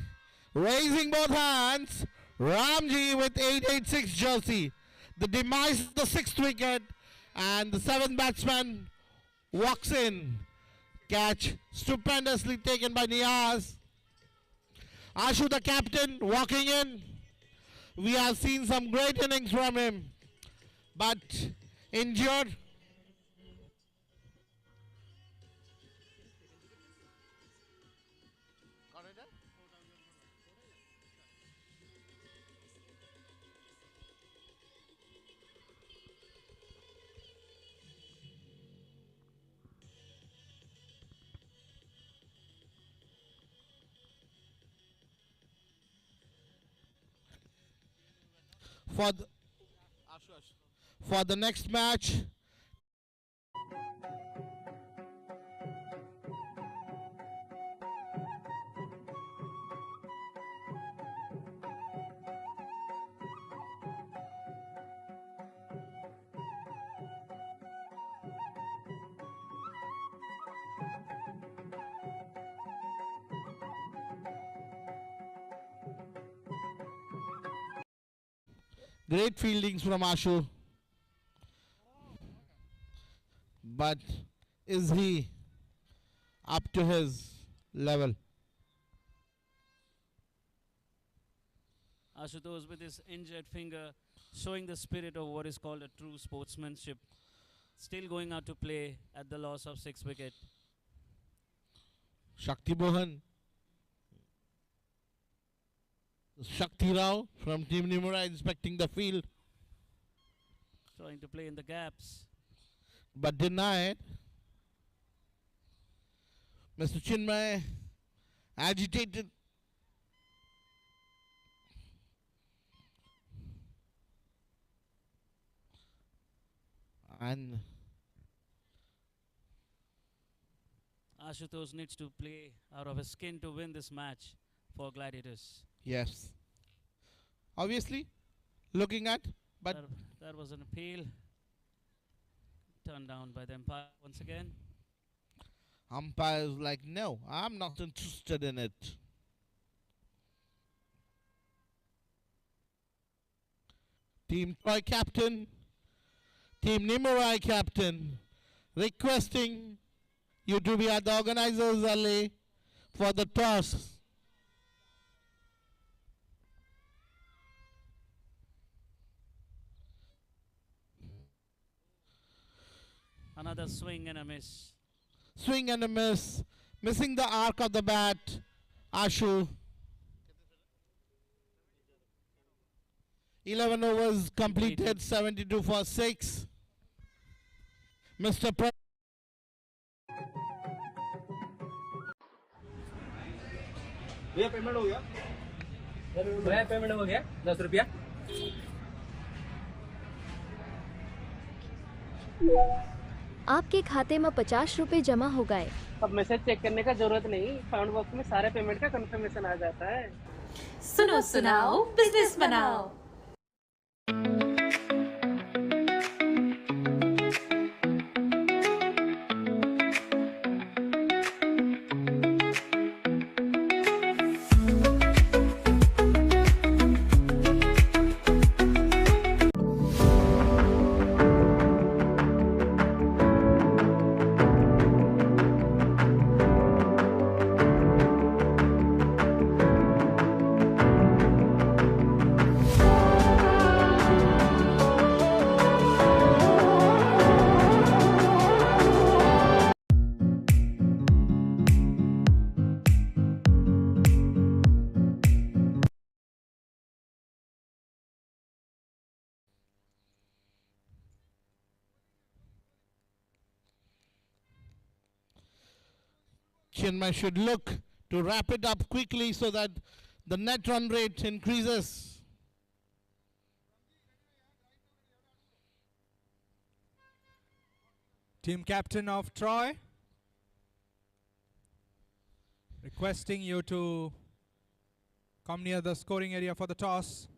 raising both hands. Ramji with 886 jersey. The demise of the 6th wicket. And the 7th batsman walks in. Catch stupendously taken by Niaz. Ashu the captain walking in. We have seen some great innings from him. But injured. For the next match. Great fieldings from Ashu. But is he up to his level? Ashutosh with his injured finger showing the spirit of what is called a true sportsmanship. Still going out to play at the loss of 6 wicket. Shakti Mohan. Shakti Rao from Team Nimura inspecting the field. Trying to play in the gaps. But denied. Mr. Chinmay agitated. And Ashutosh needs to play out of his skin to win this match for Gladiators. yes, obviously looking at, but That was an appeal. Turned down by the umpire once again. umpire's like, no, I'm not interested in it. Team Troy captain, Team Nimurai captain, requesting you to be at the organizers alley for the toss. Another swing and a miss. Swing and a miss, missing the arc of the bat. Ashu. 11 overs completed, 72 for 6. Mr. भैया payment हो गया भैया payment हो गया 10 रुपया आपके खाते में 50 रुपए जमा हो गए। अब मैसेज चेक करने का जरूरत नहीं, साउंड बॉक्स में सारे पेमेंट का कंफर्मेशन आ जाता है। सुनो सुनाओ बिजनेस बनाओ। Chinmay should look to wrap it up quickly so that the net run rate increases. Team captain of Troy, requesting you to come near the scoring area for the toss.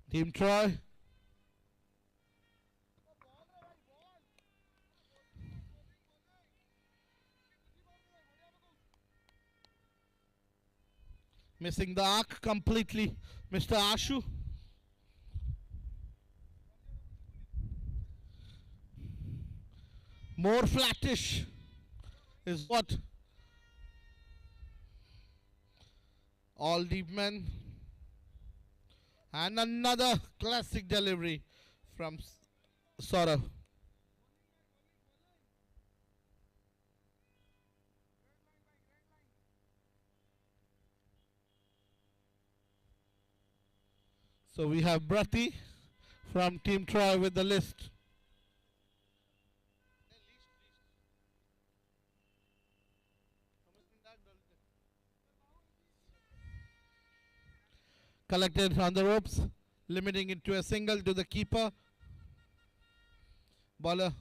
Team Troy. Missing the arc completely, Mr. Ashu. More flattish is what all deep men. And another classic delivery from Saurav. So we have Brati from Team Troy with the list. Collected on the ropes, limiting it to a single to the keeper. Bowler.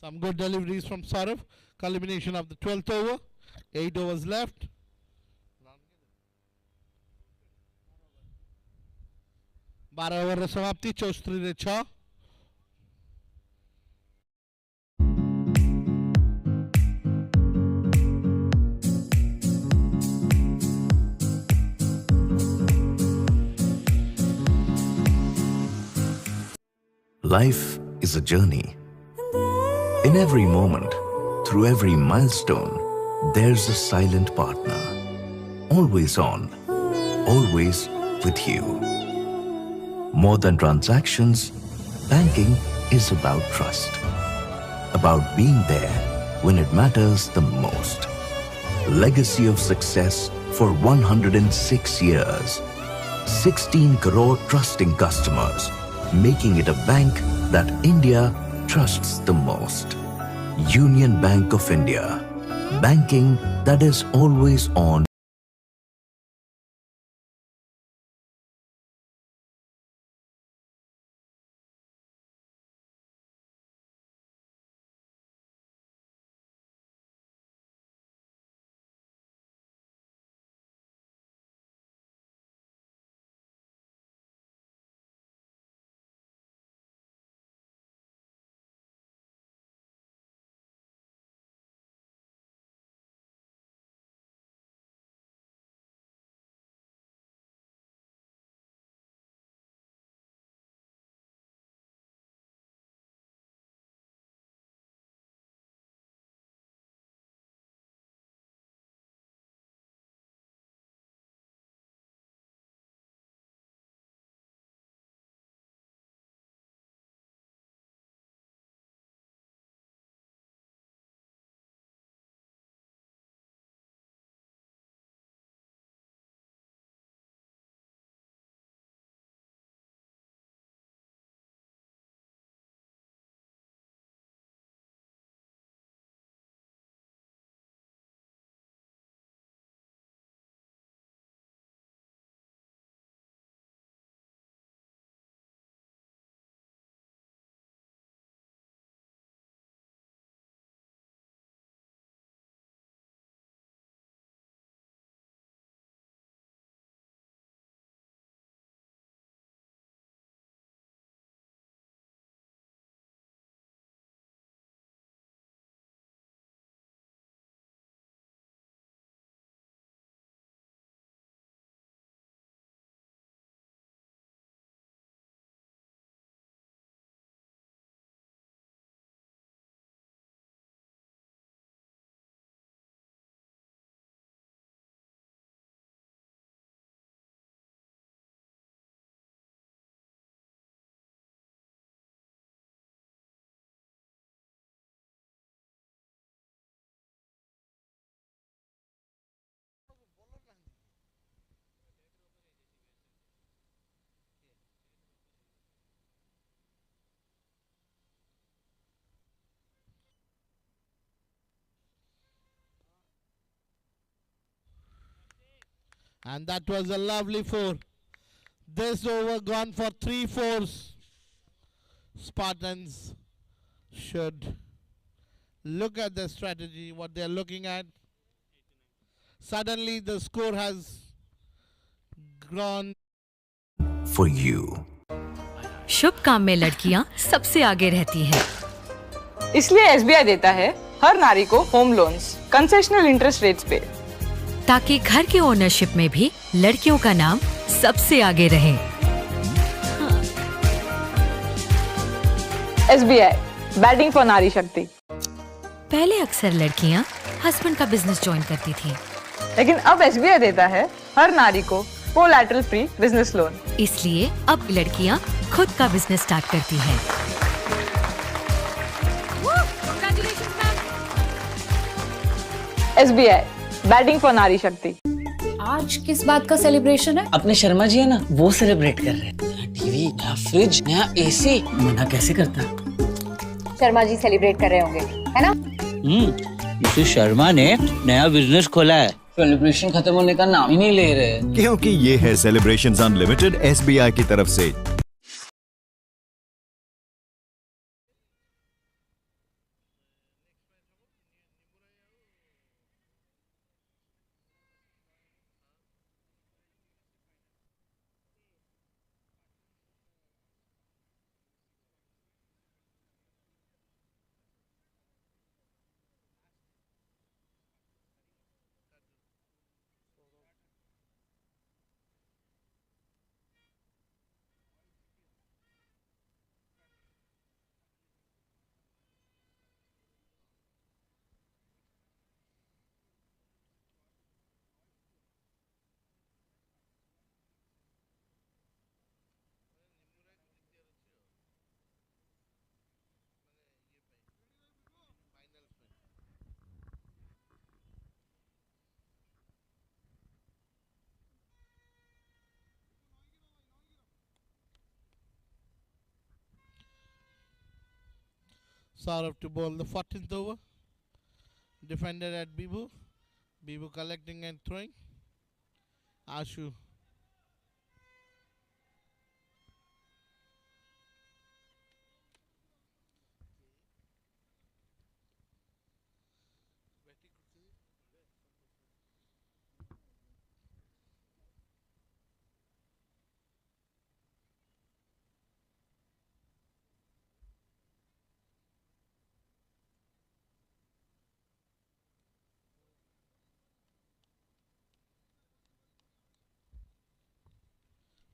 Some good deliveries from Saurav. Culmination of the 12th over. 8 overs left. बारह over समाप्ति 64 Life is a journey. In every moment, through every milestone, there's a silent partner. Always on, always with you. More than transactions, banking is about trust. About being there when it matters the most. Legacy of success for 106 years. 16 crore trusting customers, making it a bank that India trusts the most. Union Bank of India. Banking that is always on. And that was a lovely 4. This over gone for 3 4s. Spartans should look at their strategy, what they're looking at. Suddenly the score has grown. For you. शुभ काम में लड़कियां सबसे आगे रहती हैं। इसलिए SBI देता है हर नारी को home loans concessional interest rates पे, ताकि घर के ओनरशिप में भी लड़कियों का नाम सबसे आगे रहे। एसबीआई बैटिंग फॉर नारी शक्ति। पहले अक्सर लड़कियां हस्बैंड का बिजनेस ज्वाइन करती थीं, लेकिन अब एसबीआई देता है हर नारी को कोलैटरल फ्री बिजनेस लोन। इसलिए अब लड़कियां खुद का बिजनेस स्टार्ट करती हैं। एसबीआई बैटिंग फॉर नारी शक्ति। आज किस बात का सेलिब्रेशन है? अपने शर्मा जी है ना, वो सेलिब्रेट कर रहे हैं। नया टीवी, नया फ्रिज, नया एसी। मना कैसे करता? शर्मा जी सेलिब्रेट कर रहे होंगे, है ना? मिस्टर शर्मा ने नया बिजनेस खोला है, सेलिब्रेशन खत्म होने का नाम ही नहीं ले रहे। क्योंकि ये है सेलिब्रेशंस अनलिमिटेड एसबीआई की तरफ से। Saurav to bowl the 14th over. Defender at Bibu. Bibu collecting and throwing. Ashu.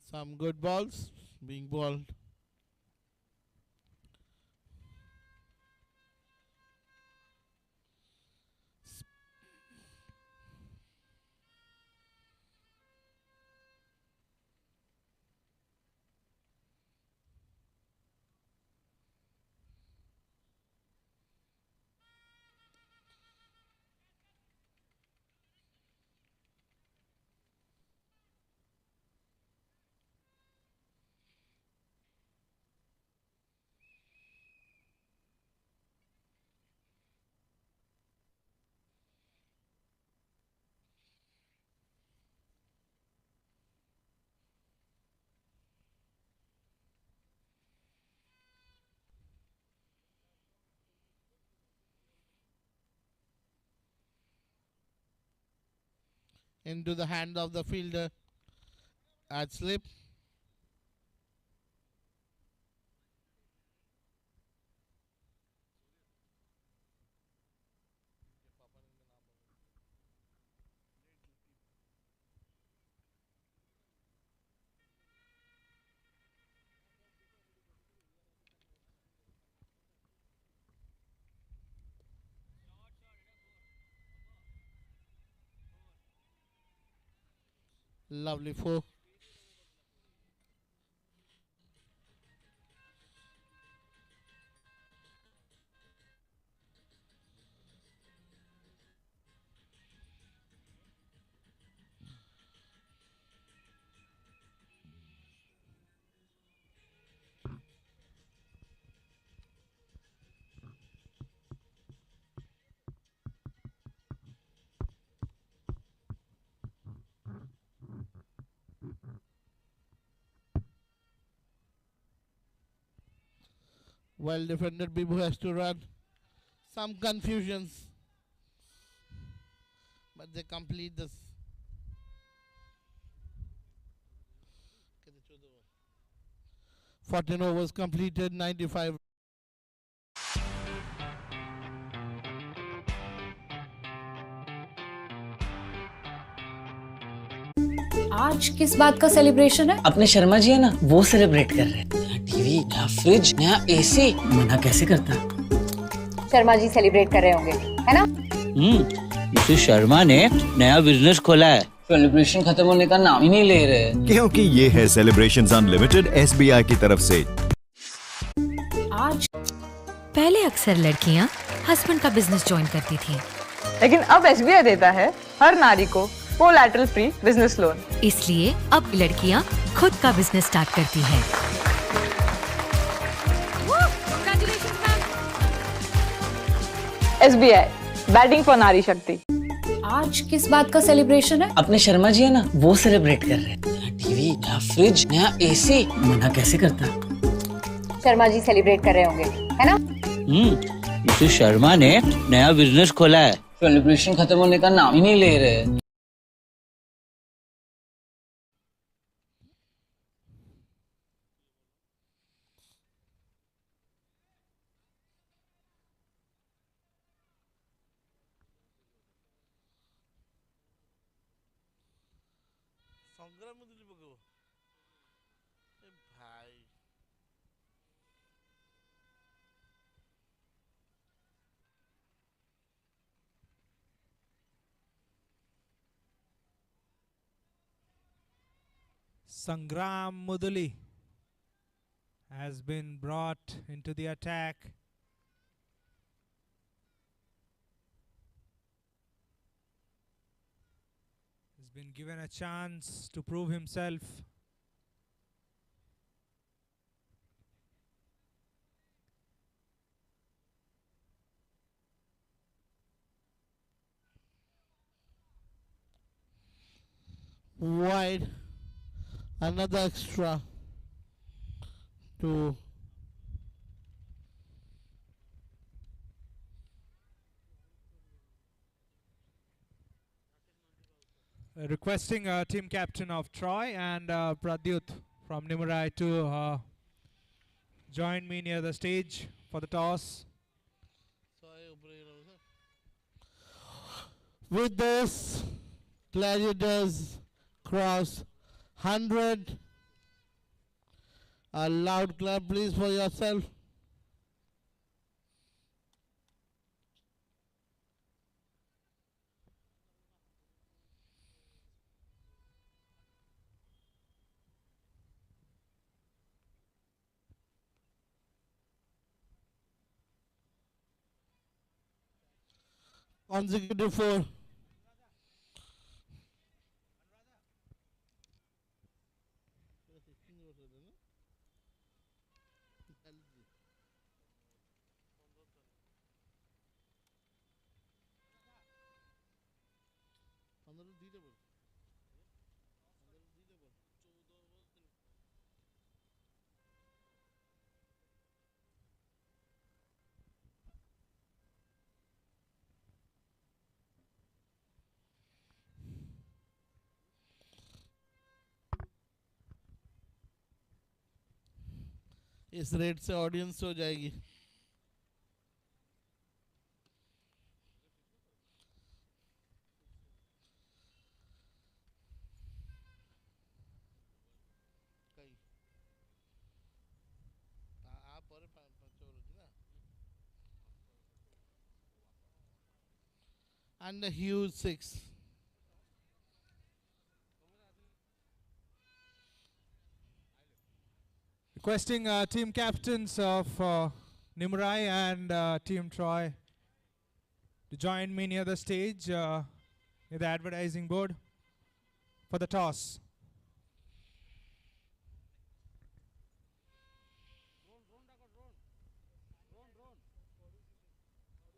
Some good balls being bowled. Into the hand of the fielder at slip. Lovely four. Well defended, Bibu has to run. Some confusions, but they complete this. 14 overs completed, 95. आज किस बात का celebration है? अपने शर्मा जी है ना, वो celebrate कर रहे हैं। नया टीवी, नया फ्रिज, नया एसी। मना कैसे करता? शर्मा जी सेलिब्रेट कर रहे होंगे, है ना? मिसेस शर्मा ने नया बिजनेस खोला है। सेलिब्रेशन खत्म होने का नाम ही नहीं ले रहे। क्योंकि ये है सेलिब्रेशंस अनलिमिटेड एसबीआई की तरफ से। आज पहले अक्सर लड़कियां हस्बैंड का बिजनेस ज्वाइन करती थीं, लेकिन अब एसबीआई देता है हर नारी को कोलैटरल फ्री बिजनेस लोन। इसलिए अब लड़कियां खुद का बिजनेस स्टार्ट करती हैं। एसबीआई बैटिंग फॉर नारी शक्ति। आज किस बात का सेलिब्रेशन है? अपने शर्मा जी है ना, वो सेलिब्रेट कर रहे हैं। नया टीवी, नया फ्रिज, नया एसी। मना कैसे करता? शर्मा जी सेलिब्रेट कर रहे होंगे, है ना? मिसेस शर्मा ने नया बिजनेस खोला है। सेलिब्रेशन खत्म होने का नाम ही नहीं ले रहे। Sangram Mudali has been brought into the attack. He's been given a chance to prove himself. wide, another extra to Requesting team captain of Troy and Pradyut from Nimurai to join me near the stage for the toss. with this Gladiators cross 100. A loud clap please for yourself. Consecutive 4. इस rate से audience हो जाएगी. And a huge 6. Requesting team captains of Nimurai and Team Troy to join me near the stage, near the advertising board for the toss.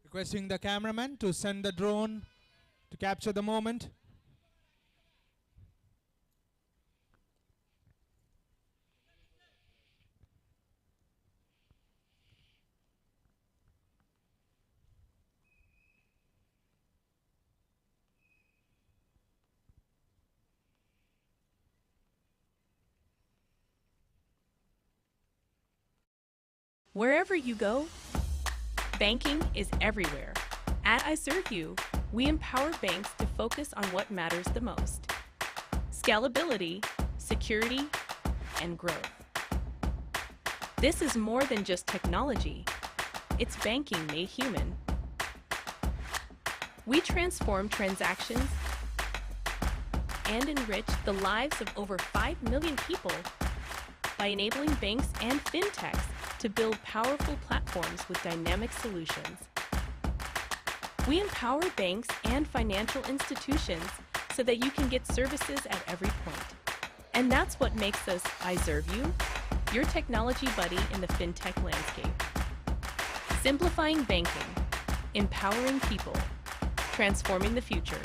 Requesting the cameraman to send the drone to capture the moment. Wherever you go, banking is everywhere. At iServeU, we empower banks to focus on what matters the most: scalability, security, and growth. This is more than just technology. It's banking made human. We transform transactions and enrich the lives of over 5 million people by enabling banks and fintechs to build powerful platforms with dynamic solutions. We empower banks and financial institutions so that you can get services at every point. And that's what makes us iServeU, your technology buddy in the fintech landscape. Simplifying banking, empowering people, transforming the future.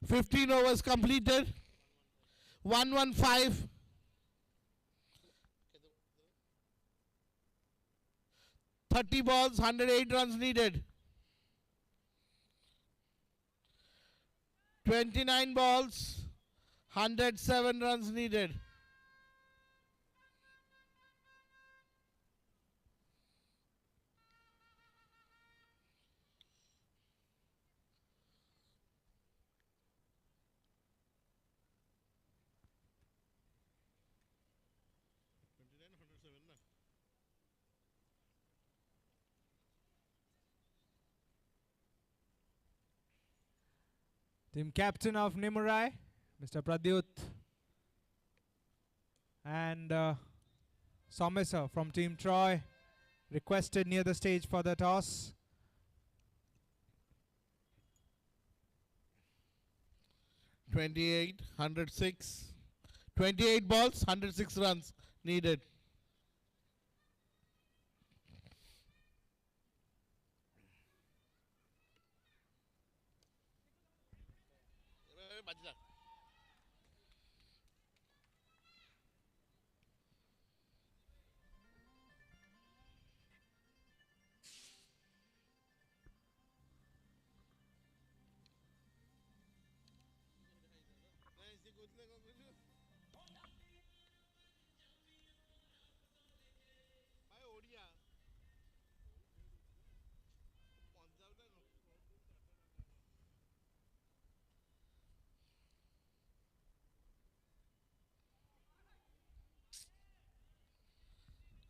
$15 overs completed. 115. 30 balls, 108 runs needed. 29 balls, 107 runs needed. Team captain of Nimurai, Mr. Pradyut, and Somesa from Team Troy requested near the stage for the toss. 28, 106. 28 balls, 106 runs needed.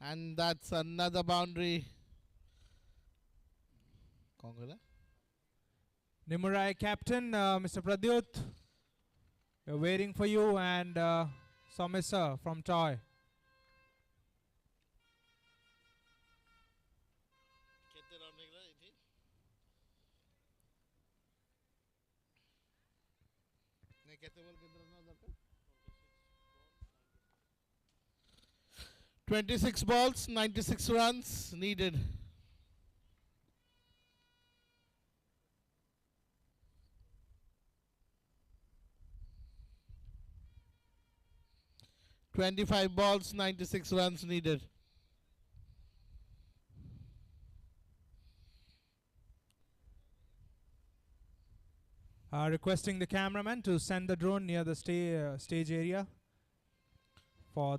And that's another boundary. Congrats. Nimurai captain, Mr. Pradyut, we're waiting for you, and Somisa from Toy. "26 balls, 96 runs needed." "25 balls, 96 runs needed." Requesting the cameraman to send the drone near the stage area for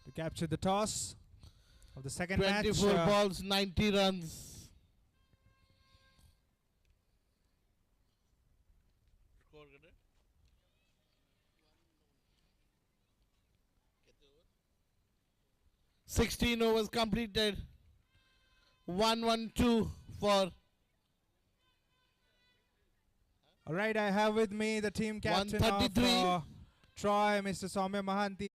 to capture the toss of the second match. 24 balls, 90 runs. Score 16 overs completed. 1-1-2 for. All right, I have with me the team captain of 133. Troy, Mr. Soumya Mahanti.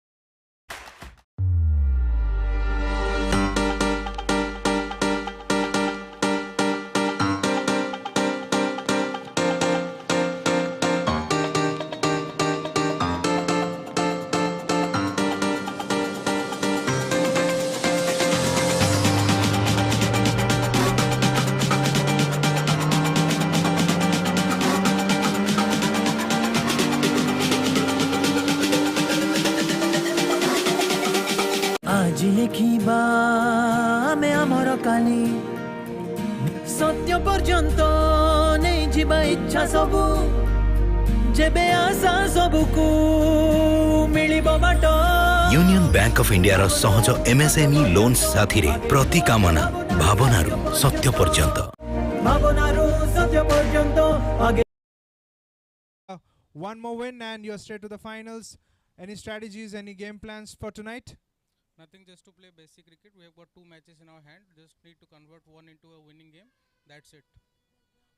আজি লেখিবা ଆମେ ଆମର କାଲି ସତ୍ୟ ପର୍ଯ୍ୟନ୍ତ ନେଇଯିବା ଇଚ୍ଛା ସବୁ ଯେବେ ଆଶା ସବୁକୁ ମିଳିବ ବାଟ यूनियन बैंक ऑफ इंडिया रो सहज एमएसएमई लोन्स साथी रे प्रति कामना भावनारू सत्य पर्यंत ଭାବନାରୁ ସତ୍ୟ ପର୍ଯ୍ୟନ୍ତ ଆଗେ One more win and you're straight to the finals. Any strategies, any game plans for tonight? Nothing, just to play basic cricket. We have got 2 matches in our hand. Just need to convert one into a winning game. That's it.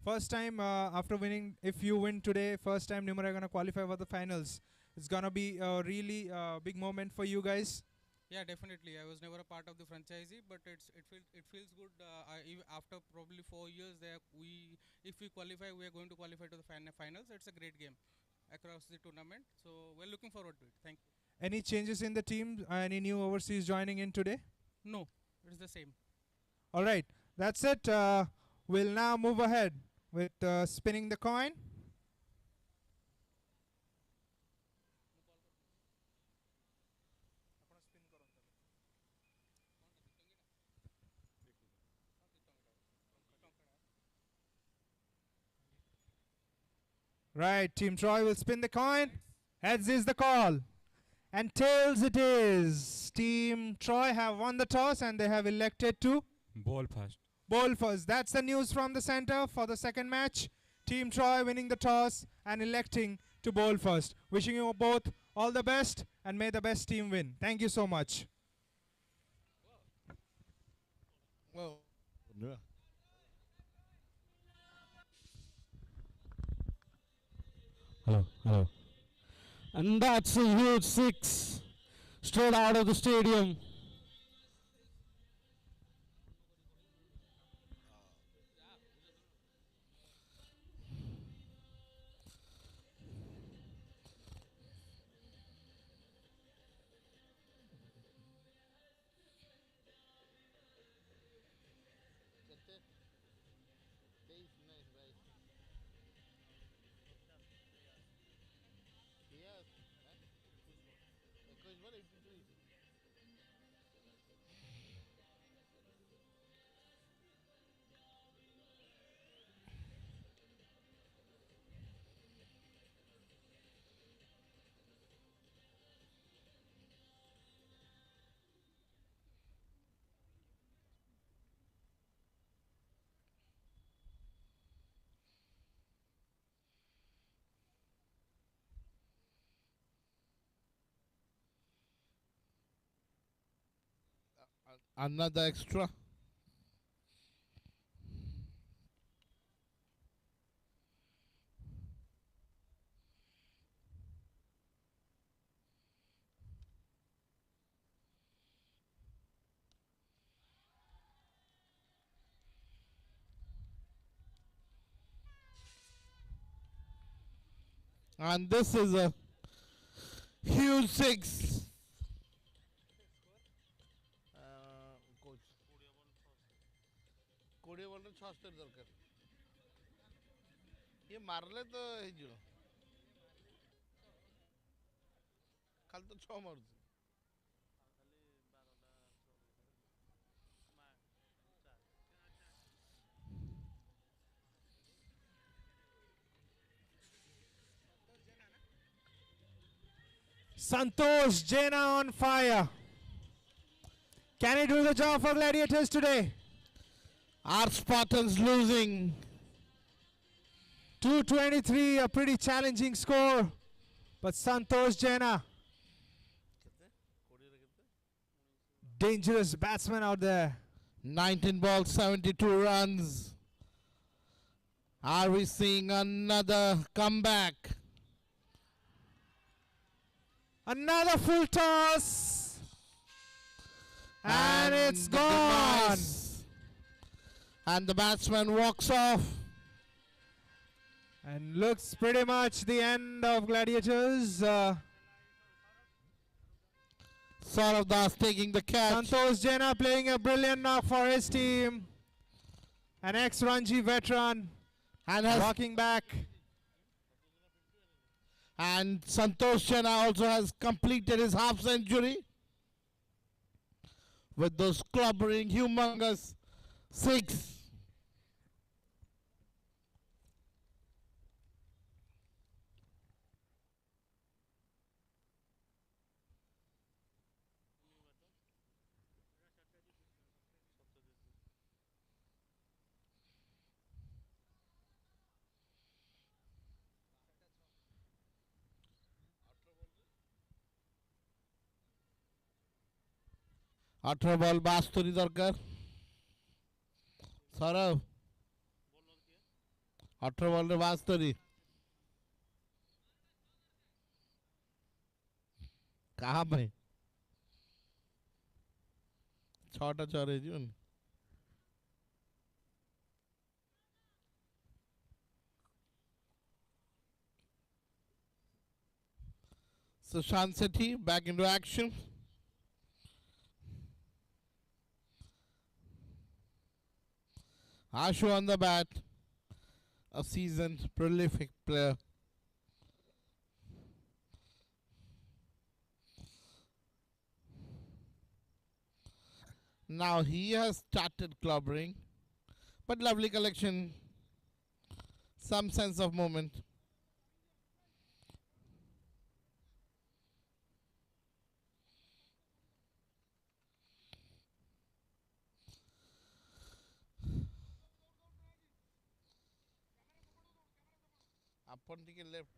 First time after winning, if you win today, first time Nimura are going to qualify for the finals. It's going to be a really big moment for you guys. Yeah, definitely. I was never a part of the franchisee, but it feels good. After probably 4 years, if we qualify, we are going to qualify to the finals. It's a great game across the tournament. So we're looking forward to it. Thank you. Any changes in the team? Any new overseas joining in today? No, it's the same. All right, that's it. We'll now move ahead with spinning the coin. Right, Team Troy will spin the coin. Heads is the call. And tails it is. Team Troy have won the toss and they have elected to Ball first. bowl first. That's the news from the center for the second match. Team Troy winning the toss and electing to bowl first. Wishing you both all the best and may the best team win. Thank you so much. Well, Hello. And that's a huge 6 straight out of the stadium. Another extra. And this is a huge six. Coach. 20 ball 6 ଦରକାର ये मारले तो ହେଇଯିବ ଖାଲି ତ 6 ମାରୁଛି Santosh Jaina on fire. Can he do the job for Gladiators today? Are Spartans losing? 223, a pretty challenging score. But Santosh Jaina, dangerous batsman out there. 19 balls, 72 runs. Are we seeing another comeback? Another full toss. And it's gone. And the batsman walks off. And looks pretty much the end of Gladiators. Saurav Das taking the catch. Santosh Jaina playing a brilliant knock for his team. An ex-Ranji veteran. And walking back. And Santosh Jaina also has completed his half century with those clobbering humongous six. अठारह ball 72 दरकार Saurabh 18 ball रे 72 कहाँ पे 6टा 4 है जी Sushant Sethi back into action. Ashu on the bat, a seasoned, prolific player. Now he has started clobbering, but lovely collection, some sense of moment. Upon the left.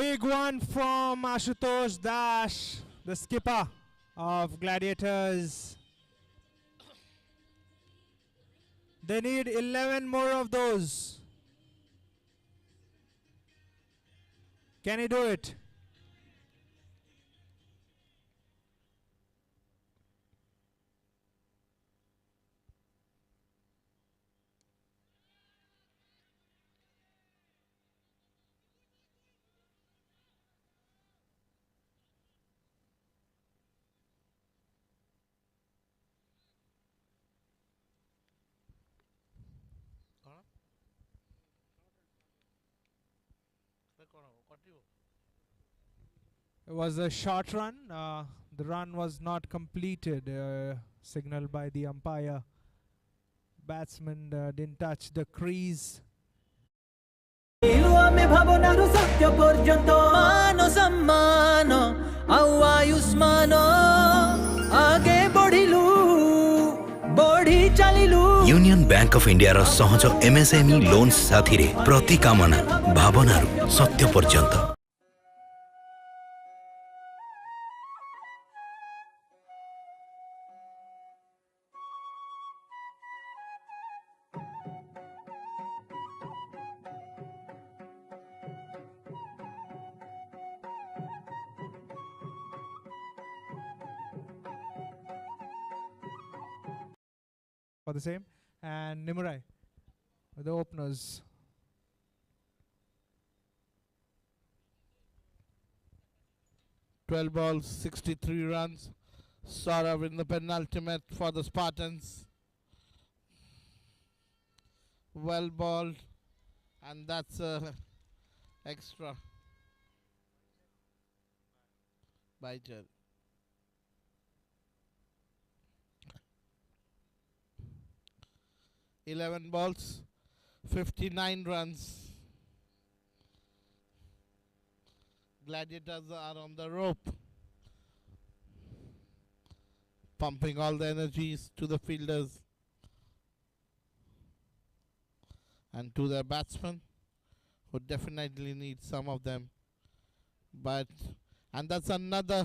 Big one from Ashutosh Dash, the skipper of Gladiators. They need 11 more of those. Can he do it? It was a short run. The run was not completed, signaled by the umpire. Batsman didn't touch the crease. ଆମେ ଭାବନାରୁ ସତ୍ୟ ପର୍ଯ୍ୟନ୍ତ ମାନ ସମ୍ମାନ ଆଉ ଆୟୁଷ୍ମାନ ଆଗେ ବଢିଲୁ ବଢି ଚାଲିଲୁ union bank of India रो सहज एमएसएमई लोन्स साथी रे प्रति कामना भावनारू सत्य पर्यंत For the same, and Nimurai with the openers. "12 balls, 63 runs. Saurav in the penultimate for the Spartans. Well balled, and that's extra by Jed. "11 balls, 59 runs. Gladiators are on the rope, pumping all the energies to the fielders and to their batsmen, who definitely need some of them. And that's another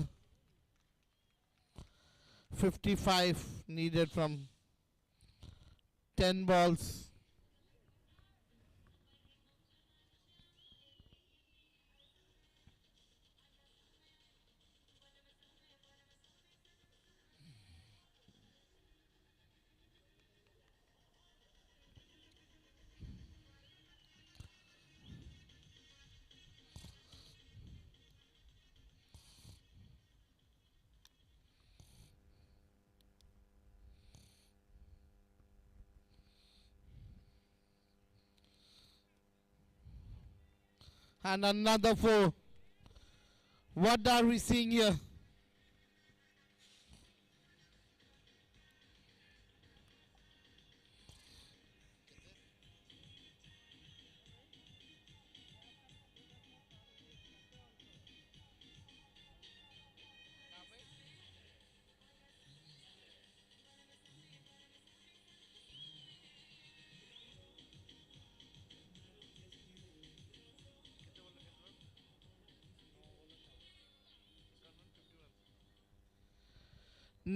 55 needed from 10 balls. And another 4. What are we seeing here?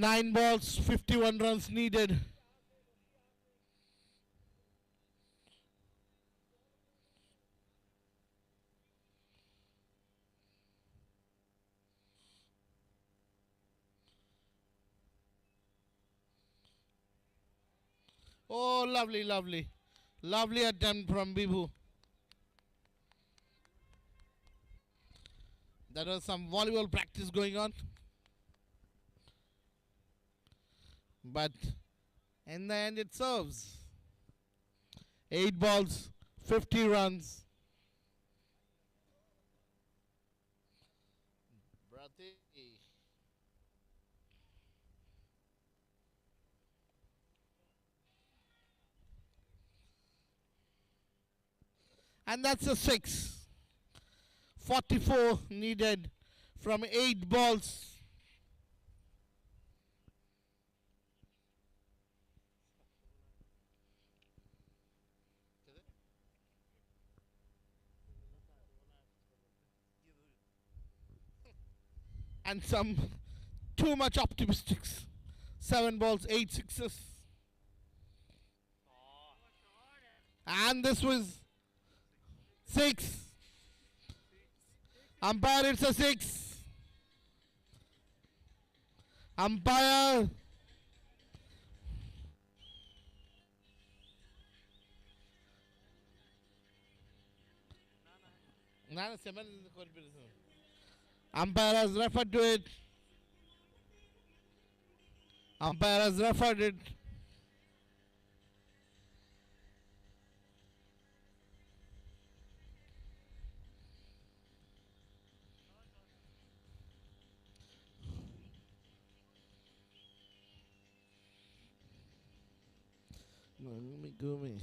Nine balls, 51 runs needed. Oh, lovely, lovely. Lovely attempt from Bibu. There was some volleyball practice going on. But in the end it serves. 8 balls, 50 runs. And that's a 6. 44 needed from 8 balls. and some too much optimistics. 7 balls, 8 sixes. And this was 6. Umpire, it's a 6. Umpire. No, 7 is the corporation. Umpire has referred to it. Umpire has referred it. No, let me go me.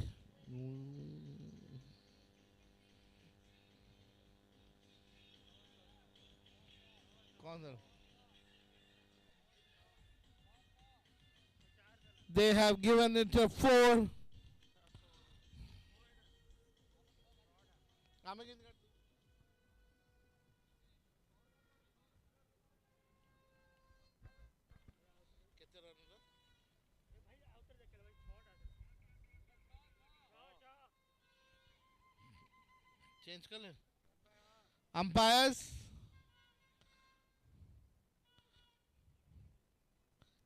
Corner. They have given it a 4. Change color. Umpires.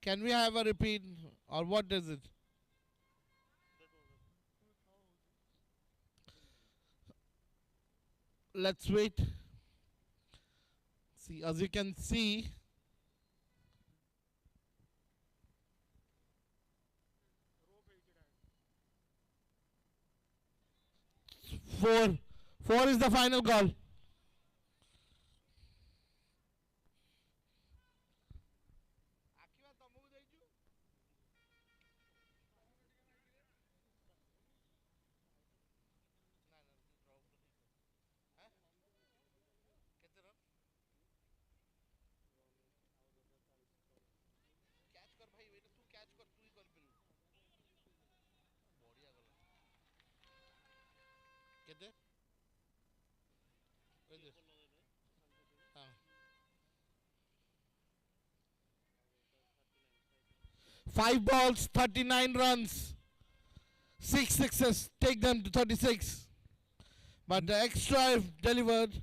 Can we have a repeat or what is it? Let's wait. See, as you can see, 4. 4 is the final call. କେତେ? 5 balls, 39 runs, 6 sixes, take them to 36. But the extra if delivered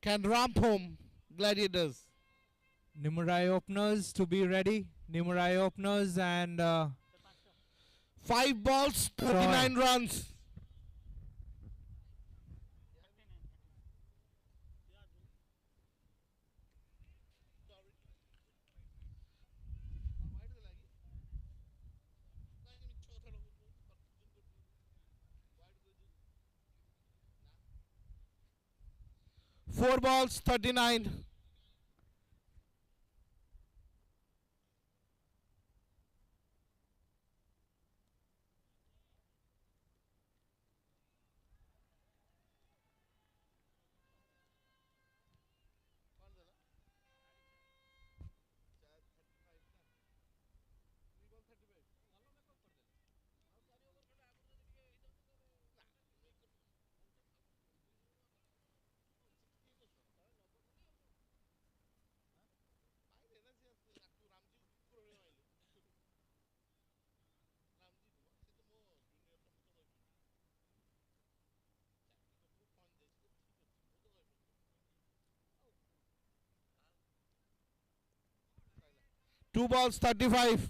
can ramp home Gladiators. Nimurai openers to be ready. Nimurai openers and 5 balls, 39 runs. Four balls, 39. Two balls, 35.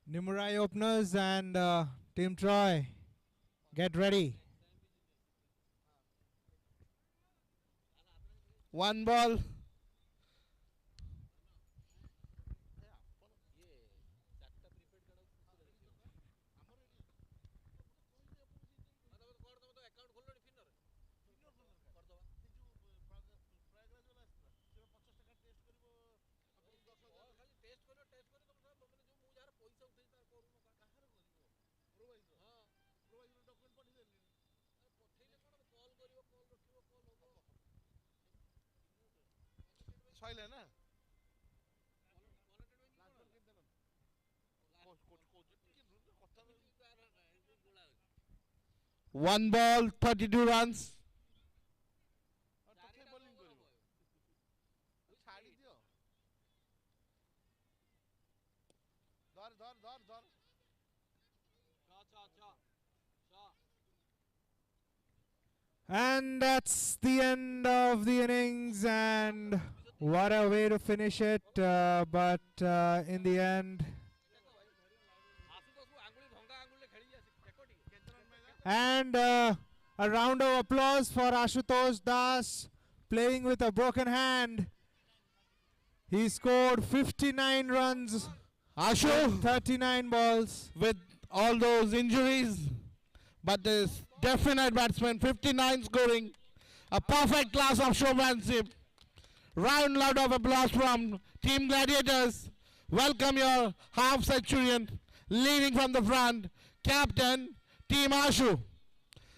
Nimurai openers and Team Troy, get ready. One ball. One ball, 32 runs. And that's the end of the innings, and what a way to finish it. But in the end, and a round of applause for Ashutosh Das, playing with a broken hand. He scored 59 runs. Ashu, 39 balls. with all those injuries, but this definite batsman, 59 scoring, a perfect class of showmanship. Round loud of applause from Team Gladiators. Welcome your half centurion, leading from the front, captain Team Ashu.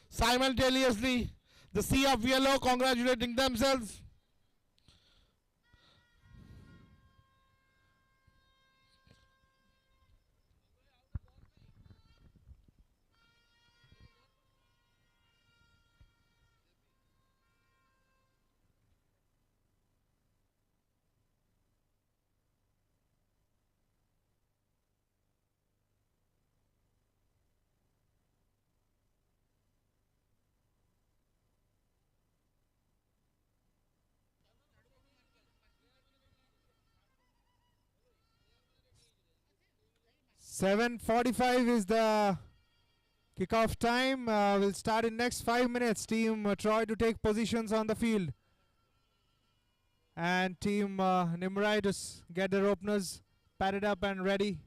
Simultaneously, the sea of yellow congratulating themselves. $7:45 is the kickoff time. We'll start in next 5 minutes. Team Troy to take positions on the field, and Team Nimrai to get their openers padded up and ready.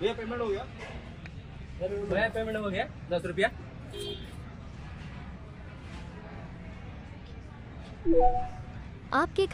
भैया payment हो गया भैया payment हो गया 10 रुपया आपके